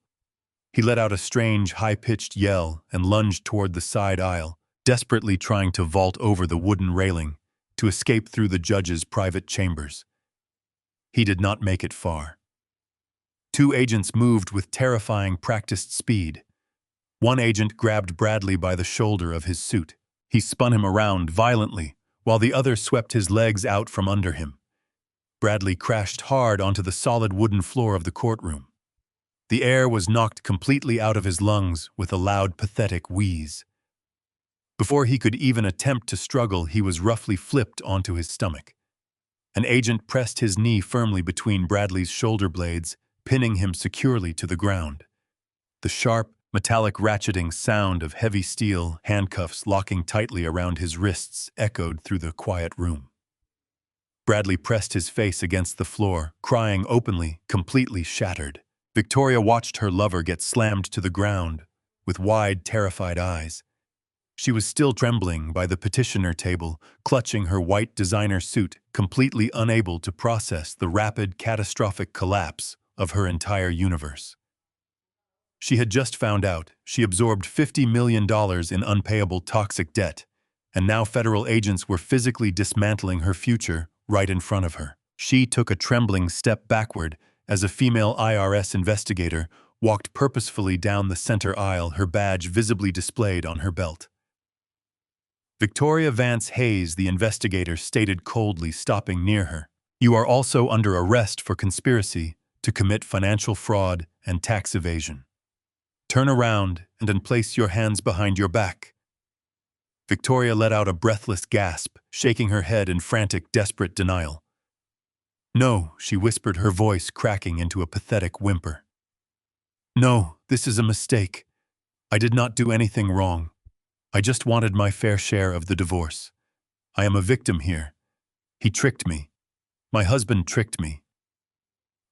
He let out a strange, high-pitched yell and lunged toward the side aisle, desperately trying to vault over the wooden railing to escape through the judge's private chambers. He did not make it far. Two agents moved with terrifying, practiced speed. One agent grabbed Bradley by the shoulder of his suit. He spun him around violently, while the other swept his legs out from under him. Bradley crashed hard onto the solid wooden floor of the courtroom. The air was knocked completely out of his lungs with a loud, pathetic wheeze. Before he could even attempt to struggle, he was roughly flipped onto his stomach. An agent pressed his knee firmly between Bradley's shoulder blades, pinning him securely to the ground. The sharp, metallic ratcheting sound of heavy steel handcuffs locking tightly around his wrists echoed through the quiet room. Bradley pressed his face against the floor, crying openly, completely shattered. Victoria watched her lover get slammed to the ground, with wide, terrified eyes. She was still trembling by the petitioner table, clutching her white designer suit, completely unable to process the rapid, catastrophic collapse of her entire universe. She had just found out she absorbed $50 million in unpayable toxic debt, and now federal agents were physically dismantling her future right in front of her. She took a trembling step backward as a female IRS investigator walked purposefully down the center aisle, her badge visibly displayed on her belt. Victoria Vance Hayes, the investigator, stated coldly, stopping near her. You are also under arrest for conspiracy to commit financial fraud and tax evasion. Turn around and then place your hands behind your back. Victoria let out a breathless gasp, shaking her head in frantic, desperate denial. No, she whispered, her voice cracking into a pathetic whimper. No, this is a mistake. I did not do anything wrong. I just wanted my fair share of the divorce. I am a victim here. He tricked me. My husband tricked me.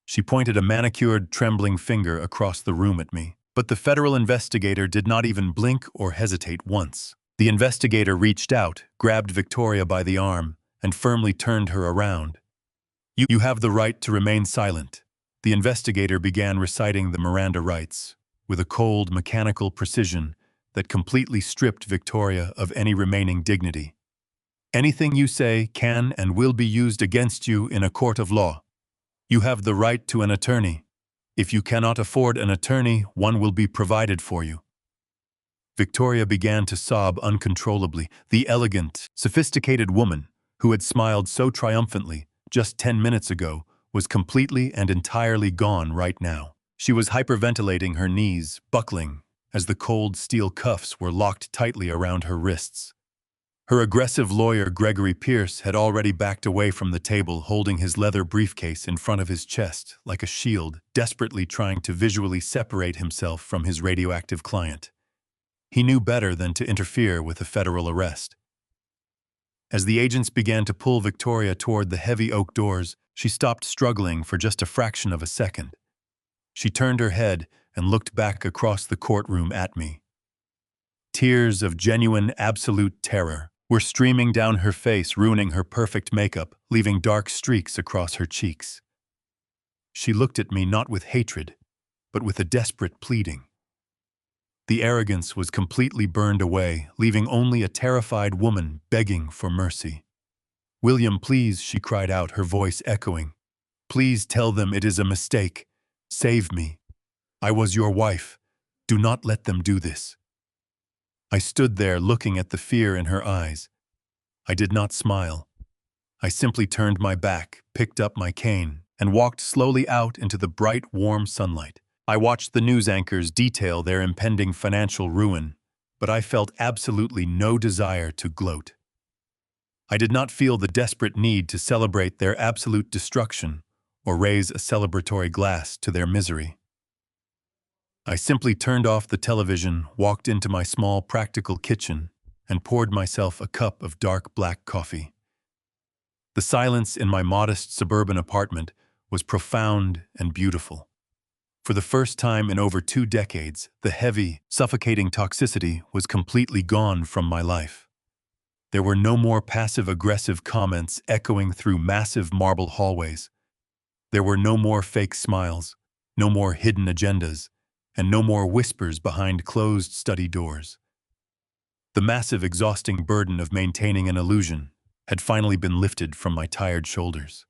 She pointed a manicured, trembling finger across the room at me, but the federal investigator did not even blink or hesitate once. The investigator reached out, grabbed Victoria by the arm, and firmly turned her around. You have the right to remain silent. The investigator began reciting the Miranda rights with a cold, mechanical precision that completely stripped Victoria of any remaining dignity. Anything you say can and will be used against you in a court of law. You have the right to an attorney. If you cannot afford an attorney, one will be provided for you. Victoria began to sob uncontrollably. The elegant, sophisticated woman who had smiled so triumphantly just 10 minutes ago was completely and entirely gone right now. She was hyperventilating, her knees buckling as the cold steel cuffs were locked tightly around her wrists. Her aggressive lawyer, Gregory Pierce, had already backed away from the table, holding his leather briefcase in front of his chest like a shield, desperately trying to visually separate himself from his radioactive client. He knew better than to interfere with a federal arrest. As the agents began to pull Victoria toward the heavy oak doors, she stopped struggling for just a fraction of a second. She turned her head and looked back across the courtroom at me. Tears of genuine, absolute terror were streaming down her face, ruining her perfect makeup, leaving dark streaks across her cheeks. She looked at me not with hatred, but with a desperate pleading. The arrogance was completely burned away, leaving only a terrified woman begging for mercy. William, please, she cried out, her voice echoing. Please tell them it is a mistake. Save me. I was your wife. Do not let them do this. I stood there looking at the fear in her eyes. I did not smile. I simply turned my back, picked up my cane, and walked slowly out into the bright, warm sunlight. I watched the news anchors detail their impending financial ruin, but I felt absolutely no desire to gloat. I did not feel the desperate need to celebrate their absolute destruction or raise a celebratory glass to their misery. I simply turned off the television, walked into my small, practical kitchen, and poured myself a cup of dark black coffee. The silence in my modest suburban apartment was profound and beautiful. For the first time in over 2 decades, the heavy, suffocating toxicity was completely gone from my life. There were no more passive-aggressive comments echoing through massive marble hallways. There were no more fake smiles, no more hidden agendas, and no more whispers behind closed study doors. The massive, exhausting burden of maintaining an illusion had finally been lifted from my tired shoulders.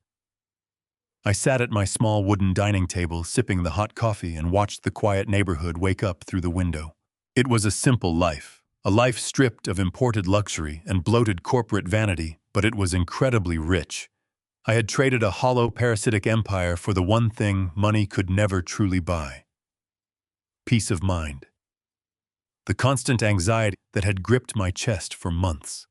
I sat at my small wooden dining table, sipping the hot coffee, and watched the quiet neighborhood wake up through the window. It was a simple life, a life stripped of imported luxury and bloated corporate vanity, but it was incredibly rich. I had traded a hollow, parasitic empire for the one thing money could never truly buy: peace of mind. The constant anxiety that had gripped my chest for months,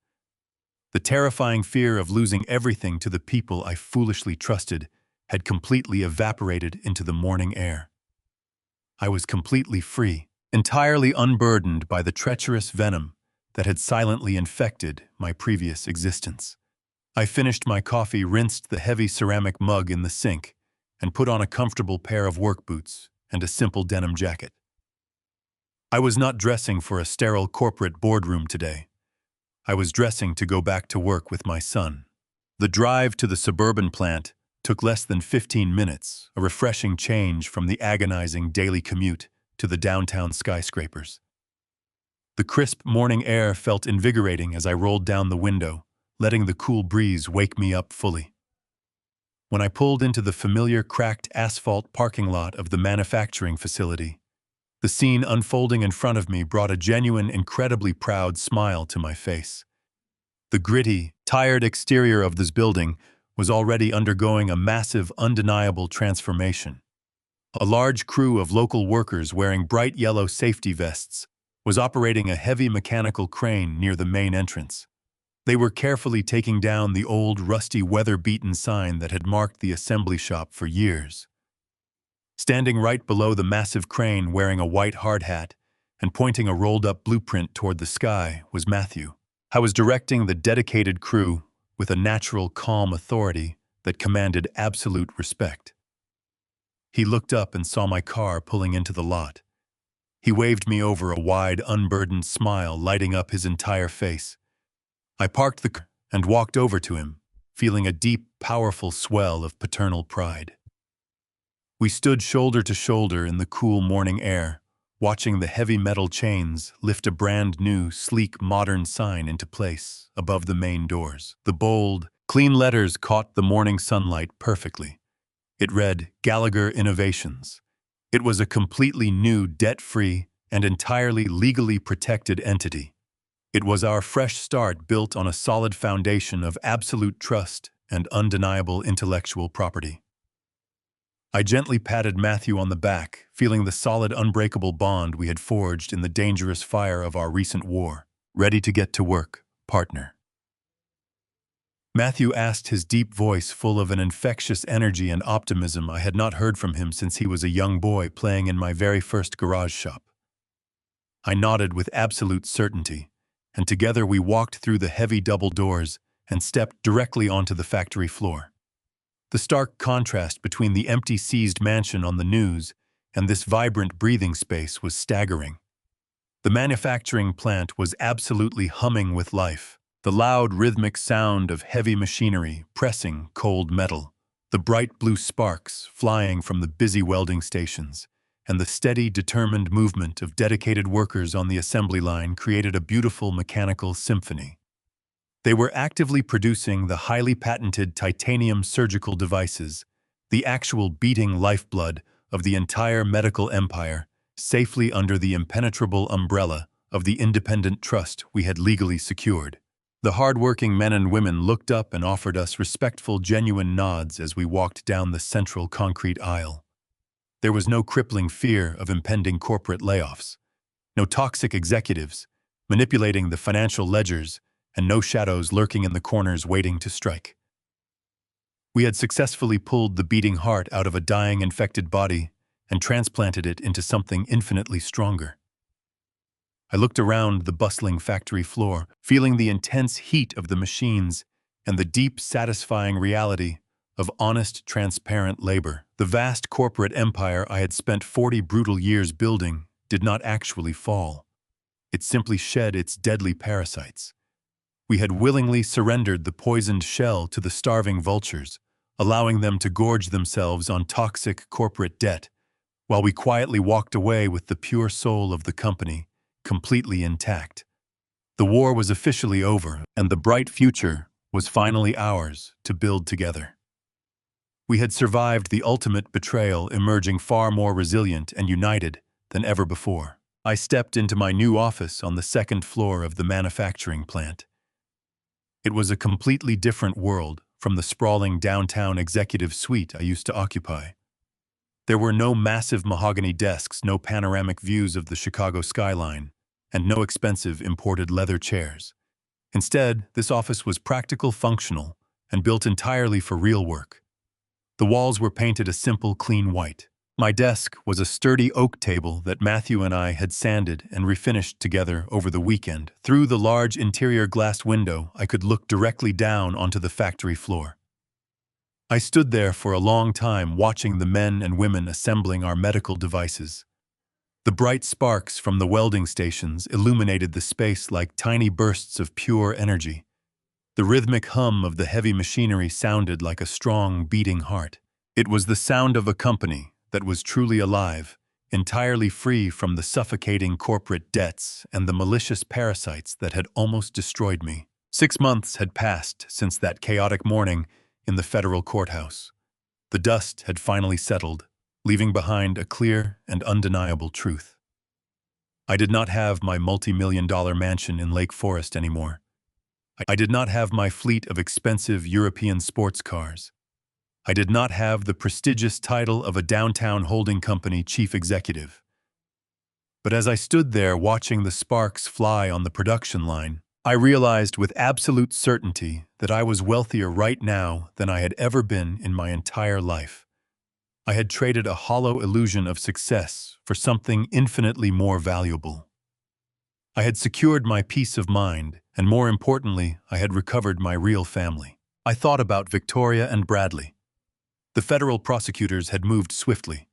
the terrifying fear of losing everything to the people I foolishly trusted, had completely evaporated into the morning air. I was completely free, entirely unburdened by the treacherous venom that had silently infected my previous existence. I finished my coffee, rinsed the heavy ceramic mug in the sink, and put on a comfortable pair of work boots and a simple denim jacket. I was not dressing for a sterile corporate boardroom today. I was dressing to go back to work with my son. The drive to the suburban plant took less than 15 minutes, a refreshing change from the agonizing daily commute to the downtown skyscrapers. The crisp morning air felt invigorating as I rolled down the window, letting the cool breeze wake me up fully. When I pulled into the familiar cracked asphalt parking lot of the manufacturing facility, the scene unfolding in front of me brought a genuine, incredibly proud smile to my face. The gritty, tired exterior of this building was already undergoing a massive, undeniable transformation. A large crew of local workers wearing bright yellow safety vests was operating a heavy mechanical crane near the main entrance. They were carefully taking down the old, rusty, weather-beaten sign that had marked the assembly shop for years. Standing right below the massive crane, wearing a white hard hat and pointing a rolled-up blueprint toward the sky, was Matthew. I was directing the dedicated crew with a natural, calm authority that commanded absolute respect. He looked up and saw my car pulling into the lot. He waved me over, a wide, unburdened smile lighting up his entire face. I parked the car and walked over to him, feeling a deep, powerful swell of paternal pride. We stood shoulder to shoulder in the cool morning air, watching the heavy metal chains lift a brand new, sleek, modern sign into place above the main doors. The bold, clean letters caught the morning sunlight perfectly. It read, Gallagher Innovations. It was a completely new, debt-free, and entirely legally protected entity. It was our fresh start, built on a solid foundation of absolute trust and undeniable intellectual property. I gently patted Matthew on the back, feeling the solid, unbreakable bond we had forged in the dangerous fire of our recent war. Ready to get to work, partner? Matthew asked, his deep voice full of an infectious energy and optimism I had not heard from him since he was a young boy playing in my very first garage shop. I nodded with absolute certainty, and together we walked through the heavy double doors and stepped directly onto the factory floor. The stark contrast between the empty, seized mansion on the news and this vibrant breathing space was staggering. The manufacturing plant was absolutely humming with life. The loud, rhythmic sound of heavy machinery pressing cold metal, the bright blue sparks flying from the busy welding stations, and the steady, determined movement of dedicated workers on the assembly line created a beautiful mechanical symphony. They were actively producing the highly patented titanium surgical devices, the actual beating lifeblood of the entire medical empire, safely under the impenetrable umbrella of the independent trust we had legally secured. The hard-working men and women looked up and offered us respectful, genuine nods as we walked down the central concrete aisle. There was no crippling fear of impending corporate layoffs, no toxic executives manipulating the financial ledgers, and no shadows lurking in the corners waiting to strike. We had successfully pulled the beating heart out of a dying, infected body and transplanted it into something infinitely stronger. I looked around the bustling factory floor, feeling the intense heat of the machines and the deep, satisfying reality of honest, transparent labor. The vast corporate empire I had spent 40 brutal years building did not actually fall. It simply shed its deadly parasites. We had willingly surrendered the poisoned shell to the starving vultures, allowing them to gorge themselves on toxic corporate debt, while we quietly walked away with the pure soul of the company completely intact. The war was officially over, and the bright future was finally ours to build together. We had survived the ultimate betrayal, emerging far more resilient and united than ever before. I stepped into my new office on the second floor of the manufacturing plant. It was a completely different world from the sprawling downtown executive suite I used to occupy. There were no massive mahogany desks, no panoramic views of the Chicago skyline, and no expensive imported leather chairs. Instead, this office was practical, functional, and built entirely for real work. The walls were painted a simple, clean white. My desk was a sturdy oak table that Matthew and I had sanded and refinished together over the weekend. Through the large interior glass window, I could look directly down onto the factory floor. I stood there for a long time, watching the men and women assembling our medical devices. The bright sparks from the welding stations illuminated the space like tiny bursts of pure energy. The rhythmic hum of the heavy machinery sounded like a strong, beating heart. It was the sound of a company that was truly alive, entirely free from the suffocating corporate debts and the malicious parasites that had almost destroyed me. 6 months had passed since that chaotic morning in the federal courthouse. The dust had finally settled, leaving behind a clear and undeniable truth. I did not have my multi-million-dollar mansion in Lake Forest anymore. I did not have my fleet of expensive European sports cars. I did not have the prestigious title of a downtown holding company chief executive. But as I stood there watching the sparks fly on the production line, I realized with absolute certainty that I was wealthier right now than I had ever been in my entire life. I had traded a hollow illusion of success for something infinitely more valuable. I had secured my peace of mind, and more importantly, I had recovered my real family. I thought about Victoria and Bradley. The federal prosecutors had moved swiftly,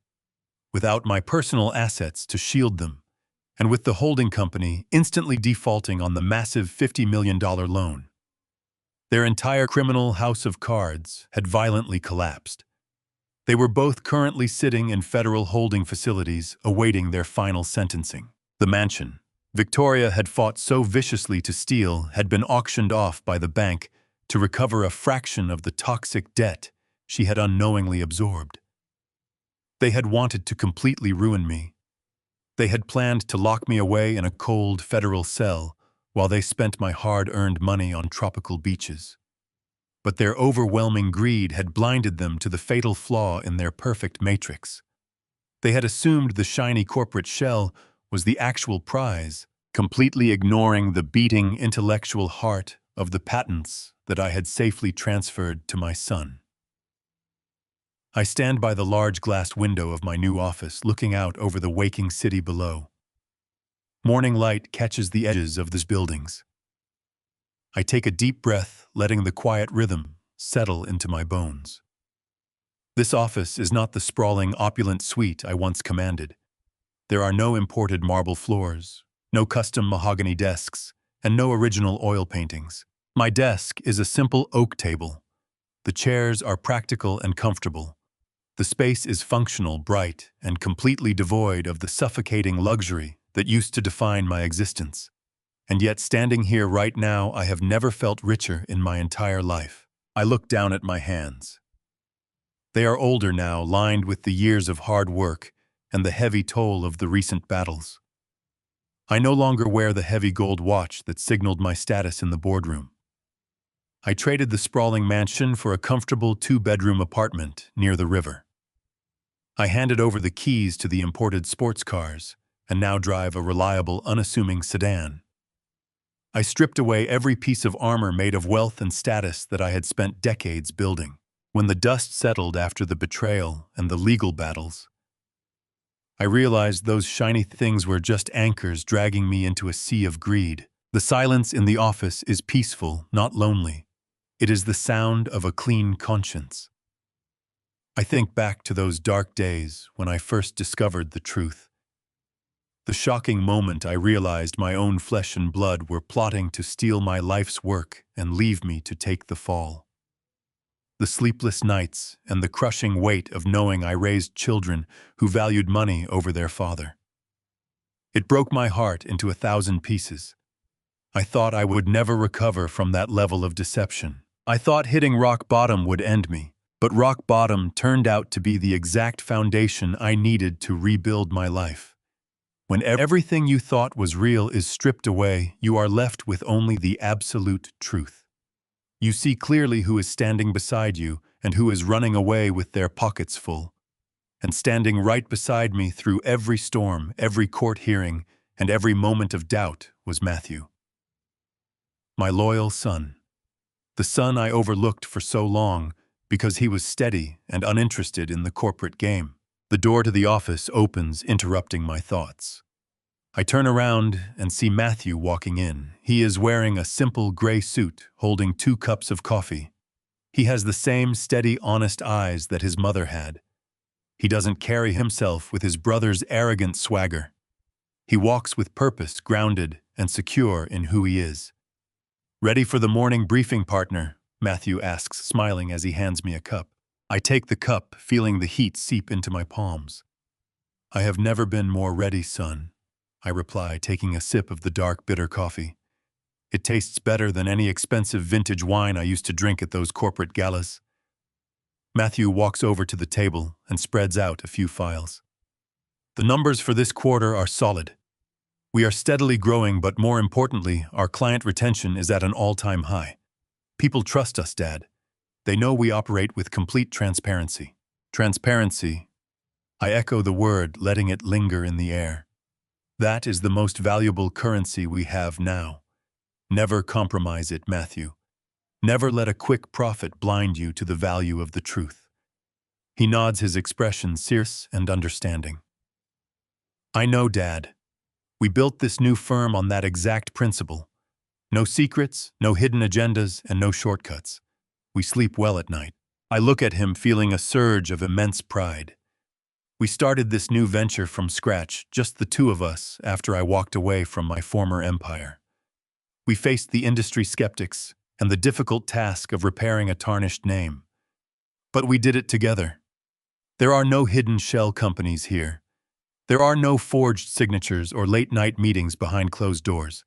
without my personal assets to shield them, and with the holding company instantly defaulting on the massive $50 million loan. Their entire criminal house of cards had violently collapsed. They were both currently sitting in federal holding facilities awaiting their final sentencing. The mansion Victoria had fought so viciously to steal had been auctioned off by the bank to recover a fraction of the toxic debt she had unknowingly absorbed. They had wanted to completely ruin me. They had planned to lock me away in a cold federal cell while they spent my hard-earned money on tropical beaches. But their overwhelming greed had blinded them to the fatal flaw in their perfect matrix. They had assumed the shiny corporate shell was the actual prize, completely ignoring the beating intellectual heart of the patents that I had safely transferred to my son. I stand by the large glass window of my new office, looking out over the waking city below. Morning light catches the edges of these buildings. I take a deep breath, letting the quiet rhythm settle into my bones. This office is not the sprawling, opulent suite I once commanded. There are no imported marble floors, no custom mahogany desks, and no original oil paintings. My desk is a simple oak table. The chairs are practical and comfortable. The space is functional, bright, and completely devoid of the suffocating luxury that used to define my existence. And yet, standing here right now, I have never felt richer in my entire life. I look down at my hands. They are older now, lined with the years of hard work and the heavy toll of the recent battles. I no longer wear the heavy gold watch that signaled my status in the boardroom. I traded the sprawling mansion for a comfortable 2-bedroom apartment near the river. I handed over the keys to the imported sports cars and now drive a reliable, unassuming sedan. I stripped away every piece of armor made of wealth and status that I had spent decades building. When the dust settled after the betrayal and the legal battles, I realized those shiny things were just anchors dragging me into a sea of greed. The silence in the office is peaceful, not lonely. It is the sound of a clean conscience. I think back to those dark days when I first discovered the truth. The shocking moment I realized my own flesh and blood were plotting to steal my life's work and leave me to take the fall. The sleepless nights and the crushing weight of knowing I raised children who valued money over their father. It broke my heart into 1,000 pieces. I thought I would never recover from that level of deception. I thought hitting rock bottom would end me, but rock bottom turned out to be the exact foundation I needed to rebuild my life. When everything you thought was real is stripped away, you are left with only the absolute truth. You see clearly who is standing beside you and who is running away with their pockets full. And standing right beside me through every storm, every court hearing, and every moment of doubt was Matthew. My loyal son. The son I overlooked for so long because he was steady and uninterested in the corporate game. The door to the office opens, interrupting my thoughts. I turn around and see Matthew walking in. He is wearing a simple gray suit, holding 2 cups of coffee. He has the same steady, honest eyes that his mother had. He doesn't carry himself with his brother's arrogant swagger. He walks with purpose, grounded and secure in who he is. "Ready for the morning briefing, partner?" Matthew asks, smiling as he hands me a cup. I take the cup, feeling the heat seep into my palms. "I have never been more ready, son," I reply, taking a sip of the dark, bitter coffee. It tastes better than any expensive vintage wine I used to drink at those corporate galas. Matthew walks over to the table and spreads out a few files. "The numbers for this quarter are solid. We are steadily growing, but more importantly, our client retention is at an all-time high. People trust us, Dad. They know we operate with complete transparency." Transparency. I echo the word, letting it linger in the air. That is the most valuable currency we have now. Never compromise it, Matthew. Never let a quick profit blind you to the value of the truth. He nods, his expression serious and understanding. "I know, Dad. We built this new firm on that exact principle. No secrets, no hidden agendas, and no shortcuts. We sleep well at night." I look at him, feeling a surge of immense pride. We started this new venture from scratch, just the 2 of us, after I walked away from my former empire. We faced the industry skeptics and the difficult task of repairing a tarnished name. But we did it together. There are no hidden shell companies here. There are no forged signatures or late-night meetings behind closed doors.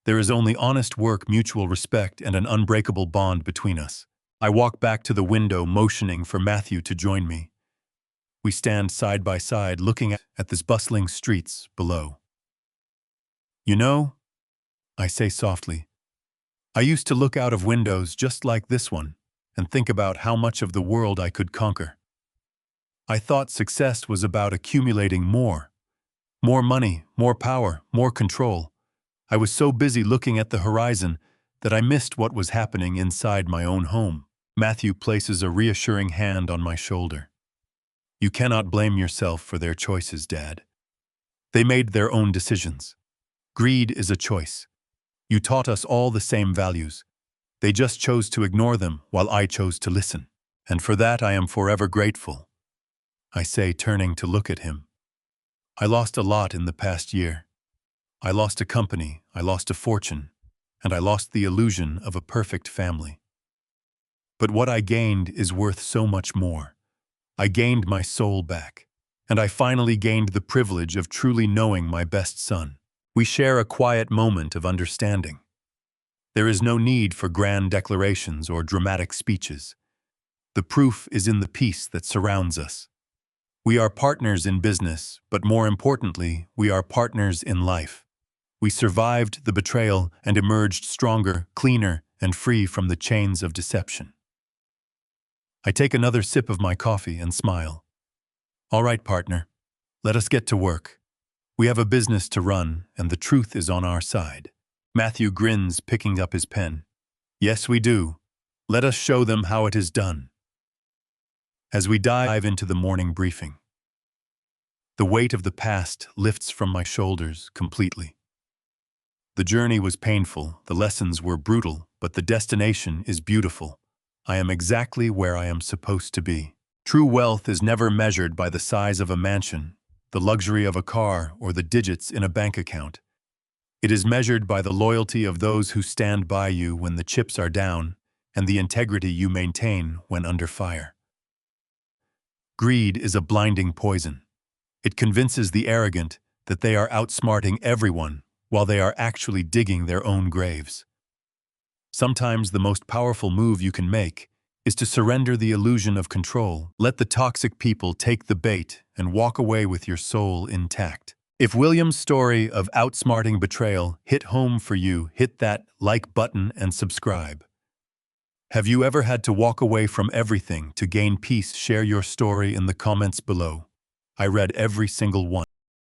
There is only honest work, mutual respect, and an unbreakable bond between us. I walk back to the window, motioning for Matthew to join me. We stand side by side, looking at the bustling streets below. "You know," I say softly, "I used to look out of windows just like this one and think about how much of the world I could conquer. I thought success was about accumulating more money, more power, more control. I was so busy looking at the horizon that I missed what was happening inside my own home." Matthew places a reassuring hand on my shoulder. "You cannot blame yourself for their choices, Dad. They made their own decisions. Greed is a choice. You taught us all the same values. They just chose to ignore them while I chose to listen. And for that I am forever grateful," I say, turning to look at him. "I lost a lot in the past year. I lost a company, I lost a fortune, and I lost the illusion of a perfect family. But what I gained is worth so much more. I gained my soul back, and I finally gained the privilege of truly knowing my best son. We share a quiet moment of understanding. There is no need for grand declarations or dramatic speeches. The proof is in the peace that surrounds us. We are partners in business, but more importantly, we are partners in life. We survived the betrayal and emerged stronger, cleaner, and free from the chains of deception." I take another sip of my coffee and smile. "All right, partner. Let us get to work. We have a business to run, and the truth is on our side." Matthew grins, picking up his pen. "Yes, we do. Let us show them how it is done." As we dive into the morning briefing, the weight of the past lifts from my shoulders completely. The journey was painful, the lessons were brutal, but the destination is beautiful. I am exactly where I am supposed to be. True wealth is never measured by the size of a mansion, the luxury of a car, or the digits in a bank account. It is measured by the loyalty of those who stand by you when the chips are down and the integrity you maintain when under fire. Greed is a blinding poison. It convinces the arrogant that they are outsmarting everyone while they are actually digging their own graves. Sometimes the most powerful move you can make is to surrender the illusion of control. Let the toxic people take the bait and walk away with your soul intact. If William's story of outsmarting betrayal hit home for you, hit that like button and subscribe. Have you ever had to walk away from everything to gain peace? Share your story in the comments below. I read every single one.